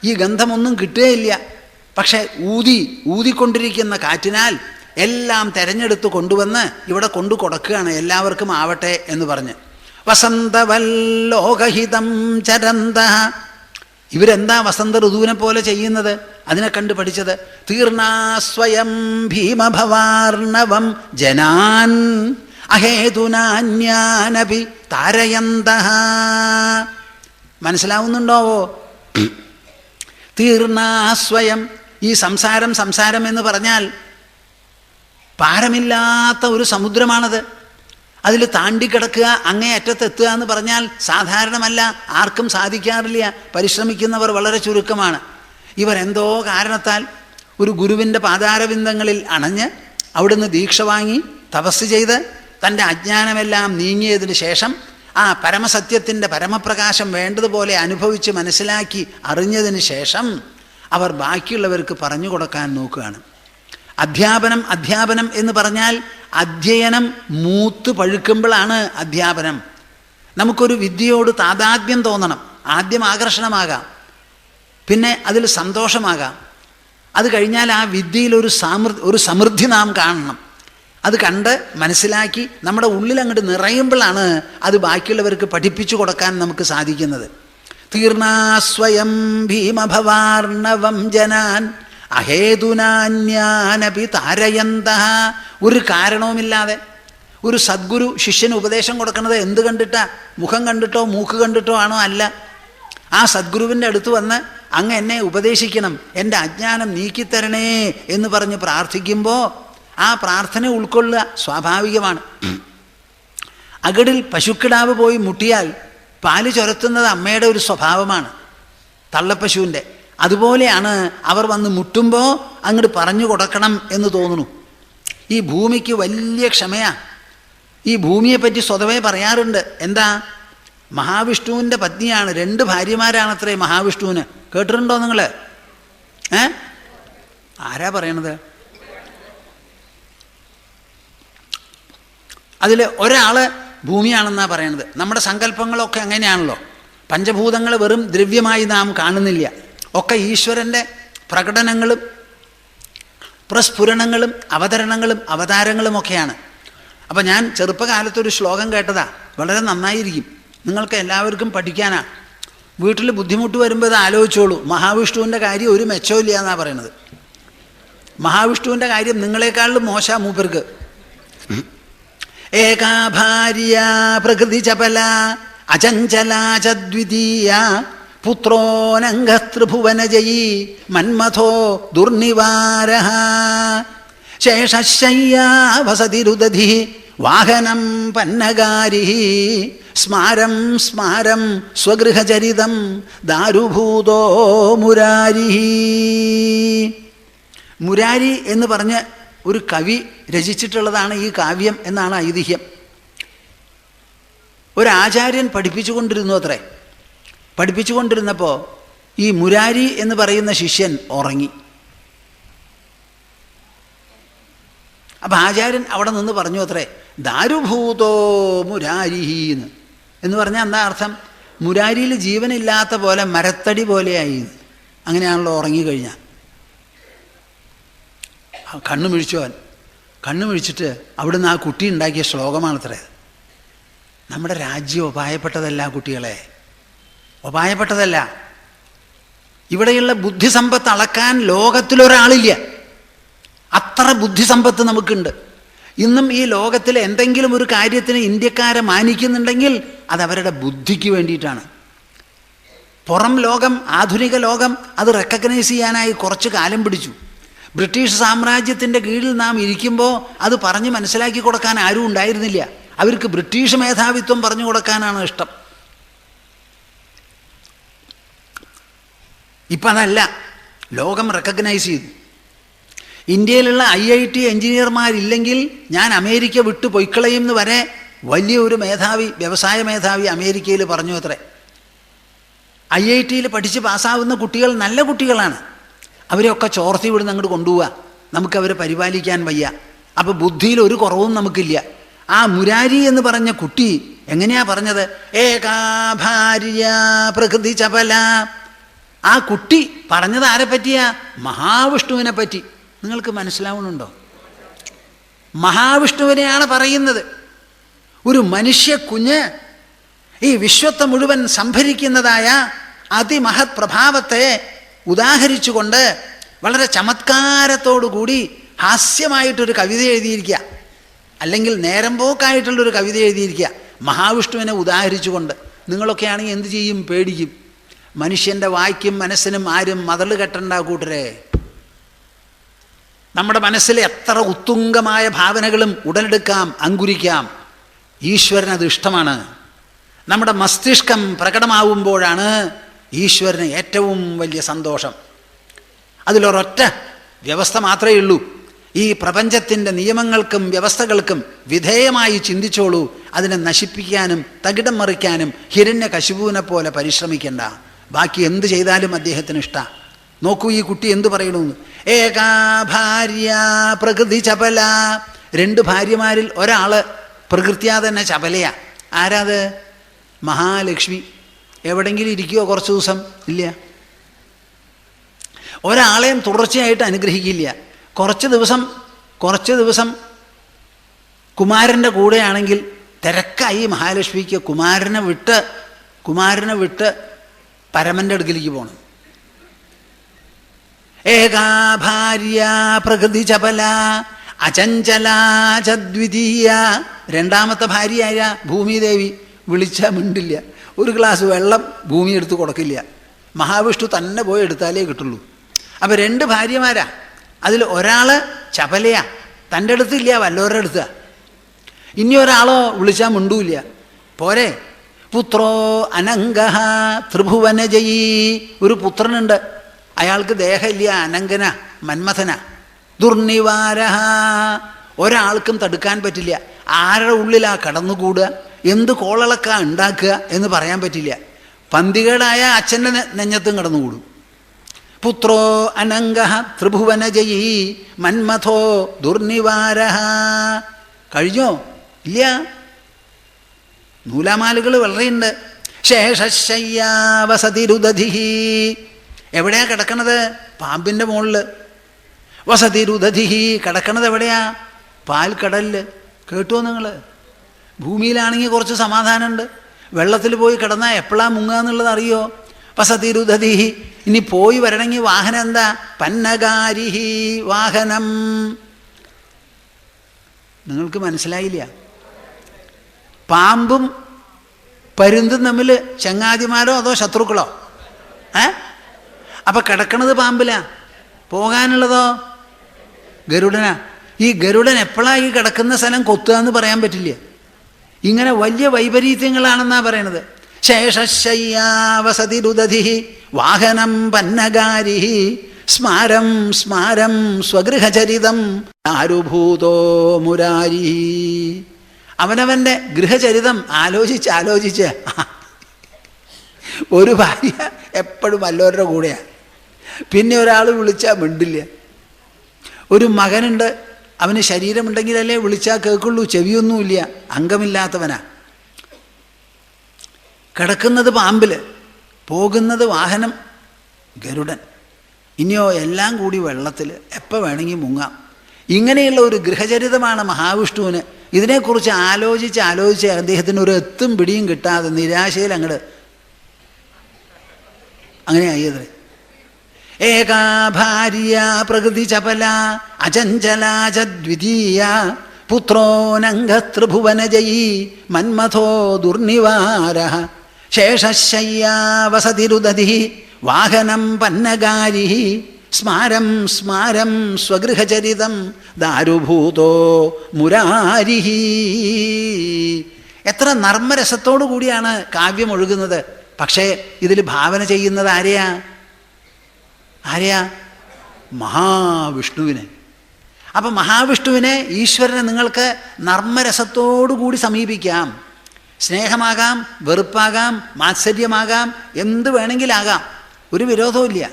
ഈ ഗന്ധമൊന്നും കിട്ടുകയില്ല. പക്ഷെ ഊതിക്കൊണ്ടിരിക്കുന്ന കാറ്റിനാൽ എല്ലാം തെരഞ്ഞെടുത്ത് കൊണ്ടുവന്ന് ഇവിടെ കൊണ്ടു കൊടുക്കുകയാണ്. എല്ലാവർക്കും ആവട്ടെ എന്ന് പറഞ്ഞ്. വസന്തവല്ലോകഹിതം ചരന്ത. ഇവരെന്താ വസന്ത ഋതുവിനെ പോലെ ചെയ്യുന്നത്? അതിനെ കണ്ടു പഠിച്ചത്. തീർണാസ്വയം ഭീമഭവാർണവം ജനാൻ അഹേതുനാന്യാനപി താരയന്ത. മനസ്സിലാവുന്നുണ്ടോ? തീർണാസ്വയം. ഈ സംസാരം എന്ന് പറഞ്ഞാൽ പാരമില്ലാത്ത ഒരു സമുദ്രമാണത്. അതിൽ താണ്ടിക്കിടക്കുക, അങ്ങേ അറ്റത്തെത്തുക എന്ന് പറഞ്ഞാൽ സാധാരണമല്ല, ആർക്കും സാധിക്കാറില്ല. പരിശ്രമിക്കുന്നവർ വളരെ ചുരുക്കമാണ്. ഇവരെന്തോ കാരണത്താൽ ഒരു ഗുരുവിൻ്റെ പാതാരവിന്ദങ്ങളിൽ അണഞ്ഞ് അവിടുന്ന് ദീക്ഷ വാങ്ങി തപസ് ചെയ്ത് തൻ്റെ അജ്ഞാനമെല്ലാം നീങ്ങിയതിന് ശേഷം ആ പരമസത്യത്തിൻ്റെ പരമപ്രകാശം വേണ്ടതുപോലെ അനുഭവിച്ച് മനസ്സിലാക്കി അറിഞ്ഞതിന് ശേഷം അവർ ബാക്കിയുള്ളവർക്ക് പറഞ്ഞു കൊടുക്കാൻ നോക്കുകയാണ്. അധ്യാപനം എന്ന് പറഞ്ഞാൽ അധ്യയനം മൂത്ത് പഴുക്കുമ്പോഴാണ് അധ്യാപനം. നമുക്കൊരു വിദ്യയോട് താതാത്മ്യം തോന്നണം. ആദ്യം ആകർഷണമാകാം, പിന്നെ അതിൽ സന്തോഷമാകാം. അത് കഴിഞ്ഞാൽ ആ വിദ്യയിൽ ഒരു സമൃദ്ധി നാം കാണണം. അത് കണ്ട് മനസ്സിലാക്കി നമ്മുടെ ഉള്ളിൽ അങ്ങോട്ട് നിറയുമ്പോഴാണ് അത് ബാക്കിയുള്ളവർക്ക് പഠിപ്പിച്ചു കൊടുക്കാൻ നമുക്ക് സാധിക്കുന്നത്. തീർണാസ്വയം ഭീമഭവാർണവം ജനാൻ അഹേതുനാന്യാനപി താരയന്ത. ഒരു കാരണവുമില്ലാതെ ഒരു സദ്ഗുരു ശിഷ്യന് ഉപദേശം കൊടുക്കുന്നത് എന്ത് കണ്ടിട്ടാ? മുഖം കണ്ടിട്ടോ മൂക്ക് കണ്ടിട്ടോ ആണോ? അല്ല. ആ സദ്ഗുരുവിൻ്റെ അടുത്ത് വന്ന് അങ്ങ് എന്നെ ഉപദേശിക്കണം, എൻ്റെ അജ്ഞാനം നീക്കിത്തരണേ എന്ന് പറഞ്ഞ് പ്രാർത്ഥിക്കുമ്പോൾ ആ പ്രാർത്ഥന ഉൾക്കൊള്ളുക സ്വാഭാവികമാണ്. അകടിൽ പശുക്കിടാവ് പോയി മുട്ടിയാൽ പാല് ചുരത്തുന്നത് അമ്മയുടെ ഒരു സ്വഭാവമാണ്, തള്ളപ്പശുവിൻ്റെ. അതുപോലെയാണ് അവർ വന്ന് മുട്ടുമ്പോൾ അങ്ങോട്ട് പറഞ്ഞു കൊടുക്കണം എന്ന് തോന്നുന്നു. ഈ ഭൂമിക്ക് വലിയ ക്ഷമയാണ്. ഈ ഭൂമിയെപ്പറ്റി സ്വതവേ പറയാറുണ്ട്. എന്താ? മഹാവിഷ്ണുവിൻ്റെ പത്നിയാണ്. 2 ഭാര്യമാരാണത്രേ മഹാവിഷ്ണുവിന്. കേട്ടിട്ടുണ്ടോ നിങ്ങൾ? ആരാ പറയണത്? അതിൽ ഒരാൾ ഭൂമിയാണെന്നാണ് പറയണത്. നമ്മുടെ സങ്കല്പങ്ങളൊക്കെ അങ്ങനെയാണല്ലോ. പഞ്ചഭൂതങ്ങൾ വെറും ദ്രവ്യമായി നാം കാണുന്നില്ല. ഒക്കെ ഈശ്വരൻ്റെ പ്രകടനങ്ങളും പ്രസ്ഫുരണങ്ങളും അവതരണങ്ങളും അവതാരങ്ങളുമൊക്കെയാണ്. അപ്പം ഞാൻ ചെറുപ്പകാലത്തൊരു ശ്ലോകം കേട്ടതാ, വളരെ നന്നായിരിക്കും, നിങ്ങൾക്ക് എല്ലാവർക്കും പഠിക്കാനാ. വീട്ടിൽ ബുദ്ധിമുട്ട് വരുമ്പോൾ ഇത് ആലോചിച്ചോളൂ. മഹാവിഷ്ണുവിൻ്റെ കാര്യം ഒരു മെച്ചമില്ല എന്നാണ് പറയണത്. മഹാവിഷ്ണുവിൻ്റെ കാര്യം നിങ്ങളെക്കാളും മോശം മൂപ്പർക്ക്. ഏകാ ഭാര്യ പ്രകൃതി ചപല അചഞ്ചല ചദ്വിതീയ പുത്രോനംഗസ്ത്രിഭുവനജയീ മന്മഥോ ദുർനിവാരഃ ശേഷശയ്യാ വസതിരുദധി വാഹനം പന്നഗാരിഃ സ്മാരം സ്മാരം സ്വഗൃഹചരിതം ദാരുഭൂതോ മുരാരി. മുരാരി എന്ന് പറഞ്ഞ് ഒരു കവി രചിച്ചിട്ടുള്ളതാണ് ഈ കാവ്യം എന്നാണ് ഐതിഹ്യം. ഒരാചാര്യൻ പഠിപ്പിച്ചുകൊണ്ടിരുന്നു അത്രേ. പഠിപ്പിച്ചുകൊണ്ടിരുന്നപ്പോൾ ഈ മുരാരി എന്ന് പറയുന്ന ശിഷ്യൻ ഉറങ്ങി. അപ്പം ആചാര്യൻ അവിടെ നിന്ന് പറഞ്ഞു അത്രേ, ദാരുഭൂതോ മുരാരിഹീന്ന് എന്ന് പറഞ്ഞാൽ എന്താ അർത്ഥം? മുരാരിയിൽ ജീവനില്ലാത്ത പോലെ മരത്തടി പോലെയായി. അങ്ങനെയാണല്ലോ ഉറങ്ങിക്കഴിഞ്ഞാൽ. കണ്ണു മിഴിച്ചു അവൻ. കണ്ണു മിഴിച്ചിട്ട് അവിടുന്ന് ആ കുട്ടി ഉണ്ടാക്കിയ ശ്ലോകമാണത്രേ. നമ്മുടെ രാജ്യം ഉപായപ്പെട്ടതല്ല കുട്ടികളെ, ഉപായപ്പെട്ടതല്ല. ഇവിടെയുള്ള ബുദ്ധിസമ്പത്ത് അളക്കാൻ ലോകത്തിലൊരാളില്ല. അത്ര ബുദ്ധിസമ്പത്ത് നമുക്കുണ്ട്. ഇന്നും ഈ ലോകത്തിൽ എന്തെങ്കിലും ഒരു കാര്യത്തിന് ഇന്ത്യക്കാരെ മാനിക്കുന്നുണ്ടെങ്കിൽ അതവരുടെ ബുദ്ധിക്ക് വേണ്ടിയിട്ടാണ്. പുറം ലോകം, ആധുനിക ലോകം അത് റെക്കഗ്നൈസ് ചെയ്യാനായി കുറച്ച് കാലം പിടിച്ചു. ബ്രിട്ടീഷ് സാമ്രാജ്യത്തിൻ്റെ കീഴിൽ നാം ഇരിക്കുമ്പോൾ അത് പറഞ്ഞ് മനസ്സിലാക്കി കൊടുക്കാൻ ആരും ഉണ്ടായിരുന്നില്ല. അവർക്ക് ബ്രിട്ടീഷ് മേധാവിത്വം പറഞ്ഞു കൊടുക്കാനാണ് ഇഷ്ടം. ഇപ്പം അതല്ല, ലോകം റെക്കഗ്നൈസ് ചെയ്തു. ഇന്ത്യയിലുള്ള IIT എഞ്ചിനീയർമാരില്ലെങ്കിൽ ഞാൻ അമേരിക്ക വിട്ടു പൊയ്ക്കളയും എന്ന് വരെ വലിയൊരു മേധാവി, വ്യവസായ മേധാവി അമേരിക്കയിൽ പറഞ്ഞു അത്രേ. IITയിൽ പഠിച്ച് പാസ്സാവുന്ന കുട്ടികൾ നല്ല കുട്ടികളാണ്. അവരെയൊക്കെ ചോർത്തി വിടുന്ന് അങ്ങോട്ട് കൊണ്ടുപോവുക. നമുക്കവരെ പരിപാലിക്കാൻ വയ്യ. അപ്പോൾ ബുദ്ധിയിൽ ഒരു കുറവും നമുക്കില്ല. ആ മുരാരി എന്ന് പറഞ്ഞ കുട്ടി എങ്ങനെയാ പറഞ്ഞത്? ഏകാ ഭാര്യ പ്രകൃതി ചപല. ആ കുട്ടി പറഞ്ഞത് ആരെ പറ്റിയാ? മഹാവിഷ്ണുവിനെ പറ്റി. നിങ്ങൾക്ക് മനസ്സിലാവുന്നുണ്ടോ? മഹാവിഷ്ണുവിനെയാണ് പറയുന്നത്. ഒരു മനുഷ്യ കുഞ്ഞ് ഈ വിശ്വത്തെ മുഴുവൻ സംഭരിക്കുന്നതായ അതിമഹത് പ്രഭാവത്തെ ഉദാഹരിച്ചുകൊണ്ട് വളരെ ചമത്കാരത്തോടുകൂടി ഹാസ്യമായിട്ടൊരു കവിത എഴുതിയിരിക്കുക, അല്ലെങ്കിൽ നേരം പോക്കായിട്ടുള്ളൊരു കവിത എഴുതിയിരിക്കുക മഹാവിഷ്ണുവിനെ ഉദാഹരിച്ചുകൊണ്ട്. നിങ്ങളൊക്കെ ആണെങ്കിൽ എന്ത് ചെയ്യും? പേടിക്കും. മനുഷ്യൻ്റെ വായ്ക്കും മനസ്സിനും ആരും മതള് കെട്ടണ്ട കൂട്ടരെ. നമ്മുടെ മനസ്സിൽ എത്ര ഉത്തുംഗമായ ഭാവനകളും ഉടലെടുക്കാം, അങ്കുരിക്കാം. ഈശ്വരനത് ഇഷ്ടമാണ്. നമ്മുടെ മസ്തിഷ്കം പ്രകടമാവുമ്പോഴാണ് ഈശ്വരന് ഏറ്റവും വലിയ സന്തോഷം. അതിലൊരൊറ്റ വ്യവസ്ഥ മാത്രമേ ഉള്ളൂ. ഈ പ്രപഞ്ചത്തിൻ്റെ നിയമങ്ങൾക്കും വ്യവസ്ഥകൾക്കും വിധേയമായി ചിന്തിച്ചോളൂ. അതിനെ നശിപ്പിക്കാനും തകിടം മറിക്കാനും ഹിരണ്യകശിപുവിനെ പോലെ പരിശ്രമിക്കേണ്ട. ബാക്കി എന്ത് ചെയ്താലും അദ്ദേഹത്തിന് ഇഷ്ടമാണ്. നോക്കൂ ഈ കുട്ടി എന്ത് പറയണമെന്ന്. ഏകാ ഭാര്യ പ്രകൃതി ചപല. 2 ഭാര്യമാരിൽ ഒരാൾ പ്രകൃത്യാ തന്നെ ചപലയാ. ആരാത്? മഹാലക്ഷ്മി. എവിടെങ്കിലും ഇരിക്കുമോ കുറച്ച് ദിവസം? ഇല്ല. ഒരാളെയും തുടർച്ചയായിട്ട് അനുഗ്രഹിക്കില്ല. കുറച്ച് ദിവസം കുമാരൻ്റെ കൂടെയാണെങ്കിൽ തിരക്കായി മഹാലക്ഷ്മിക്ക് കുമാരനെ വിട്ട് പരമൻ്റെ അടുക്കിലേക്ക് പോകണം. ഏകാ ഭാര്യ പ്രകൃതി ചപല അചഞ്ചല ചദ്വിതീയ. 2ാമത്തെ ഭാര്യയായ ഭൂമിദേവി വിളിച്ചാൽ മിണ്ടില്ല. ഒരു ഗ്ലാസ് വെള്ളം ഭൂമി എടുത്ത് കൊടുക്കില്ല. മഹാവിഷ്ണു തന്നെ പോയി എടുത്താലേ കിട്ടുള്ളൂ. അപ്പോൾ 2 ഭാര്യമാരാ. അതിൽ ഒരാൾ ചപലയാ, തൻ്റെ അടുത്തില്ല, വല്ലവരുടെ അടുത്താ. ഇനി ഒരാളോ വിളിച്ചാൽ മിണ്ടൂല്ല. പോരെ. പുത്രോ അനംഗഹ ത്രിഭുവനജയീ. ഒരു പുത്രനുണ്ട്, അയാൾക്ക് ദേഹമില്ല, അനങ്കന, മന്മഥന. ദുർനിവാരഹ. ഒരാൾക്കും തടുക്കാൻ പറ്റില്ല. ആരുടെ ഉള്ളിലാ കടന്നുകൂടുക, എന്ത് കോളളക്കാ ഉണ്ടാക്കുക എന്ന് പറയാൻ പറ്റില്ല. പന്തികേടായ അച്ഛൻ്റെ നെഞ്ഞത്തും കടന്നുകൂടും. പുത്രോ അനംഗഹ ത്രിഭുവനജയീ മന്മഥോ ദുർനിവാരഹ. കഴിഞ്ഞോ? ഇല്ല. നൂലാമാലുകൾ വളരെയുണ്ട്. ശേഷശയ്യാവസതിരുദധി. എവിടെയാ കിടക്കണത്? പാമ്പിൻ്റെ മുകളിൽ. വസതിരുദധി. കിടക്കണത് എവിടെയാ? പാൽക്കടലിൽ. കേട്ടോ നിങ്ങൾ? ഭൂമിയിലാണെങ്കിൽ കുറച്ച് സമാധാനമുണ്ട്. വെള്ളത്തിൽ പോയി കിടന്നാൽ എപ്പോഴാണ് മുങ്ങുക എന്നുള്ളത് അറിയോ? വസതിരുദധി. ഇനി പോയി വരണമെങ്കിൽ വാഹനം എന്താ? പന്നകാരിഹി വാഹനം. നിങ്ങൾക്ക് മനസ്സിലായില്ല? പാമ്പും പരുന്തും തമ്മിൽ ചങ്ങാതിമാരോ അതോ ശത്രുക്കളോ? അപ്പം കിടക്കണത് പാമ്പിലാ, പോകാനുള്ളതോ ഗരുഡനാ. ഈ ഗരുഡൻ എപ്പോഴാണ് ഈ കിടക്കുന്ന സ്ഥലം കൊത്തുക എന്ന് പറയാൻ പറ്റില്ല. ഇങ്ങനെ വലിയ വൈപരീത്യങ്ങളാണെന്നാ പറയണത്. ശേഷശയ്യാവസതിരുദധി വാഹനം പന്നഗാരി സ്മാരം സ്മാരം സ്വഗൃഹചരിതം ആരുഭൂതോ മുരാരി. അവനവൻ്റെ ഗൃഹചരിതം ആലോചിച്ച് ഒരു ഭാര്യ എപ്പോഴും വല്ലവരുടെ കൂടെയാണ്. പിന്നെ ഒരാൾ വിളിച്ചാൽ മിണ്ടില്ല. ഒരു മകനുണ്ട്, അവന് ശരീരമുണ്ടെങ്കിലല്ലേ വിളിച്ചാൽ കേൾക്കുള്ളൂ, ചെവിയൊന്നുമില്ല, അംഗമില്ലാത്തവനാ. കിടക്കുന്നത് പാമ്പിൽ, പോകുന്നത് വാഹനം ഗരുഡൻ, ഇനിയോ എല്ലാം കൂടി വെള്ളത്തിൽ, എപ്പോൾ വേണമെങ്കിൽ മുങ്ങാം. ഇങ്ങനെയുള്ള ഒരു ഗൃഹചരിതമാണ് മഹാവിഷ്ണുവിന്. ഇതിനെക്കുറിച്ച് ആലോചിച്ച് അദ്ദേഹത്തിന് ഒരു എത്തും പിടിയും കിട്ടാതെ നിരാശയിൽ അങ്ങനെ ആയത്. ഏകാ ഭാര്യ പ്രകൃതി ചപല അചഞ്ചലാച ദ്വിതീയ പുത്രോ നംഗത്രിഭുവനജയീ മന്മഥോ ദുർനിവാര ശേഷശയ്യാവസതിരുദധി വാഹനം പന്നഗാരി സ്മാരം സ്മാരം സ്വഗൃഹചരിതം ദാരുഭൂതോ മുരാരി. എത്ര നർമ്മരസത്തോടു കൂടിയാണ് കാവ്യം ഒഴുകുന്നത്. പക്ഷേ ഇതിൽ ഭാവന ചെയ്യുന്നത് ആരെയാ? മഹാവിഷ്ണുവിനെ. അപ്പം മഹാവിഷ്ണുവിനെ, ഈശ്വരനെ നിങ്ങൾക്ക് നർമ്മരസത്തോടുകൂടി സമീപിക്കാം. സ്നേഹമാകാം, വെറുപ്പാകാം, മാത്സര്യമാകാം, എന്ത് വേണമെങ്കിലാകാം, ഒരു വിരോധവുമില്ല.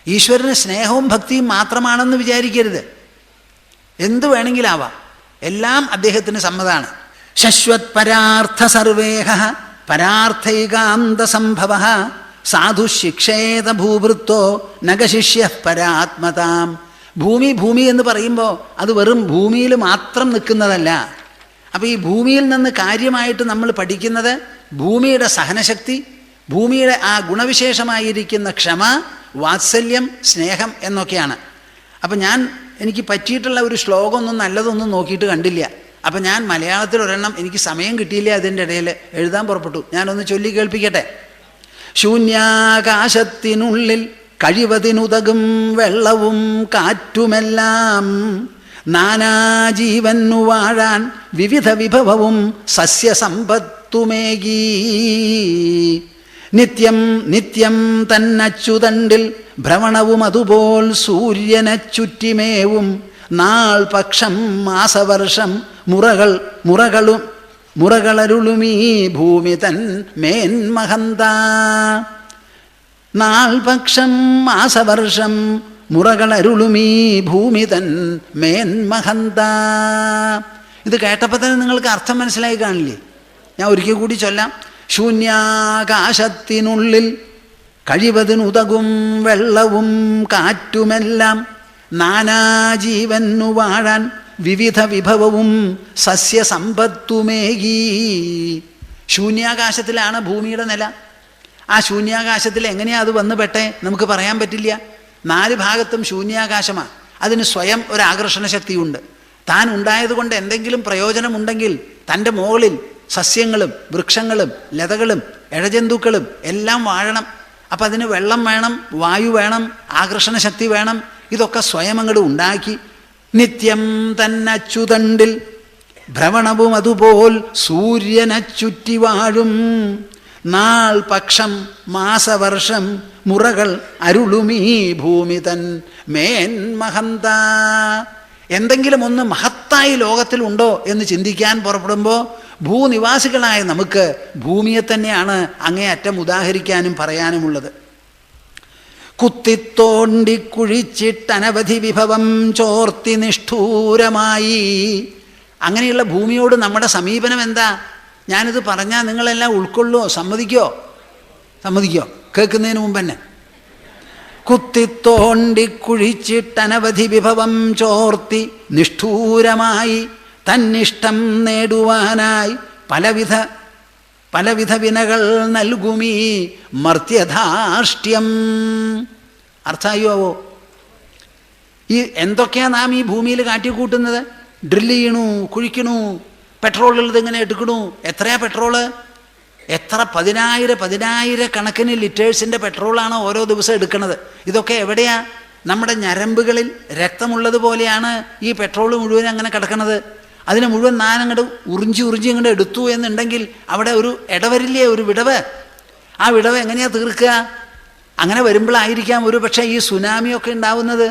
ഈശ്വരന് സ്നേഹവും ഭക്തിയും മാത്രമാണെന്ന് വിചാരിക്കരുത്. എന്ത് വേണമെങ്കിലാവാം, എല്ലാം അദ്ദേഹത്തിന് സമ്മതാണ്. ശശ്വത് പരാർത്ഥ സർവേഹ പരാർത്ഥൈകാന്ത സംഭവ സാധു ശിക്ഷേത ഭൂവൃത്തോ നഗശിഷ്യ പരാത്മതാം. ഭൂമി എന്ന് പറയുമ്പോൾ അത് വെറും ഭൂമിയിൽ മാത്രം നിൽക്കുന്നതല്ല. അപ്പോൾ ഈ ഭൂമിയിൽ നിന്ന് കാര്യമായിട്ട് നമ്മൾ പഠിക്കുന്നത് ഭൂമിയുടെ സഹനശക്തി, ഭൂമിയുടെ ആ ഗുണവിശേഷമായിരിക്കുന്ന ക്ഷമ, വാത്സല്യം, സ്നേഹം എന്നൊക്കെയാണ്. അപ്പം എനിക്ക് പറ്റിയിട്ടുള്ള ഒരു ശ്ലോകമൊന്നും നല്ലതൊന്നും നോക്കിയിട്ട് കണ്ടില്ല. അപ്പം ഞാൻ മലയാളത്തിൽ ഒരെണ്ണം, എനിക്ക് സമയം കിട്ടിയില്ല, അതിൻ്റെ ഇടയിൽ എഴുതാൻ പുറപ്പെട്ടു. ഞാനൊന്ന് ചൊല്ലി കേൾപ്പിക്കട്ടെ. ശൂന്യാകാശത്തിനുള്ളിൽ കഴിവതിനുതകും വെള്ളവും കാറ്റുമെല്ലാം നാനാജീവനു വാഴാൻ വിവിധ വിഭവവും സസ്യസമ്പത്തുമേകീ നിത്യം നിത്യം തന്നച്ചുതണ്ടിൽ ഭ്രമണവും അതുപോൽ സൂര്യനെ ചുറ്റിമേവും നാൾ പക്ഷം മാസവർഷം മുറകളരുളുമീ ഭൂമി തൻ മേന്മഹന്ത. നാൾ പക്ഷം മാസവർഷം മുറകളരുളുമീ ഭൂമി തൻ മേന്മഹന്ത. ഇത് കേട്ടപ്പോൾ തന്നെ നിങ്ങൾക്ക് അർത്ഥം മനസ്സിലായി കാണില്ലേ? ഞാൻ ഒരിക്കൽ കൂടി ചൊല്ലാം. ശൂന്യാകാശത്തിനുള്ളിൽ കഴിവതിനുതകും വെള്ളവും കാറ്റുമെല്ലാം നാനാജീവനു വാഴാൻ വിവിധ വിഭവവും സസ്യസമ്പത്തുമേകീ. ശൂന്യാകാശത്തിലാണ് ഭൂമിയുടെ നില. ആ ശൂന്യാകാശത്തിൽ എങ്ങനെയാണ് അത് വന്നു പെട്ടേ നമുക്ക് പറയാൻ പറ്റില്ല. 4 ഭാഗത്തും ശൂന്യാകാശമാണ്. അതിന് സ്വയം ഒരു ആകർഷണ ശക്തിയുണ്ട്. താൻ ഉണ്ടായതുകൊണ്ട് എന്തെങ്കിലും പ്രയോജനമുണ്ടെങ്കിൽ തൻ്റെ മുകളിൽ സസ്യങ്ങളും വൃക്ഷങ്ങളും ലതകളും ഇഴജന്തുക്കളും എല്ലാം വാഴണം. അപ്പം അതിന് വെള്ളം വേണം, വായു വേണം, ആകർഷണ ശക്തി വേണം. ഇതൊക്കെ സ്വയം അങ്ങോട്ട് ഉണ്ടാക്കി. നിത്യം തന്നച്ചുതണ്ടിൽ ഭ്രമണവും അതുപോൽ സൂര്യനെ ചുറ്റി വാഴും നാൾ പക്ഷം മാസവർഷം മുറകൾ അരുളുമീ ഭൂമി തൻ മേന്മഹന്ത. എന്തെങ്കിലും ഒന്ന് മഹത്തായി ലോകത്തിലുണ്ടോ എന്ന് ചിന്തിക്കാൻ പുറപ്പെടുമ്പോൾ ഭൂനിവാസികളായ നമുക്ക് ഭൂമിയെ തന്നെയാണ് അങ്ങേയറ്റം ഉദാഹരിക്കാനും പറയാനുമുള്ളത്. കുത്തിത്തോണ്ടി കുഴിച്ചിട്ടനവധി വിഭവം ചോർത്തി നിഷ്ഠൂരമായി. അങ്ങനെയുള്ള ഭൂമിയോട് നമ്മുടെ സമീപനം എന്താ? ഞാനിത് പറഞ്ഞാൽ നിങ്ങളെല്ലാം ഉൾക്കൊള്ളുമോ? സമ്മതിക്കോ? കേൾക്കുന്നതിന് മുമ്പ് തന്നെ. കുത്തിത്തോണ്ടി കുഴിച്ചിട്ടനവധി വിഭവം ചോർത്തി നിഷ്ഠൂരമായി തന്നിഷ്ടം നേടുവാനായി പലവിധ വിനകൾ നൽകുമീ മർത്യധാർഷ്ട്യം. അർത്ഥായോ? ഈ എന്തൊക്കെയാണ് നാം ഈ ഭൂമിയിൽ കാട്ടിക്കൂട്ടുന്നത്? ഡ്രില്ല് ചെയ്യണു, കുഴിക്കണു, പെട്രോളുള്ളത് ഇങ്ങനെ എടുക്കണു. എത്രയാ പെട്രോള്? എത്ര 10,000 കണക്കിന് ലിറ്റേഴ്സിൻ്റെ പെട്രോളാണ് ഓരോ ദിവസം എടുക്കുന്നത്. ഇതൊക്കെ എവിടെയാ? നമ്മുടെ ഞരമ്പുകളിൽ രക്തമുള്ളതുപോലെയാണ് ഈ പെട്രോൾ മുഴുവൻ അങ്ങനെ കിടക്കുന്നത്. അതിനെ മുഴുവൻ നാനങ്ങോട്ട് ഉറിഞ്ചി അങ്ങോട്ട് എടുത്തു എന്നുണ്ടെങ്കിൽ അവിടെ ഒരു ഇടവരില്ലേ, ഒരു വിടവ്. ആ വിടവ് എങ്ങനെയാണ് തീർക്കുക? അങ്ങനെ വരുമ്പോഴായിരിക്കാം ഒരു പക്ഷേ ഈ സുനാമിയൊക്കെ ഉണ്ടാവുന്നത്.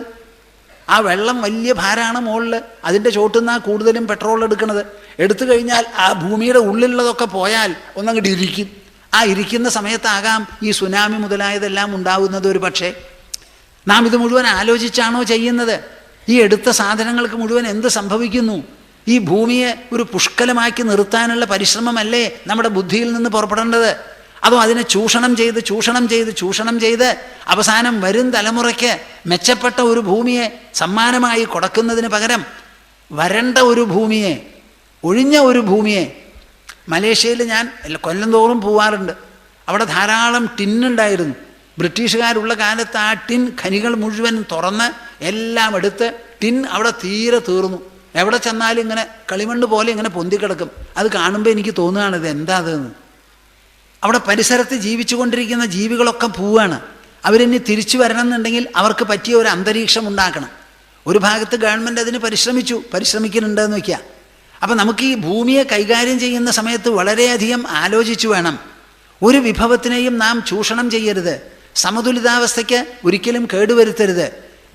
ആ വെള്ളം വലിയ ഭാരമാണ് മുകളിൽ, അതിൻ്റെ ചോട്ടുനിന്നാണ് കൂടുതലും പെട്രോൾ എടുക്കുന്നത്. എടുത്തു കഴിഞ്ഞാൽ ആ ഭൂമിയുടെ ഉള്ളിലുള്ളതൊക്കെ പോയാൽ ഒന്നങ്ങോട്ട് ഇരിക്കും. ആ ഇരിക്കുന്ന സമയത്താകാം ഈ സുനാമി മുതലായതെല്ലാം ഉണ്ടാവുന്നത്. ഒരു പക്ഷേ നാം ഇത് മുഴുവൻ ആലോചിച്ചാണോ ചെയ്യുന്നത്? ഈ എടുത്ത സാധനങ്ങൾക്ക് മുഴുവൻ എന്ത് സംഭവിക്കുന്നു? ഈ ഭൂമിയെ ഒരു പുഷ്കലമാക്കി നിർത്താനുള്ള പരിശ്രമമല്ലേ നമ്മുടെ ബുദ്ധിയിൽ നിന്ന് പുറപ്പെടേണ്ടത്? അതോ അതിനെ ചൂഷണം ചെയ്ത് അവസാനം വരും തലമുറയ്ക്ക് മെച്ചപ്പെട്ട ഒരു ഭൂമിയെ സമ്മാനമായി കൊടുക്കുന്നതിന് പകരം വരണ്ട ഒരു ഭൂമിയെ, ഒഴിഞ്ഞ ഒരു ഭൂമിയെ. മലേഷ്യയിൽ ഞാൻ കൊല്ലം തോറും പോവാറുണ്ട്. അവിടെ ധാരാളം ടിന്നുണ്ടായിരുന്നു. ബ്രിട്ടീഷുകാരുള്ള കാലത്ത് ആ ടിൻ ഖനികൾ മുഴുവൻ തുറന്ന് എല്ലാം എടുത്ത് ടിൻ അവിടെ തീരെ തീർന്നു. എവിടെ ചെന്നാലും ഇങ്ങനെ കളിമണ്ണ് പോലെ ഇങ്ങനെ പൊന്തിക്കിടക്കും. അത് കാണുമ്പോൾ എനിക്ക് തോന്നുകയാണ് ഇത് എന്താ അതെന്ന്. അവിടെ പരിസരത്ത് ജീവിച്ചു കൊണ്ടിരിക്കുന്ന ജീവികളൊക്കെ പോവുകയാണ്. അവരിനി തിരിച്ചു വരണം എന്നുണ്ടെങ്കിൽ അവർക്ക് പറ്റിയ ഒരു അന്തരീക്ഷം ഉണ്ടാക്കണം. ഒരു ഭാഗത്ത് ഗവൺമെൻറ് അതിന് പരിശ്രമിക്കുന്നുണ്ടെന്ന് വയ്ക്കുക. അപ്പം നമുക്ക് ഈ ഭൂമിയെ കൈകാര്യം ചെയ്യുന്ന സമയത്ത് വളരെയധികം ആലോചിച്ചു വേണം. ഒരു വിഭവത്തിനെയും നാം ചൂഷണം ചെയ്യരുത്. സമതുലിതാവസ്ഥയ്ക്ക് ഒരിക്കലും കേടുവരുത്തരുത്.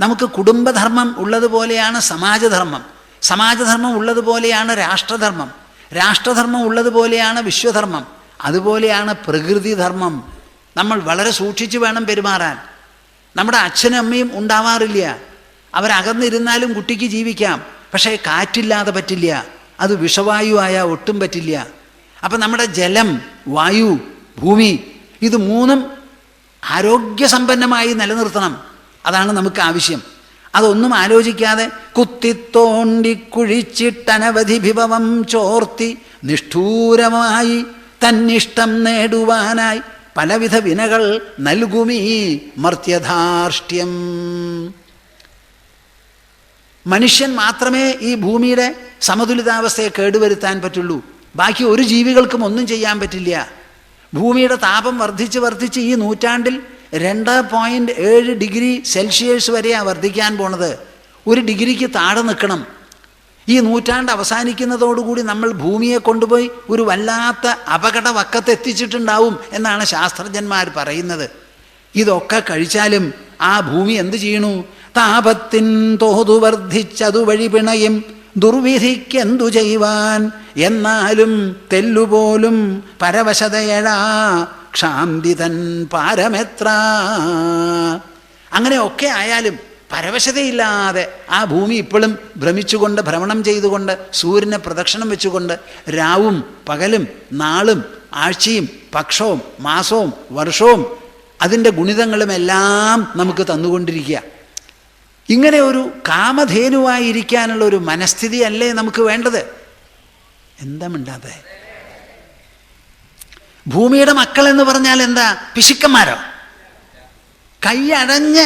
നമുക്ക് കുടുംബധർമ്മം ഉള്ളതുപോലെയാണ് സമാജധർമ്മം, സമാജധർമ്മം ഉള്ളതുപോലെയാണ് രാഷ്ട്രധർമ്മം, രാഷ്ട്രധർമ്മം ഉള്ളതുപോലെയാണ് വിശ്വധർമ്മം, അതുപോലെയാണ് പ്രകൃതിധർമ്മം. നമ്മൾ വളരെ സൂക്ഷിച്ചു വേണം പെരുമാറാൻ. നമ്മുടെ അച്ഛനും അമ്മയും ഉണ്ടാവാറില്ല. അവരകന്നിരുന്നാലും കുട്ടിക്ക് ജീവിക്കാം. പക്ഷേ കാറ്റില്ലാതെ പറ്റില്ല. അത് വിഷവായുവായ ഒട്ടും പറ്റില്ല. അപ്പം നമ്മുടെ ജലം, വായു, ഭൂമി ഇത് മൂന്നും ആരോഗ്യസമ്പന്നമായി നിലനിർത്തണം. അതാണ് നമുക്ക് ആവശ്യം. അതൊന്നും ആലോചിക്കാതെ കുത്തിത്തോണ്ടി കുഴിച്ചിട്ടനവധി വിഭവം ചോർത്തി നിഷ്ഠൂരമായി തന്നിഷ്ടം നേടുവാനായി പലവിധ വിനകൾ നൽകുമീ മർത്യധാർഷ്ട്യം. മനുഷ്യൻ മാത്രമേ ഈ ഭൂമിയുടെ സമതുലിതാവസ്ഥയെ കേടുവരുത്താൻ പറ്റുള്ളൂ. ബാക്കി ഒരു ജീവികൾക്കും ഒന്നും ചെയ്യാൻ പറ്റില്ല. ഭൂമിയുടെ താപം വർദ്ധിച്ച് ഈ നൂറ്റാണ്ടിൽ 2.7 ഡിഗ്രി സെൽഷ്യസ് വരെയാണ് വർദ്ധിക്കാൻ പോണത്. 1 ഡിഗ്രിക്ക് താഴെ നിൽക്കണം. ഈ നൂറ്റാണ്ട് അവസാനിക്കുന്നതോടുകൂടി നമ്മൾ ഭൂമിയെ കൊണ്ടുപോയി ഒരു വല്ലാത്ത അപകട വക്കത്തെത്തിച്ചിട്ടുണ്ടാവും എന്നാണ് ശാസ്ത്രജ്ഞന്മാർ പറയുന്നത്. ഇതൊക്കെ കഴിച്ചാലും ആ ഭൂമി എന്ത് ചെയ്യണു? താപത്തിൻ തോതു വർദ്ധിച്ചതു വഴി പിണയും ദുർവിധിക്കെന്തു ചെയ്യുവാൻ, എന്നാലും തെല്ലുപോലും പരവശതയഴാ ക്ഷാന്തിതൻ പാരമെത്ര. അങ്ങനെയൊക്കെ ആയാലും പരവശതയില്ലാതെ ആ ഭൂമി ഇപ്പോഴും ഭ്രമണം ചെയ്തുകൊണ്ട് സൂര്യനെ പ്രദക്ഷിണം വെച്ചുകൊണ്ട് രാവും പകലും നാളും ആഴ്ചയും പക്ഷവും മാസവും വർഷവും അതിൻ്റെ ഗുണിതങ്ങളുമെല്ലാം നമുക്ക് തന്നുകൊണ്ടിരിക്കുക. ഇങ്ങനെ ഒരു കാമധേനുവായിരിക്കാനുള്ള ഒരു മനസ്ഥിതി അല്ലേ നമുക്ക് വേണ്ടത്? എന്താ മിണ്ടാതെ? ഭൂമിയുടെ മക്കൾ എന്ന് പറഞ്ഞാൽ എന്താ? പിശുക്കന്മാരോ? കൈയടഞ്ഞ്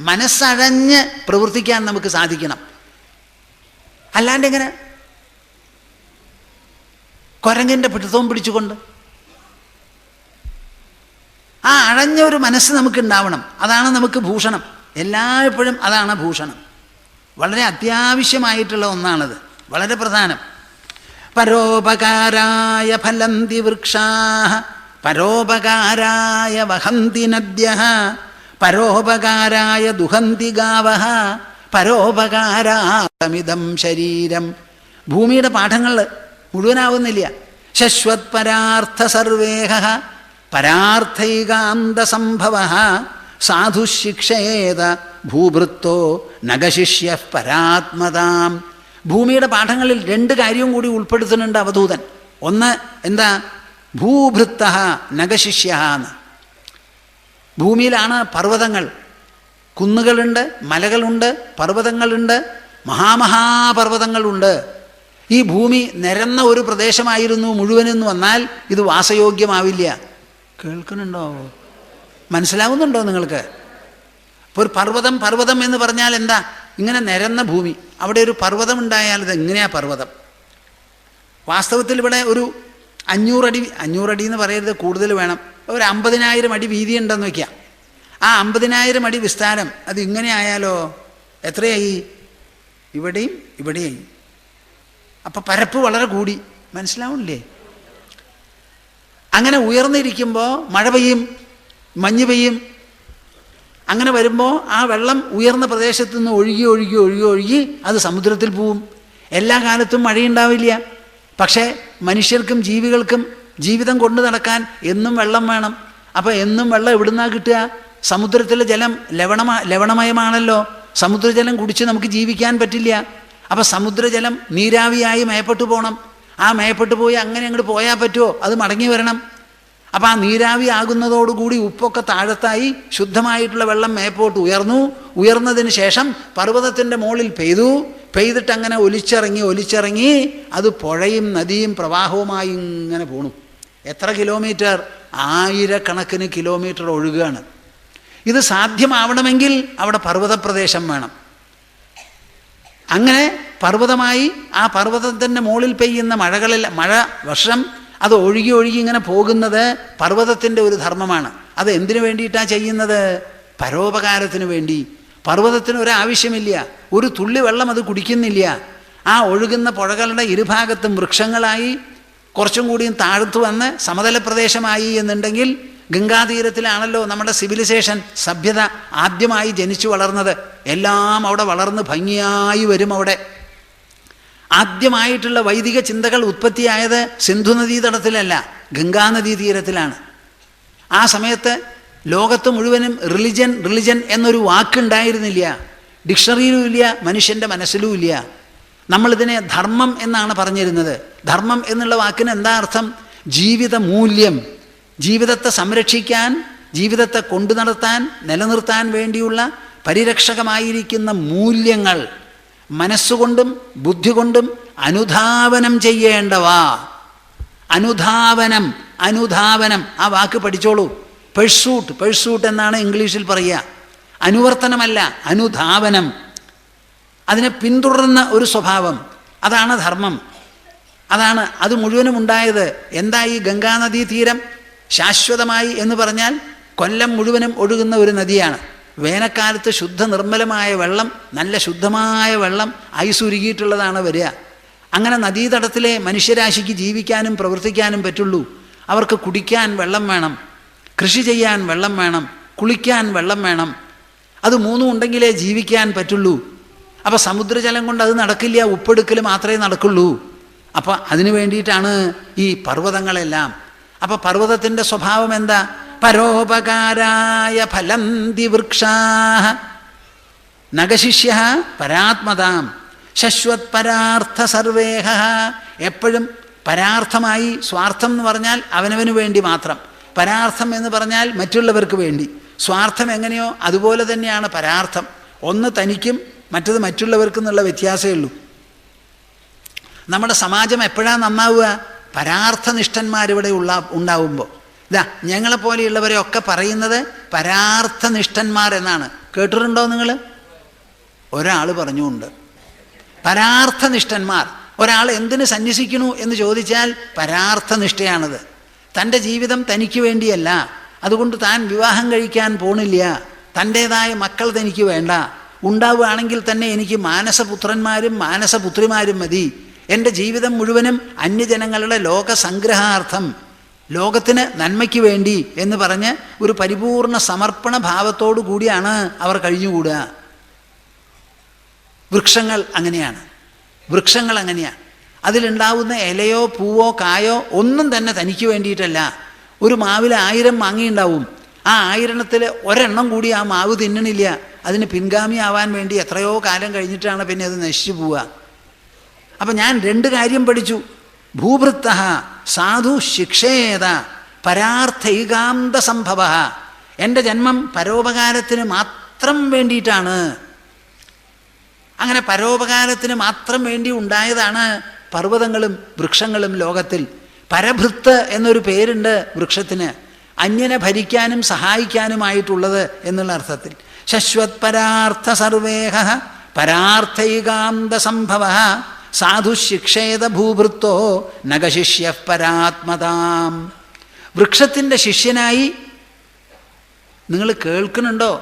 മനസ്സഴഞ്ഞ് പ്രവർത്തിക്കാൻ നമുക്ക് സാധിക്കണം. അല്ലാണ്ട് എങ്ങനെ? കുരങ്ങിൻ്റെ പിടുത്തവും പിടിച്ചുകൊണ്ട് ആ അഴഞ്ഞ ഒരു മനസ്സ് നമുക്ക് ഉണ്ടാവണം. അതാണ് നമുക്ക് ഭൂഷണം. എല്ലായ്പ്പോഴും അതാണ് ഭൂഷണം. വളരെ അത്യാവശ്യമായിട്ടുള്ള ഒന്നാണത്, വളരെ പ്രധാനം. പരോപകാരായ ഫലന്തി വൃക്ഷാഃ പരോപകാരായ വഹന്തി നദ്യഃ പരോപകാരായ ദുഹന്തി ഗാവഃ പരോപകാരാമിദം ശരീരം. ഭൂമിയുടെ പാഠങ്ങൾ മുഴുവനാവുന്നില്ല. ശശ്വത് പരാർത്ഥ സർവേഹ പരാർത്ഥൈകാന്ത സംഭവഃ സാധുശിക്ഷയേത ഭൂഭൃത്തോ നഗശിഷ്യ പരാത്മതാം. ഭൂമിയുടെ പാഠങ്ങളിൽ 2 കാര്യവും കൂടി ഉൾപ്പെടുത്തുന്നുണ്ട് അവധൂതൻ. ഒന്ന് എന്താ? ഭൂഭൃത്തഃ നഗശിഷ്യ എന്ന്. ഭൂമിയിലാണ് പർവ്വതങ്ങൾ, കുന്നുകളുണ്ട്, മലകളുണ്ട്, പർവ്വതങ്ങളുണ്ട്, മഹാമഹാപർവ്വതങ്ങളുണ്ട്. ഈ ഭൂമി നിരന്ന ഒരു പ്രദേശമായിരുന്നു മുഴുവനെന്ന് വന്നാൽ ഇത് വാസയോഗ്യമാവില്ല. കേൾക്കുന്നുണ്ടോ? മനസ്സിലാവുന്നുണ്ടോ നിങ്ങൾക്ക്? ഇപ്പോൾ ഒരു പർവ്വതം എന്ന് പറഞ്ഞാൽ എന്താ? ഇങ്ങനെ നിരന്ന ഭൂമി, അവിടെ ഒരു പർവ്വതം ഉണ്ടായാൽ ഇത് എങ്ങനെയാണ് പർവ്വതം? വാസ്തവത്തിൽ ഇവിടെ ഒരു 500 അടി എന്ന് പറയരുത്, കൂടുതൽ വേണം. ഒരു 50,000 അടി വീതി ഉണ്ടെന്ന് വയ്ക്കാം. ആ 50,000 അടി വിസ്താരം അത് ഇങ്ങനെ ആയാലോ എത്രയായി? ഇവിടെയും ഇവിടെയും. അപ്പം പരപ്പ് വളരെ കൂടി. മനസ്സിലാവണില്ലേ? അങ്ങനെ ഉയർന്നിരിക്കുമ്പോൾ മഴ പെയ്യും, മഞ്ഞ് പെയ്യും. അങ്ങനെ വരുമ്പോൾ ആ വെള്ളം ഉയർന്ന പ്രദേശത്തു നിന്ന് ഒഴുകി ഒഴുകി ഒഴുകി ഒഴുകി അത് സമുദ്രത്തിൽ പോവും. എല്ലാ കാലത്തും മഴയുണ്ടാവില്ല. പക്ഷേ മനുഷ്യർക്കും ജീവികൾക്കും ജീവിതം കൊണ്ടു നടക്കാൻ എന്നും വെള്ളം വേണം. അപ്പോൾ എന്നും വെള്ളം എവിടുന്നാണ് കിട്ടുക? സമുദ്രത്തിലെ ജലം ലവണമയമാണല്ലോ. സമുദ്രജലം കുടിച്ച് നമുക്ക് ജീവിക്കാൻ പറ്റില്ല. അപ്പോൾ സമുദ്രജലം നീരാവിയായി മേപ്പെട്ടു പോകണം. ആ മേപ്പെട്ടു പോയി അങ്ങനെ അങ്ങോട്ട് പോയാൽ പറ്റുമോ? അത് മടങ്ങി വരണം. അപ്പം ആ നീരാവി ആകുന്നതോടുകൂടി ഉപ്പൊക്കെ താഴത്തായി ശുദ്ധമായിട്ടുള്ള വെള്ളം മേപ്പോട്ട് ഉയർന്നു. ഉയർന്നതിന് ശേഷം പർവ്വതത്തിൻ്റെ മുകളിൽ പെയ്തിട്ട് അങ്ങനെ ഒലിച്ചിറങ്ങി അത് പുഴയും നദിയും പ്രവാഹവുമായി ഇങ്ങനെ പോണു. എത്ര കിലോമീറ്റർ? ആയിരക്കണക്കിന് കിലോമീറ്റർ ഒഴുകുകയാണ്. ഇത് സാധ്യമാവണമെങ്കിൽ അവിടെ പർവ്വത പ്രദേശം വേണം. അങ്ങനെ പർവ്വതമായി ആ പർവ്വതത്തിൻ്റെ മുകളിൽ പെയ്യുന്ന മഴ വർഷം അത് ഒഴുകി ഒഴുകി ഇങ്ങനെ പോകുന്നത് പർവ്വതത്തിൻ്റെ ഒരു ധർമ്മമാണ്. അത് എന്തിനു വേണ്ടിയിട്ടാണ് ചെയ്യുന്നത്? പരോപകാരത്തിന് വേണ്ടി. പർവ്വതത്തിന് ഒരാവശ്യമില്ല, ഒരു തുള്ളി വെള്ളം അത് കുടിക്കുന്നില്ല. ആ ഒഴുകുന്ന പുഴകളുടെ ഇരുഭാഗത്തും വൃക്ഷങ്ങളായി കുറച്ചും കൂടിയും താഴ്ത്തു വന്ന് സമതല പ്രദേശമായി എന്നുണ്ടെങ്കിൽ, ഗംഗാതീരത്തിലാണല്ലോ നമ്മുടെ സിവിലൈസേഷൻ സഭ്യത ആദ്യമായി ജനിച്ചു വളർന്നത്. എല്ലാം അവിടെ വളർന്ന് ഭംഗിയായി വരും. അവിടെ ആദ്യമായിട്ടുള്ള വൈദിക ചിന്തകൾ ഉത്പത്തിയായത് സിന്ധു നദീതടത്തിലല്ല, ഗംഗാനദീ തീരത്തിലാണ്. ആ സമയത്ത് ലോകത്ത് മുഴുവനും റിലിജൻ എന്നൊരു വാക്കുണ്ടായിരുന്നില്ല. ഡിക്ഷണറിയിലും ഇല്ല, മനുഷ്യൻ്റെ മനസ്സിലും ഇല്ല. നമ്മളിതിനെ ധർമ്മം എന്നാണ് പറഞ്ഞിരുന്നത്. ധർമ്മം എന്നുള്ള വാക്കിന് എന്താ അർത്ഥം? ജീവിത മൂല്യം. ജീവിതത്തെ സംരക്ഷിക്കാൻ, ജീവിതത്തെ കൊണ്ടു നടത്താൻ, നിലനിർത്താൻ വേണ്ടിയുള്ള പരിരക്ഷകമായിരിക്കുന്ന മൂല്യങ്ങൾ മനസ്സുകൊണ്ടും ബുദ്ധി കൊണ്ടും അനുധാവനം ചെയ്യേണ്ടവ. അനുധാവനം ആ വാക്ക് പഠിച്ചോളൂ. പെഴ്സൂട്ട് എന്നാണ് ഇംഗ്ലീഷിൽ പറയുക. അനുവർത്തനമല്ല, അനുധാവനം. അതിനെ പിന്തുടർന്ന ഒരു സ്വഭാവം, അതാണ് ധർമ്മം. അത് മുഴുവനും ഉണ്ടായത് എന്താ? ഈ ഗംഗാനദീ തീരം ശാശ്വതമായി എന്ന് പറഞ്ഞാൽ കൊല്ലം മുഴുവനും ഒഴുകുന്ന ഒരു നദിയാണ്. വേനൽക്കാലത്ത് ശുദ്ധ നിർമ്മലമായ വെള്ളം, നല്ല ശുദ്ധമായ വെള്ളം ഐസുരുകിയിട്ടുള്ളതാണ് വരിക. അങ്ങനെ നദീതടത്തിലെ മനുഷ്യരാശിക്ക് ജീവിക്കാനും പ്രവർത്തിക്കാനും പറ്റുള്ളൂ. അവർക്ക് കുടിക്കാൻ വെള്ളം വേണം, കൃഷി ചെയ്യാൻ വെള്ളം വേണം, കുളിക്കാൻ വെള്ളം വേണം. അത് മൂന്നും ഉണ്ടെങ്കിലേ ജീവിക്കാൻ പറ്റുള്ളൂ. അപ്പോൾ സമുദ്രജലം കൊണ്ട് അത് നടക്കില്ല, ഉപ്പെടുക്കൽ മാത്രമേ നടക്കുള്ളൂ. അപ്പോൾ അതിനു വേണ്ടിയിട്ടാണ് ഈ പർവ്വതങ്ങളെല്ലാം. അപ്പോൾ പർവ്വതത്തിൻ്റെ സ്വഭാവം എന്താ? പരോപകാരായ ഫലന്തി വൃക്ഷാഃ നഗശിഷ്യ പരാത്മതാം ശശ്വത് പരാർത്ഥ സർവേഹ. എപ്പോഴും പരാർത്ഥമായി, സ്വാർത്ഥം എന്ന് പറഞ്ഞാൽ അവനവന് വേണ്ടി മാത്രം, പരാർത്ഥം എന്ന് പറഞ്ഞാൽ മറ്റുള്ളവർക്ക് വേണ്ടി. സ്വാർത്ഥം എങ്ങനെയോ അതുപോലെ തന്നെയാണ് പരാർത്ഥം. ഒന്ന് തനിക്കും മറ്റത് മറ്റുള്ളവർക്കും എന്നുള്ള വ്യത്യാസമേ ഉള്ളൂ. നമ്മുടെ സമാജം എപ്പോഴാണ് നന്നാവുക? പരാർത്ഥനിഷ്ഠന്മാരിവിടെ ഉണ്ടാവുമ്പോൾ. ഇതാ ഞങ്ങളെപ്പോലെയുള്ളവരെയൊക്കെ പറയുന്നത് പരാർത്ഥനിഷ്ഠന്മാരെന്നാണ്. കേട്ടിട്ടുണ്ടോ നിങ്ങൾ? ഒരാൾ പറഞ്ഞുകൊണ്ട് പരാർത്ഥനിഷ്ഠന്മാർ. ഒരാൾ എന്തിനു സന്യസിക്കണു എന്ന് ചോദിച്ചാൽ പരാർത്ഥനിഷ്ഠയാണത്. തൻ്റെ ജീവിതം തനിക്ക് വേണ്ടിയല്ല, അതുകൊണ്ട് താൻ വിവാഹം കഴിക്കാൻ പോണില്ല, തൻ്റേതായ മക്കൾ തനിക്ക് വേണ്ട, ഉണ്ടാവുകയാണെങ്കിൽ തന്നെ എനിക്ക് മാനസപുത്രന്മാരും മാനസപുത്രിമാരും മതി, എൻ്റെ ജീവിതം മുഴുവനും അന്യജനങ്ങളുടെ ലോകസംഗ്രഹാർത്ഥം, ലോകത്തിന് നന്മയ്ക്ക് വേണ്ടി എന്ന് പറഞ്ഞ് ഒരു പരിപൂർണ സമർപ്പണ ഭാവത്തോടു കൂടിയാണ് അവർ കഴിഞ്ഞുകൂടുക. വൃക്ഷങ്ങൾ അങ്ങനെയാണ്. അതിലുണ്ടാവുന്ന ഇലയോ പൂവോ കായോ ഒന്നും തന്നെ തനിക്ക് വേണ്ടിയിട്ടല്ല. ഒരു മാവിൽ 1000 മാങ്ങയുണ്ടാവും. ആ 1000-ത്തിൽ ഒരെണ്ണം കൂടി ആ മാവ് തിന്നണില്ല. അതിന് പിൻഗാമിയാവാൻ വേണ്ടി എത്രയോ കാലം കഴിഞ്ഞിട്ടാണ് പിന്നെ അത് നശിച്ചു പോവുക. അപ്പം ഞാൻ 2 കാര്യം പഠിച്ചു. ഭൂഭൃത്തഃ സാധു ശിക്ഷേത പരാർത്ഥൈകാന്ത സംഭവ. എൻ്റെ ജന്മം പരോപകാരത്തിന് മാത്രം വേണ്ടിയിട്ടാണ്. അങ്ങനെ പരോപകാരത്തിന് മാത്രം വേണ്ടി ഉണ്ടായതാണ് പർവ്വതങ്ങളും വൃക്ഷങ്ങളും ലോകത്തിൽ. പരഭൃത്ത് എന്നൊരു പേരുണ്ട് വൃക്ഷത്തിന്, അന്യനെ ഭരിക്കാനും സഹായിക്കാനുമായിട്ടുള്ളത് എന്നുള്ള അർത്ഥത്തിൽ. ശശ്വത് പരാർത്ഥ സർവേഹ പരാർത്ഥൈകാന്ത സംഭവ സാധു ശിക്ഷേത ഭൂഭൃത്തോ നഗശിഷ്യ പരാത്മതാം. വൃക്ഷത്തിൻ്റെ ശിഷ്യനായി, നിങ്ങൾ കേൾക്കുന്നുണ്ടോ?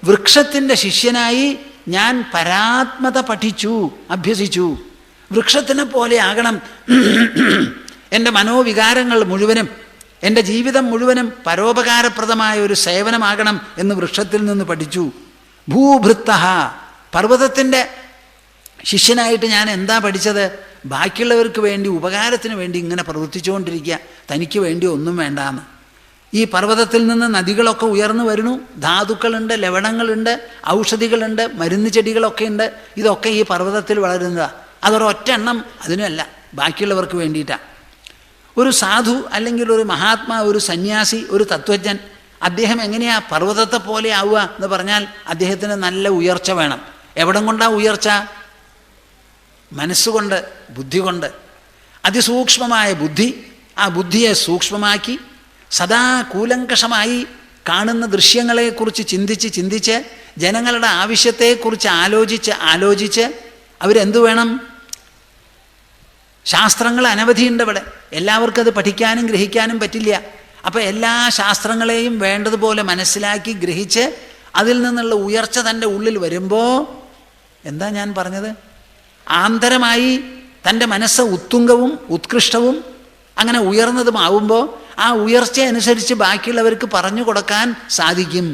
വൃക്ഷത്തിൻ്റെ ശിഷ്യനായി ഞാൻ പരാത്മത പഠിച്ചു, അഭ്യസിച്ചു. വൃക്ഷത്തിനെ പോലെ ആകണം എൻ്റെ മനോവികാരങ്ങൾ മുഴുവനും, എൻ്റെ ജീവിതം മുഴുവനും പരോപകാരപ്രദമായ ഒരു സേവനമാകണം എന്ന് വൃക്ഷത്തിൽ നിന്ന് പഠിച്ചു. ഭൂഭൃത്തഃ, പർവ്വതത്തിൻ്റെ ശിഷ്യനായിട്ട് ഞാൻ എന്താ പഠിച്ചത്? ബാക്കിയുള്ളവർക്ക് വേണ്ടി, ഉപകാരത്തിന് വേണ്ടി ഇങ്ങനെ പ്രവർത്തിച്ചുകൊണ്ടിരിക്കുക, തനിക്ക് വേണ്ടി ഒന്നും വേണ്ടാന്ന്. ഈ പർവ്വതത്തിൽ നിന്ന് നദികളൊക്കെ ഉയർന്നു വരുന്നു, ധാതുക്കളുണ്ട്, ലവണങ്ങളുണ്ട്, ഔഷധികളുണ്ട്, മരുന്ന് ചെടികളൊക്കെ ഉണ്ട്. ഇതൊക്കെ ഈ പർവ്വതത്തിൽ വളരുന്നതാണ്. അതൊരൊറ്റ എണ്ണം അതിനല്ല, ബാക്കിയുള്ളവർക്ക് വേണ്ടിയിട്ടാണ്. ഒരു സാധു അല്ലെങ്കിൽ ഒരു മഹാത്മാ, ഒരു സന്യാസി, ഒരു തത്വജ്ഞൻ, അദ്ദേഹം എങ്ങനെയാ പർവ്വതത്തെ പോലെ ആവുക എന്ന് പറഞ്ഞാൽ അദ്ദേഹത്തിന് നല്ല ഉയർച്ച വേണം. എവിടം കൊണ്ടാ ഉയർച്ച? മനസ്സുകൊണ്ട്, ബുദ്ധി കൊണ്ട്. അതിസൂക്ഷ്മമായ ബുദ്ധി, ആ ബുദ്ധിയെ സൂക്ഷ്മമാക്കി സദാ കൂലങ്കഷമായി കാണുന്ന ദൃശ്യങ്ങളെക്കുറിച്ച് ചിന്തിച്ച് ജനങ്ങളുടെ ആവശ്യത്തെക്കുറിച്ച് ആലോചിച്ച് അവരെന്തു വേണം? ശാസ്ത്രങ്ങൾ അനവധിയുണ്ട് ഇവിടെ, എല്ലാവർക്കും അത് പഠിക്കാനും ഗ്രഹിക്കാനും പറ്റില്ല. അപ്പോൾ എല്ലാ ശാസ്ത്രങ്ങളെയും വേണ്ടതുപോലെ മനസ്സിലാക്കി ഗ്രഹിച്ച് അതിൽ നിന്നുള്ള ഉയർച്ച തൻ്റെ ഉള്ളിൽ വരുമ്പോൾ എന്താ ഞാൻ പറഞ്ഞത്? ആന്തരമായി തൻ്റെ മനസ്സ് ഉത്തുംഗവും ഉത്കൃഷ്ടവും അങ്ങനെ ഉയർന്നതുമാവുമ്പോൾ ആ ഉയർച്ച അനുസരിച്ച് ബാക്കിയുള്ളവർക്ക് പറഞ്ഞു കൊടുക്കാൻ സാധിക്കും.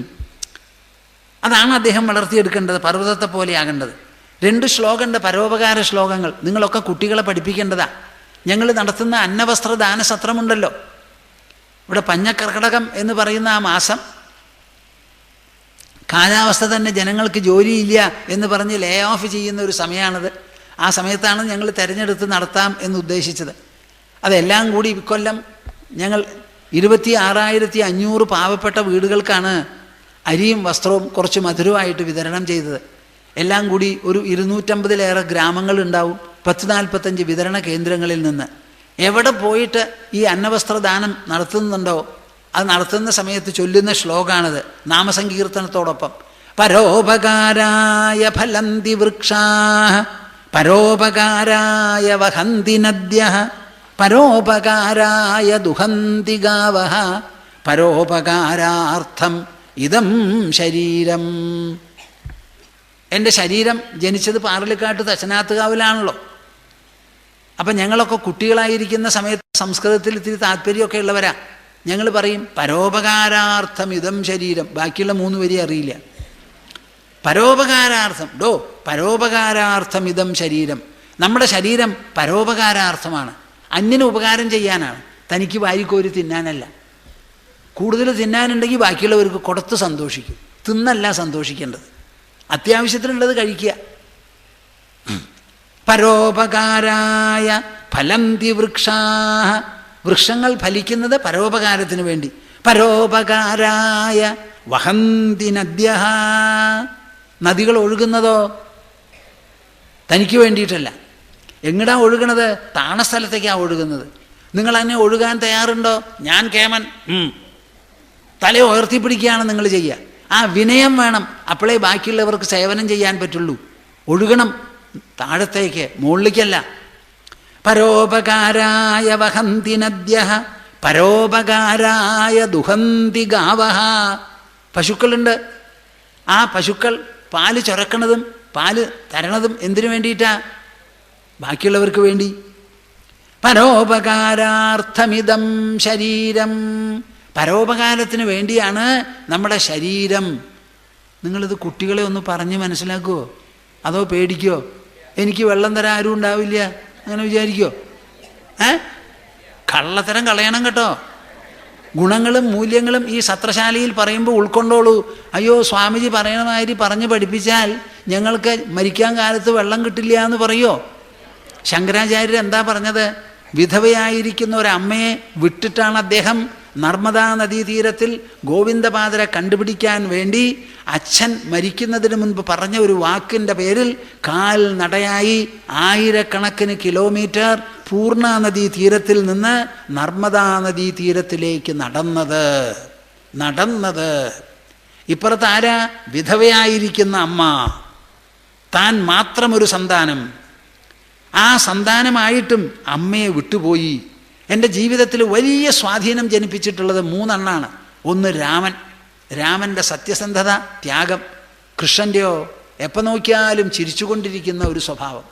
അതാണ് അദ്ദേഹം വളർത്തിയെടുക്കേണ്ടത്, പർവ്വതത്തെ പോലെ ആകേണ്ടത്. 2 ശ്ലോകമുണ്ട്, പരോപകാര ശ്ലോകങ്ങൾ. നിങ്ങളൊക്കെ കുട്ടികളെ പഠിപ്പിക്കേണ്ടതാ. ഞങ്ങൾ നടത്തുന്ന അന്നവസ്ത്രദാന സത്രമുണ്ടല്ലോ, ഇവിടെ പഞ്ഞക്കർക്കടകം എന്ന് പറയുന്ന ആ മാസം, കാലാവസ്ഥ തന്നെ ജനങ്ങൾക്ക് ജോലിയില്ല എന്ന് പറഞ്ഞ് ലേ ഓഫ് ചെയ്യുന്ന ഒരു സമയമാണത്. ആ സമയത്താണ് ഞങ്ങൾ തിരഞ്ഞെടുത്ത് നടത്താം എന്ന് ഉദ്ദേശിച്ചത്. അതെല്ലാം കൂടി ഇക്കൊല്ലം ഞങ്ങൾ 26,500 പാവപ്പെട്ട വീടുകൾക്കാണ് അരിയും വസ്ത്രവും കുറച്ച് മധുരമായിട്ട് വിതരണം ചെയ്തത്. എല്ലാം കൂടി ഒരു 250-ലേറെ ഗ്രാമങ്ങളുണ്ടാവും, 10-45 വിതരണ കേന്ദ്രങ്ങളിൽ നിന്ന്. എവിടെ പോയിട്ട് ഈ അന്നവസ്ത്രദാനം നടത്തുന്നുണ്ടോ അത് നടത്തുന്ന സമയത്ത് ചൊല്ലുന്ന ശ്ലോകാണത്, നാമസങ്കീർത്തനത്തോടൊപ്പം. പരോപകാരായ ഫലന്തി വൃക്ഷാഃ പരോപകാരായ വഹന്തി നദ്യഃ പരോപകാരായ ദുഹന്തി ഗാവഃ പരോപകാരാർത്ഥം ഇദം ശരീരം. എൻ്റെ ശരീരം ജനിച്ചത് പാറലിക്കാട്ട് തച്ചനാത്തുകാവിലാണല്ലോ. അപ്പം ഞങ്ങളൊക്കെ കുട്ടികളായിരിക്കുന്ന സമയത്ത് സംസ്കൃതത്തിൽ ഇത്തിരി താല്പര്യമൊക്കെ ഉള്ളവരാ. ഞങ്ങൾ പറയും പരോപകാരാർത്ഥം ഇദം ശരീരം. ബാക്കിയുള്ള 3 വരി അറിയില്ല. പരോപകാരാർത്ഥം, പരോപകാരാർത്ഥം ഇദം ശരീരം. നമ്മുടെ ശരീരം പരോപകാരാർത്ഥമാണ്, അന്യന് ഉപകാരം ചെയ്യാനാണ്, തനിക്ക് വാരിക്കോരി തിന്നാനല്ല. കൂടുതൽ തിന്നാനുണ്ടെങ്കിൽ ബാക്കിയുള്ളവർക്ക് കൊടുത്ത് സന്തോഷിക്കും, തിന്നല്ല സന്തോഷിക്കേണ്ടത്. അത്യാവശ്യത്തിനുള്ളത് കഴിക്കുക. പരോപകാരായ ഫലന്തി വൃക്ഷാഃ, വൃക്ഷങ്ങൾ ഫലിക്കുന്നത് പരോപകാരത്തിന് വേണ്ടി. പരോപകാരായ വഹന്തി നദ്യഃ, നദികൾ ഒഴുകുന്നതോ തനിക്ക് വേണ്ടിയിട്ടല്ല. എങ്ങടാ ഒഴുകണത്? താണസ്ഥലത്തേക്കാണ് ഒഴുകുന്നത്. നിങ്ങൾ തന്നെ ഒഴുകാൻ തയ്യാറുണ്ടോ? ഞാൻ കേമൻ, തല ഉയർത്തിപ്പിടിക്കുകയാണ് നിങ്ങൾ ചെയ്യുക. ആ വിനയം വേണം, അപ്പോഴേ ബാക്കിയുള്ളവർക്ക് സേവനം ചെയ്യാൻ പറ്റുള്ളൂ. ഒഴുകണം താഴത്തേക്ക്, മുകളിലേക്കല്ല. പരോപകാരായ വഹന്തി നദ്യഃ പരോപകാരായ ദുഹന്തി ഗാവഃ. പശുക്കളുണ്ട്, ആ പശുക്കൾ പാല് ചുരക്കണതും പാല് തരണതും എന്തിനു വേണ്ടിയിട്ടാ? ബാക്കിയുള്ളവർക്ക് വേണ്ടി. പരോപകാരാർത്ഥമിദം ശരീരം, പരോപകാരത്തിന് വേണ്ടിയാണ് നമ്മുടെ ശരീരം. നിങ്ങളിത് കുട്ടികളെ ഒന്ന് പറഞ്ഞ് മനസ്സിലാക്കുമോ അതോ പേടിക്കോ? എനിക്ക് വെള്ളം തരാൻ ആരും ഉണ്ടാവില്ല അങ്ങനെ വിചാരിക്കോ? കള്ളത്തരം കളയണം കേട്ടോ. ഗുണങ്ങളും മൂല്യങ്ങളും ഈ സത്രശാലയിൽ പറയുമ്പോൾ ഉൾക്കൊണ്ടോളൂ. അയ്യോ സ്വാമിജി പറയണ മാതിരി പറഞ്ഞ് പഠിപ്പിച്ചാൽ ഞങ്ങൾക്ക് മരിക്കാൻ കാലത്ത് വെള്ളം കിട്ടില്ല എന്ന് പറയോ? ശങ്കരാചാര്യർ എന്താ പറഞ്ഞത്? വിധവയായിരിക്കുന്ന ഒരമ്മയെ വിട്ടിട്ടാണ് അദ്ദേഹം നർമ്മദാ നദീതീരത്തിൽ ഗോവിന്ദപാദരെ കണ്ടുപിടിക്കാൻ വേണ്ടി അച്ഛൻ മരിക്കുന്നതിന് മുൻപ് പറഞ്ഞ ഒരു വാക്കിൻ്റെ പേരിൽ കാൽ നടയായി 1000കണക്കിന് കിലോമീറ്റർ പൂർണ്ണ നദീ തീരത്തിൽ നിന്ന് നർമ്മദാ നദീ തീരത്തിലേക്ക് നടന്നത്. ഇപ്പുറത്ത് ആരാ? വിധവയായിരിക്കുന്ന അമ്മ, താൻ മാത്രമൊരു സന്താനം. ആ സന്താനമായിട്ടും അമ്മയെ വിട്ടുപോയി. എൻ്റെ ജീവിതത്തിൽ വലിയ സ്വാധീനം ജനിപ്പിച്ചിട്ടുള്ളത് 3 എണ്ണമാണ്. ഒന്ന് രാമൻ്റെ സത്യസന്ധത, ത്യാഗം. കൃഷ്ണൻ്റെയോ എപ്പോൾ നോക്കിയാലും ചിരിച്ചുകൊണ്ടിരിക്കുന്ന ഒരു സ്വഭാവം.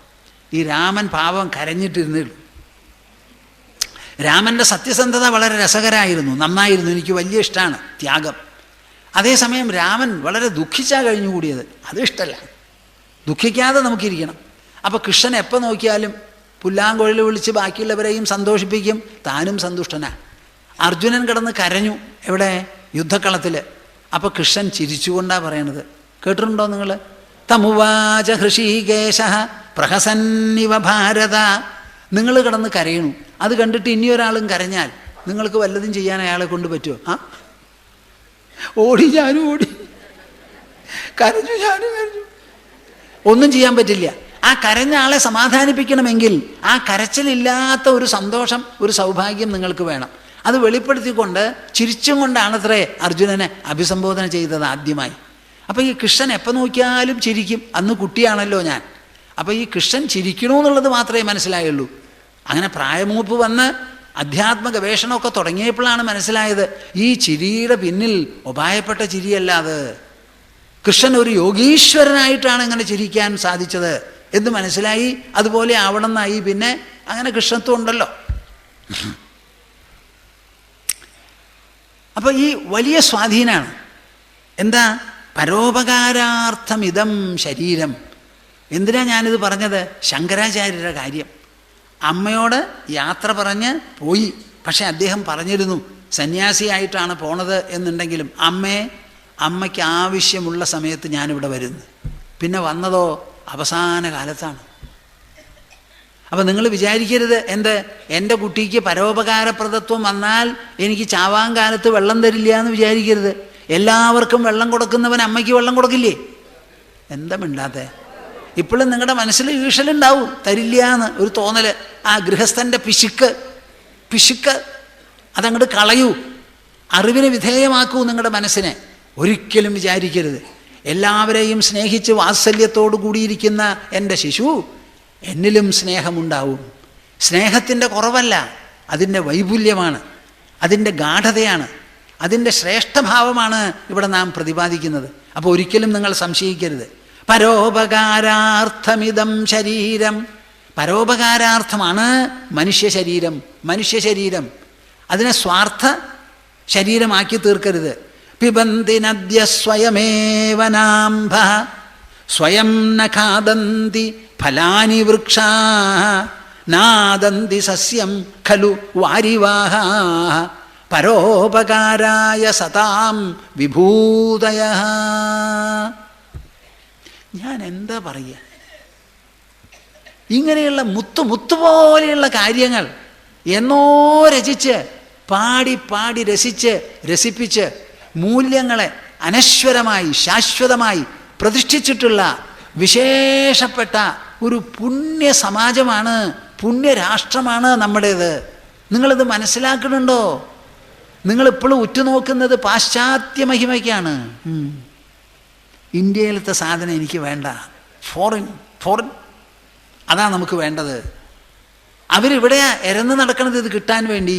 ഈ രാമൻ പാവം കരഞ്ഞിട്ടിരുന്നുള്ളൂ. രാമൻ്റെ സത്യസന്ധത വളരെ രസകരമായിരുന്നു, നന്നായിരുന്നു, എനിക്ക് വലിയ ഇഷ്ടമാണ്, ത്യാഗം. അതേസമയം രാമൻ വളരെ ദുഃഖിച്ചാൽ കഴിഞ്ഞുകൂടിയത്, അത് ഇഷ്ടമല്ല. ദുഃഖിക്കാതെ നമുക്കിരിക്കണം. അപ്പോൾ കൃഷ്ണൻ എപ്പോൾ നോക്കിയാലും പുല്ലാങ്കുഴൽ വിളിച്ച് ബാക്കിയുള്ളവരെയും സന്തോഷിപ്പിക്കും, താനും സന്തുഷ്ടനാണ്. അർജുനൻ കിടന്ന് കരഞ്ഞു, എവിടെ? യുദ്ധക്കളത്തിൽ. അപ്പോൾ കൃഷ്ണൻ ചിരിച്ചുകൊണ്ടാണ് പറയണത്. കേട്ടിട്ടുണ്ടോ നിങ്ങൾ? തമുവാച ഹൃഷീകേശ പ്രഹസന്നിവ ഭാരത. നിങ്ങൾ കിടന്ന് കരയണു, അത് കണ്ടിട്ട് ഇനിയൊരാളും കരഞ്ഞാൽ നിങ്ങൾക്ക് വല്ലതും ചെയ്യാൻ അയാളെ കൊണ്ട് പറ്റുമോ? ഓടി, ഞാനും ഓടി, കരഞ്ഞു, ഞാനും കരഞ്ഞു, ഒന്നും ചെയ്യാൻ പറ്റില്ല. ആ കരഞ്ഞ ആളെ സമാധാനിപ്പിക്കണമെങ്കിൽ ആ കരച്ചിലില്ലാത്ത ഒരു സന്തോഷം, ഒരു സൗഭാഗ്യം നിങ്ങൾക്ക് വേണം. അത് വെളിപ്പെടുത്തിക്കൊണ്ട് ചിരിച്ചും കൊണ്ടാണത്രേ അർജുനനെ അഭിസംബോധന ചെയ്തത് ആദ്യമായി. അപ്പോൾ ഈ കൃഷ്ണൻ എപ്പോൾ നോക്കിയാലും ചിരിക്കും. അന്ന് കുട്ടിയാണല്ലോ ഞാൻ. അപ്പോൾ ഈ കൃഷ്ണൻ ചിരിക്കണമെന്നുള്ളത് മാത്രമേ മനസ്സിലായുള്ളൂ. അങ്ങനെ പ്രായമൂപ്പ് വന്ന് അധ്യാത്മ ഗവേഷണമൊക്കെ തുടങ്ങിയപ്പോഴാണ് മനസ്സിലായത്, ഈ ചിരിയുടെ പിന്നിൽ ഉപായപ്പെട്ട ചിരിയല്ലാതെ കൃഷ്ണൻ ഒരു യോഗീശ്വരനായിട്ടാണ് ഇങ്ങനെ ചിരിക്കാൻ സാധിച്ചത് എന്ന് മനസ്സിലായി. അതുപോലെ ആവണമെന്നായി. പിന്നെ അങ്ങനെ കൃഷ്ണത്വം ഉണ്ടല്ലോ. അപ്പോൾ ഈ വലിയ സ്വാധീനമാണ്. എന്താ? പരോപകാരാർത്ഥമിതം ശരീരം. എന്തിനാ ഞാനിത് പറഞ്ഞത്? ശങ്കരാചാര്യരുടെ കാര്യം. അമ്മയോട് യാത്ര പറഞ്ഞ് പോയി. പക്ഷെ അദ്ദേഹം പറഞ്ഞിരുന്നു, സന്യാസിയായിട്ടാണ് പോണത് എന്നുണ്ടെങ്കിലും അമ്മയ്ക്ക് ആവശ്യമുള്ള സമയത്ത് ഞാനിവിടെ വരുന്നു. പിന്നെ വന്നതോ അവസാന കാലത്താണ്. അപ്പം നിങ്ങൾ വിചാരിക്കരുത്, എൻ്റെ കുട്ടിക്ക് പരോപകാരപ്രദത്വം വന്നാൽ എനിക്ക് ചാവാൻ കാലത്ത് വെള്ളം തരില്ല എന്ന് വിചാരിക്കരുത്. എല്ലാവർക്കും വെള്ളം കൊടുക്കുന്നവൻ അമ്മയ്ക്ക് വെള്ളം കൊടുക്കില്ലേ? എന്താ മിണ്ടാത്തെ? ഇപ്പോഴും നിങ്ങളുടെ മനസ്സിൽ ഈഷലുണ്ടാവും, തരില്ല എന്ന് ഒരു തോന്നൽ. ആ ഗൃഹസ്ഥൻ്റെ പിശുക്ക് അതങ്ങോട്ട് കളയൂ, അറിവിന് വിധേയമാക്കൂ നിങ്ങളുടെ മനസ്സിനെ. ഒരിക്കലും വിചാരിക്കരുത്, എല്ലാവരെയും സ്നേഹിച്ച് വാത്സല്യത്തോടു കൂടിയിരിക്കുന്ന എൻ്റെ ശിശു എന്നിലും സ്നേഹമുണ്ടാവും. സ്നേഹത്തിൻ്റെ കുറവല്ല, അതിൻ്റെ വൈപുല്യമാണ്, അതിൻ്റെ ഗാഠതയാണ്, അതിൻ്റെ ശ്രേഷ്ഠഭാവമാണ് ഇവിടെ നാം പ്രതിപാദിക്കുന്നത്. അപ്പോൾ ഒരിക്കലും നിങ്ങൾ സംശയിക്കരുത്. പരോപകാരാർത്ഥമിതം ശരീരം. പരോപകാരാർത്ഥമാണ് മനുഷ്യ ശരീരം. അതിനെ സ്വാർത്ഥ ശരീരമാക്കി തീർക്കരുത്. പിബന്തി നദ്യ സ്വയമേവ നാംഭ സ്വയം ന ഖാദന്തി ഫലാനി വൃക്ഷാ നാദന്തി സസ്യം ഖലു വാരിവാഹ പരോപകാരായ സതാം വിഭൂതയഃ. ഞാൻ എന്താ പറയുക? ഇങ്ങനെയുള്ള മുത്തുപോലെയുള്ള കാര്യങ്ങൾ എന്നോ രചിച്ച് പാടി രസിപ്പിച്ച് മൂല്യങ്ങളെ അനശ്വരമായി ശാശ്വതമായി പ്രതിഷ്ഠിച്ചിട്ടുള്ള വിശേഷപ്പെട്ട ഒരു പുണ്യ സമാജമാണ്, പുണ്യരാഷ്ട്രമാണ് നമ്മുടേത്. നിങ്ങളിത് മനസ്സിലാക്കുന്നുണ്ടോ? നിങ്ങളിപ്പോഴും ഉറ്റുനോക്കുന്നത് പാശ്ചാത്യ മഹിമയ്ക്കാണ്. ഇന്ത്യയിലത്തെ സാധനം എനിക്ക് വേണ്ട, ഫോറിൻ അതാണ് നമുക്ക് വേണ്ടത്. അവരിവിടെ എരന്ന് നടക്കണത് ഇത് കിട്ടാൻ വേണ്ടി.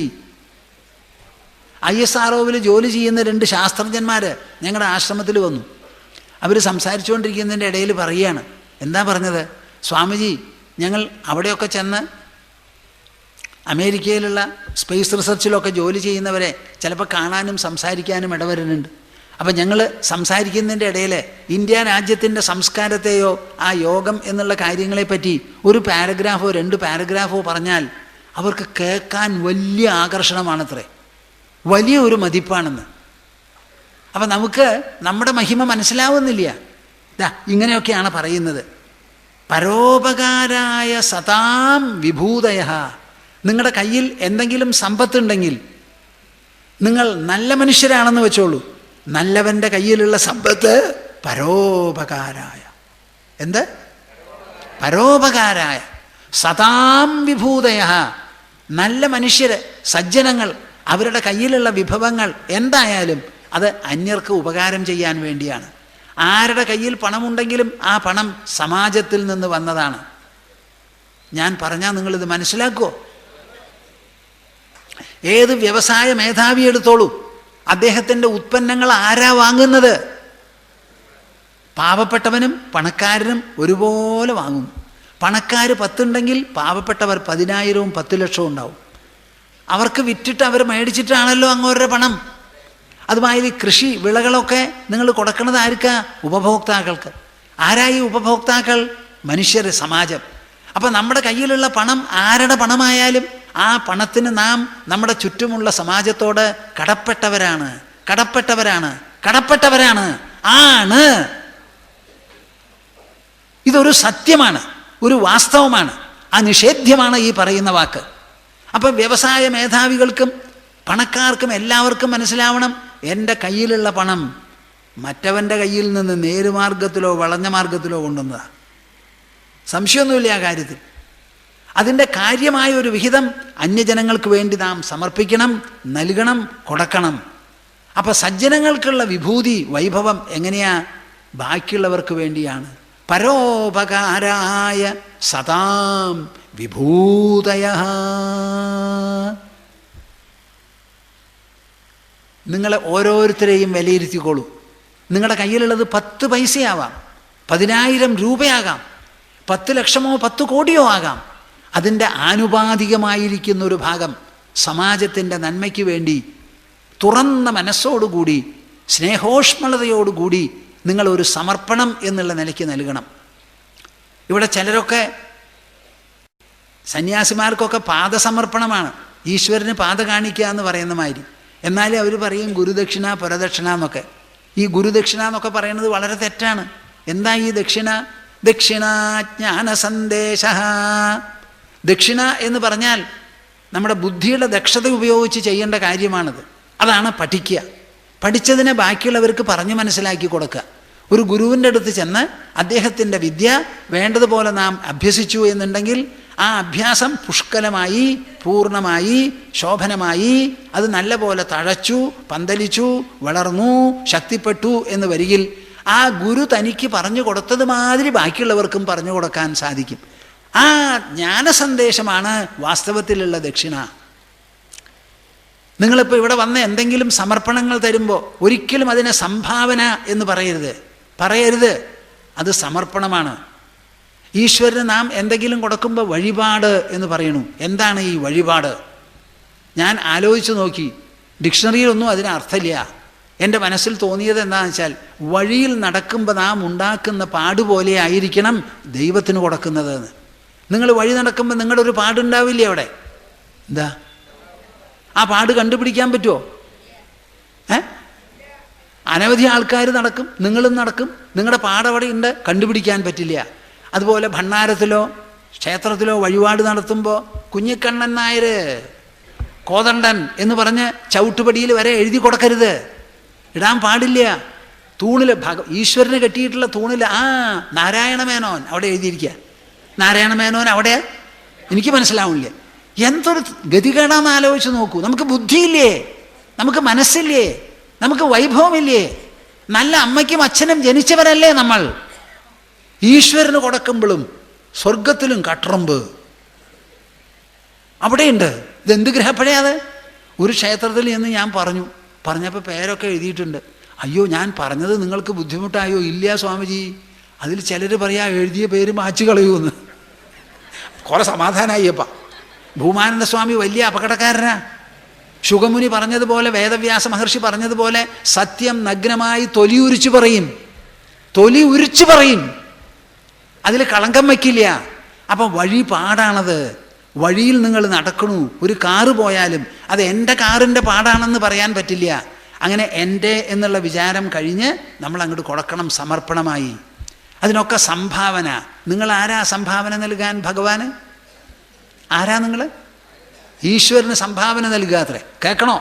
ISROയിൽ ജോലി ചെയ്യുന്ന 2 ശാസ്ത്രജ്ഞന്മാർ ഞങ്ങളുടെ ആശ്രമത്തിൽ വന്നു. അവർ സംസാരിച്ചുകൊണ്ടിരിക്കുന്നതിൻ്റെ ഇടയിൽ പറയുകയാണ്. എന്താ പറഞ്ഞത്? സ്വാമിജി, ഞങ്ങൾ അവിടെയൊക്കെ ചെന്ന് അമേരിക്കയിലുള്ള സ്പേസ് റിസർച്ചിലൊക്കെ ജോലി ചെയ്യുന്നവരെ ചിലപ്പോൾ കാണാനും സംസാരിക്കാനും ഇടവരുന്നുണ്ട്. അപ്പം ഞങ്ങൾ സംസാരിക്കുന്നതിൻ്റെ ഇടയിൽ ഇന്ത്യ രാജ്യത്തിൻ്റെ സംസ്കാരത്തെയോ ആ യോഗം എന്നുള്ള കാര്യങ്ങളെപ്പറ്റി ഒരു പാരഗ്രാഫോ 2 പാരഗ്രാഫോ പറഞ്ഞാൽ അവർക്ക് കേൾക്കാൻ വലിയ ആകർഷണമാണത്രേ, വലിയ ഒരു മതിപ്പാണെന്ന്. അപ്പം നമുക്ക് നമ്മുടെ മഹിമ മനസ്സിലാവുന്നില്ല. ഇങ്ങനെയൊക്കെയാണ് പറയുന്നത്. പരോപകാരായ സതാം വിഭൂതയഃ. നിങ്ങളുടെ കയ്യിൽ എന്തെങ്കിലും സമ്പത്തുണ്ടെങ്കിൽ നിങ്ങൾ നല്ല മനുഷ്യരാണെന്ന് വെച്ചോളൂ. നല്ലവൻ്റെ കയ്യിലുള്ള സമ്പത്ത് പരോപകാരായ. പരോപകാരായ സതാം വിഭൂതയഃ. നല്ല മനുഷ്യർ, സജ്ജനങ്ങൾ, അവരുടെ കയ്യിലുള്ള വിഭവങ്ങൾ എന്തായാലും അത് അന്യർക്ക് ഉപകാരം ചെയ്യാൻ വേണ്ടിയാണ്. ആരുടെ കയ്യിൽ പണമുണ്ടെങ്കിലും ആ പണം സമാജത്തിൽ നിന്ന് വന്നതാണ്. ഞാൻ പറഞ്ഞാൽ നിങ്ങളിത് മനസ്സിലാക്കുമോ? ഏത് വ്യവസായ മേധാവി എടുത്തോളൂ, അദ്ദേഹത്തിൻ്റെ ഉത്പന്നങ്ങൾ ആരാ വാങ്ങുന്നത്? പാവപ്പെട്ടവനും പണക്കാരനും ഒരുപോലെ വാങ്ങുന്നു. പണക്കാർ 10 ഉണ്ടെങ്കിൽ പാവപ്പെട്ടവർ 10,000-ഉം 10 ലക്ഷവും ഉണ്ടാവും. അവർക്ക് വിറ്റിട്ട് അവർ മേടിച്ചിട്ടാണല്ലോ അങ്ങോരുടെ പണം. അതുമാതിരി കൃഷി വിളകളൊക്കെ നിങ്ങൾ കൊടുക്കുന്നത് ആർക്കാ? ഉപഭോക്താക്കൾക്ക്. ആരായി ഉപഭോക്താക്കൾ? മനുഷ്യർ, സമാജം. അപ്പം നമ്മുടെ കയ്യിലുള്ള പണം ആരുടെ പണമായാലും ആ പണത്തിന് നാം നമ്മുടെ ചുറ്റുമുള്ള സമാജത്തോട് കടപ്പെട്ടവരാണ്, കടപ്പെട്ടവരാണ്, കടപ്പെട്ടവരാണ്, ആണ്. ഇതൊരു സത്യമാണ്, ഒരു വാസ്തവമാണ്, അനിഷേധ്യമാണ് ഈ പറയുന്ന വാക്ക്. അപ്പം വ്യവസായ മേധാവികൾക്കും പണക്കാർക്കും എല്ലാവർക്കും മനസ്സിലാവണം, എൻ്റെ കയ്യിലുള്ള പണം മറ്റവൻ്റെ കയ്യിൽ നിന്ന് നേരുമാർഗത്തിലോ വളഞ്ഞ മാർഗത്തിലോ കൊണ്ടുവന്നതാണ്. സംശയമൊന്നുമില്ല ആ കാര്യത്തിൽ. അതിൻ്റെ കാര്യമായ ഒരു വിഹിതം അന്യജനങ്ങൾക്ക് വേണ്ടി നാം സമർപ്പിക്കണം, നൽകണം, കൊടുക്കണം. അപ്പം സജ്ജനങ്ങൾക്കുള്ള വിഭൂതി, വൈഭവം എങ്ങനെയാ? ബാക്കിയുള്ളവർക്ക് വേണ്ടിയാണ്. പരോപകാരായ സദാം വിഭൂതയഃ. നിങ്ങളെ ഓരോരുത്തരെയും വിലയിരുത്തിക്കോളൂ. നിങ്ങളുടെ കയ്യിലുള്ളത് 10 പൈസയാവാം, 10,000 രൂപയാകാം, 10 ലക്ഷമോ 10 കോടിയോ ആകാം. അതിൻ്റെ ആനുപാതികമായിരിക്കുന്ന ഒരു ഭാഗം സമാജത്തിൻ്റെ നന്മയ്ക്ക് വേണ്ടി തുറന്ന മനസ്സോടുകൂടി സ്നേഹോഷ്മളതയോടുകൂടി നിങ്ങളൊരു സമർപ്പണം എന്നുള്ള നിലയ്ക്ക് നൽകണം. ഇവിടെ ചിലരൊക്കെ സന്യാസിമാർക്കൊക്കെ പാദസമർപ്പണമാണ്, ഈശ്വരന് പാദ കാണിക്കുക എന്ന് പറയുന്ന മാതിരി. എന്നാലും അവർ പറയും ഗുരുദക്ഷിണ പരദക്ഷിണ എന്നൊക്കെ. ഈ ഗുരുദക്ഷിണ എന്നൊക്കെ പറയുന്നത് വളരെ തെറ്റാണ്. എന്താ ഈ ദക്ഷിണ? ദക്ഷിണാജ്ഞാന സന്ദേശ. ദക്ഷിണ എന്ന് പറഞ്ഞാൽ നമ്മുടെ ബുദ്ധിയുടെ ദക്ഷത ഉപയോഗിച്ച് ചെയ്യേണ്ട കാര്യമാണത്. അതാണ് പഠിക്കുക. പഠിച്ചതിനെ ബാക്കിയുള്ളവർക്ക് പറഞ്ഞു മനസ്സിലാക്കി കൊടുക്കുക. ഒരു ഗുരുവിൻ്റെ അടുത്ത് ചെന്ന് അദ്ദേഹത്തിൻ്റെ വിദ്യ വേണ്ടതുപോലെ നാം അഭ്യസിച്ചു എന്നുണ്ടെങ്കിൽ ആ അഭ്യാസം പുഷ്കലമായി, പൂർണ്ണമായി, ശോഭനമായി, അത് നല്ല പോലെ തഴച്ചു, പന്തലിച്ചു, വളർന്നു, ശക്തിപ്പെട്ടു എന്ന് വരികിൽ ആ ഗുരു തനിക്ക് പറഞ്ഞു കൊടുത്തത് മാതിരി ബാക്കിയുള്ളവർക്കും പറഞ്ഞു കൊടുക്കാൻ സാധിക്കും. ആ ജ്ഞാനസന്ദേശമാണ് വാസ്തവത്തിലുള്ള ദക്ഷിണ. നിങ്ങളിപ്പോൾ ഇവിടെ വന്ന് എന്തെങ്കിലും സമർപ്പണങ്ങൾ തരുമ്പോൾ ഒരിക്കലും അതിനെ സംഭാവന എന്ന് പറയരുത്. അത് സമർപ്പണമാണ്. ഈശ്വരന് നാം എന്തെങ്കിലും കൊടുക്കുമ്പോൾ വഴിപാട് എന്ന് പറയണു. എന്താണ് ഈ വഴിപാട്? ഞാൻ ആലോചിച്ച് നോക്കി, ഡിക്ഷണറിയിലൊന്നും അതിന് അർത്ഥമില്ല. എൻ്റെ മനസ്സിൽ തോന്നിയത് എന്താണെന്ന് വെച്ചാൽ, വഴിയിൽ നടക്കുമ്പോൾ നാം ഉണ്ടാക്കുന്ന പാടുപോലെ ആയിരിക്കണം ദൈവത്തിന് കൊടുക്കുന്നത് എന്ന്. നിങ്ങൾ വഴി നടക്കുമ്പോൾ നിങ്ങളുടെ ഒരു പാടുണ്ടാവില്ലേ അവിടെ? എന്താ ആ പാട് കണ്ടുപിടിക്കാൻ പറ്റുമോ? അനവധി ആൾക്കാർ നടക്കും, നിങ്ങളും നടക്കും, നിങ്ങളുടെ പാടവിടെ ഉണ്ട്, കണ്ടുപിടിക്കാൻ പറ്റില്ല. അതുപോലെ ഭണ്ണാരത്തിലോ ക്ഷേത്രത്തിലോ വഴിപാട് നടത്തുമ്പോൾ കുഞ്ഞിക്കണ്ണൻ നായർ കോതണ്ടൻ എന്ന് പറഞ്ഞ് ചവിട്ടുപടിയിൽ വരെ എഴുതി കൊടുക്കരുത്, ഇടാൻ പാടില്ല. തൂണിൽ ഈശ്വരന് കെട്ടിയിട്ടുള്ള തൂണിൽ നാരായണമേനോൻ അവിടെ എഴുതിയിരിക്കുക. നാരായണമേനോൻ അവിടെ എനിക്ക് മനസ്സിലാവില്ല. എന്തൊരു ഗതികേടാന്ന് ആലോചിച്ച് നോക്കൂ. നമുക്ക് ബുദ്ധിയില്ലേ? നമുക്ക് മനസ്സില്ലേ? നമുക്ക് വൈഭവമില്ലേ? നല്ല അമ്മയ്ക്കും അച്ഛനും ജനിച്ചവരല്ലേ നമ്മൾ? ഈശ്വരന് കൊടുക്കുമ്പോഴും സ്വർഗത്തിലും കട്ടറുമ്പ് അവിടെയുണ്ട്. ഇതെന്ത് ഗ്രഹപ്പഴയത്? ഒരു ക്ഷേത്രത്തിൽ എന്ന് ഞാൻ പറഞ്ഞപ്പോൾ പേരൊക്കെ എഴുതിയിട്ടുണ്ട്. അയ്യോ, ഞാൻ പറഞ്ഞത് നിങ്ങൾക്ക് ബുദ്ധിമുട്ടായോ? ഇല്ല സ്വാമിജി, അതിൽ ചിലർ പറയാ എഴുതിയ പേര് മാച്ചു കളയുമെന്ന്. കുറെ സമാധാനമായിയപ്പ. ഭൂമാനന്ദ സ്വാമി വലിയ അപകടക്കാരനാ. ശുഗമുനി പറഞ്ഞതുപോലെ, വേദവ്യാസ മഹർഷി പറഞ്ഞതുപോലെ സത്യം നഗ്നമായി തൊലി ഉരിച്ചു പറയും, അതിൽ കളങ്കം വയ്ക്കില്ല. അപ്പം വഴിപാടാണത്. വഴിയിൽ നിങ്ങൾ നടക്കണു, ഒരു കാറ് പോയാലും അത് എൻ്റെ കാറിൻ്റെ പാടാണെന്ന് പറയാൻ പറ്റില്ല. അങ്ങനെ എൻ്റെ എന്നുള്ള വിചാരം കഴിഞ്ഞ് നമ്മൾ അങ്ങോട്ട് കൊടുക്കണം സമർപ്പണമായി. അതിനൊക്കെ സംഭാവന. നിങ്ങൾ ആരാ സംഭാവന നൽകാൻ? ഭഗവാന്. ആരാ നിങ്ങൾ? ഈശ്വരന് സംഭാവന നൽകാത്രേ. കേൾക്കണോ?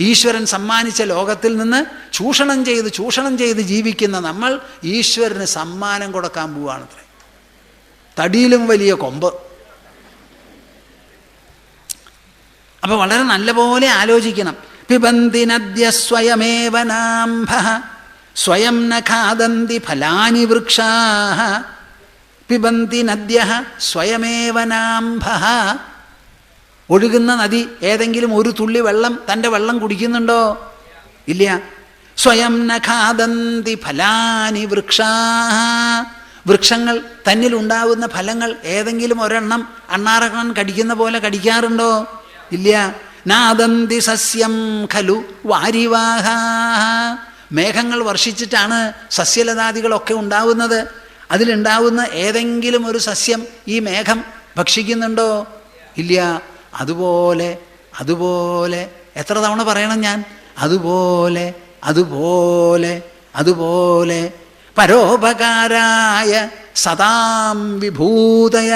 ഈശ്വരൻ സമ്മാനിച്ച ലോകത്തിൽ നിന്ന് ചൂഷണം ചെയ്ത് ജീവിക്കുന്ന നമ്മൾ ഈശ്വരന് സമ്മാനം കൊടുക്കാൻ പോവുകയാണത്രേ. തടിയിലും വലിയ കൊമ്പ്. അപ്പോൾ വളരെ നല്ലപോലെ ആലോചിക്കണം. പിബന്തി നദ്യ സ്വയമേവ നാംഭഃ സ്വയം ന ഖാദന്തി ഫലാനി വൃക്ഷാഃ. പിബന്തി നദ്യഃ സ്വയമേവ നാംഭഃ. ഒഴുകുന്ന നദി ഏതെങ്കിലും ഒരു തുള്ളി വെള്ളം തൻ്റെ വെള്ളം കുടിക്കുന്നുണ്ടോ? ഇല്ല. സ്വയം ന ഖാദന്തി ഫലാനി വൃക്ഷാ. വൃക്ഷങ്ങൾ തന്നിലുണ്ടാവുന്ന ഫലങ്ങൾ ഏതെങ്കിലും ഒരെണ്ണം അണ്ണാറക്കണ്ണൻ കടിക്കുന്ന പോലെ കടിക്കാറുണ്ടോ? ഇല്ല. നാദന്തി സസ്യം ഖലു വാരിവാഹ. മേഘങ്ങൾ വർഷിച്ചിട്ടാണ് സസ്യലതാദികളൊക്കെ ഉണ്ടാവുന്നത്. അതിലുണ്ടാവുന്ന ഏതെങ്കിലും ഒരു സസ്യം ഈ മേഘം ഭക്ഷിക്കുന്നുണ്ടോ? ഇല്ല. അതുപോലെ അതുപോലെ എത്ര തവണ പറയണം ഞാൻ? അതുപോലെ അതുപോലെ അതുപോലെ പരോപകാരായ സദാം വിഭൂതയ.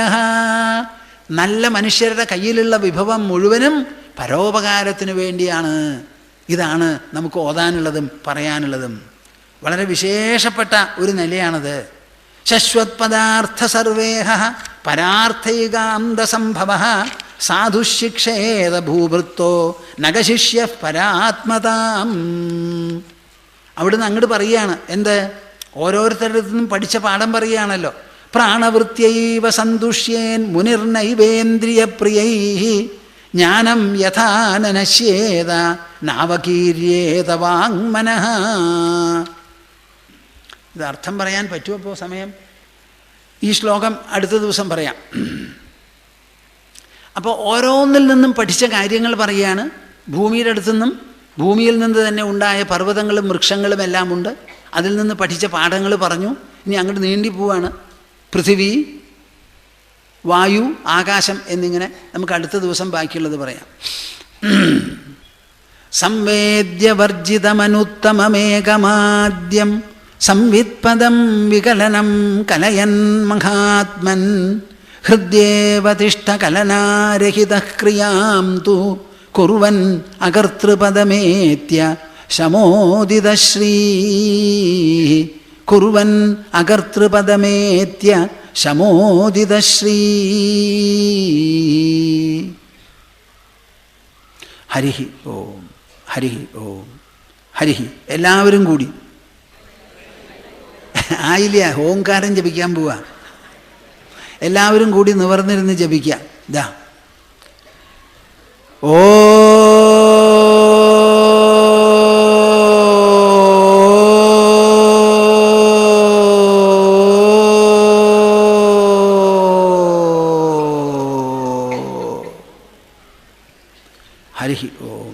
നല്ല മനുഷ്യരുടെ കയ്യിലുള്ള വിഭവം മുഴുവനും പരോപകാരത്തിന് വേണ്ടിയാണ്. ഇതാണ് നമുക്ക് ഓതാനുള്ളതും പറയാനുള്ളതും. വളരെ വിശേഷപ്പെട്ട ഒരു നിലയാണത്. ശശ്വത് പദാർത്ഥ സർവേഹ പരാർത്ഥൈകാന്ത സംഭവ സാധുശിക്ഷേത ഭൂഭൃത്തോ നഗശിഷ്യ പരാത്മതാം. അവിടുന്ന് അങ്ങോട്ട് പറയുകയാണ്. എന്ത്? ഓരോരുത്തരുടെ നിന്നും പഠിച്ച പാഠം പറയുകയാണല്ലോ. പ്രാണവൃത്യൈവ സന്തുഷ്യേൻ മുനിർനൈവേന്ദ്രിയപ്രിയൈ ജ്ഞാനം യഥാ നശ്യേത നാവകീര്യേത വാങ്മനഃ. ഇത് അർത്ഥം പറയാൻ പറ്റുമോ? ഇപ്പോൾ സമയം? ഈ ശ്ലോകം അടുത്ത ദിവസം പറയാം. അപ്പോൾ ഓരോന്നിൽ നിന്നും പഠിച്ച കാര്യങ്ങൾ പറയുകയാണ്. ഭൂമിയുടെ അടുത്തുനിന്നും ഭൂമിയിൽ നിന്ന് തന്നെ ഉണ്ടായ പർവ്വതങ്ങളും വൃക്ഷങ്ങളും എല്ലാം ഉണ്ട്. അതിൽ നിന്ന് പഠിച്ച പാഠങ്ങൾ പറഞ്ഞു. ഇനി അങ്ങോട്ട് നീണ്ടി പോവാണ്. പൃഥിവി, വായു, ആകാശം എന്നിങ്ങനെ നമുക്ക് അടുത്ത ദിവസം ബാക്കിയുള്ളത് പറയാം. സംവേദ്യവർജിതമനുത്തമമേകമാദ്യം സംവിത്പദം വികലനം കലയൻ മഹാത്മൻ ഹൃദ്യേവ തിഷ്ഠകലനാരഹിതഃ ക്രിയാം തു കുർവൻ അകർത്തൃപദമേത്യ ശമോദിതശ്രീ. കുർവൻ അകർത്തൃപദമേത്യ ശമോദിതശ്രീ. ഹരി ഓം ഹരി ഓം ഹരി. എല്ലാവരും കൂടി ആയില്ല, ഓംകാരം ജപിക്കാൻ പോവാ. എല്ലാവരും കൂടി നിവർന്നിരുന്ന് ജപിക്കുക. ഇതാ ഓ ഹരി ഓ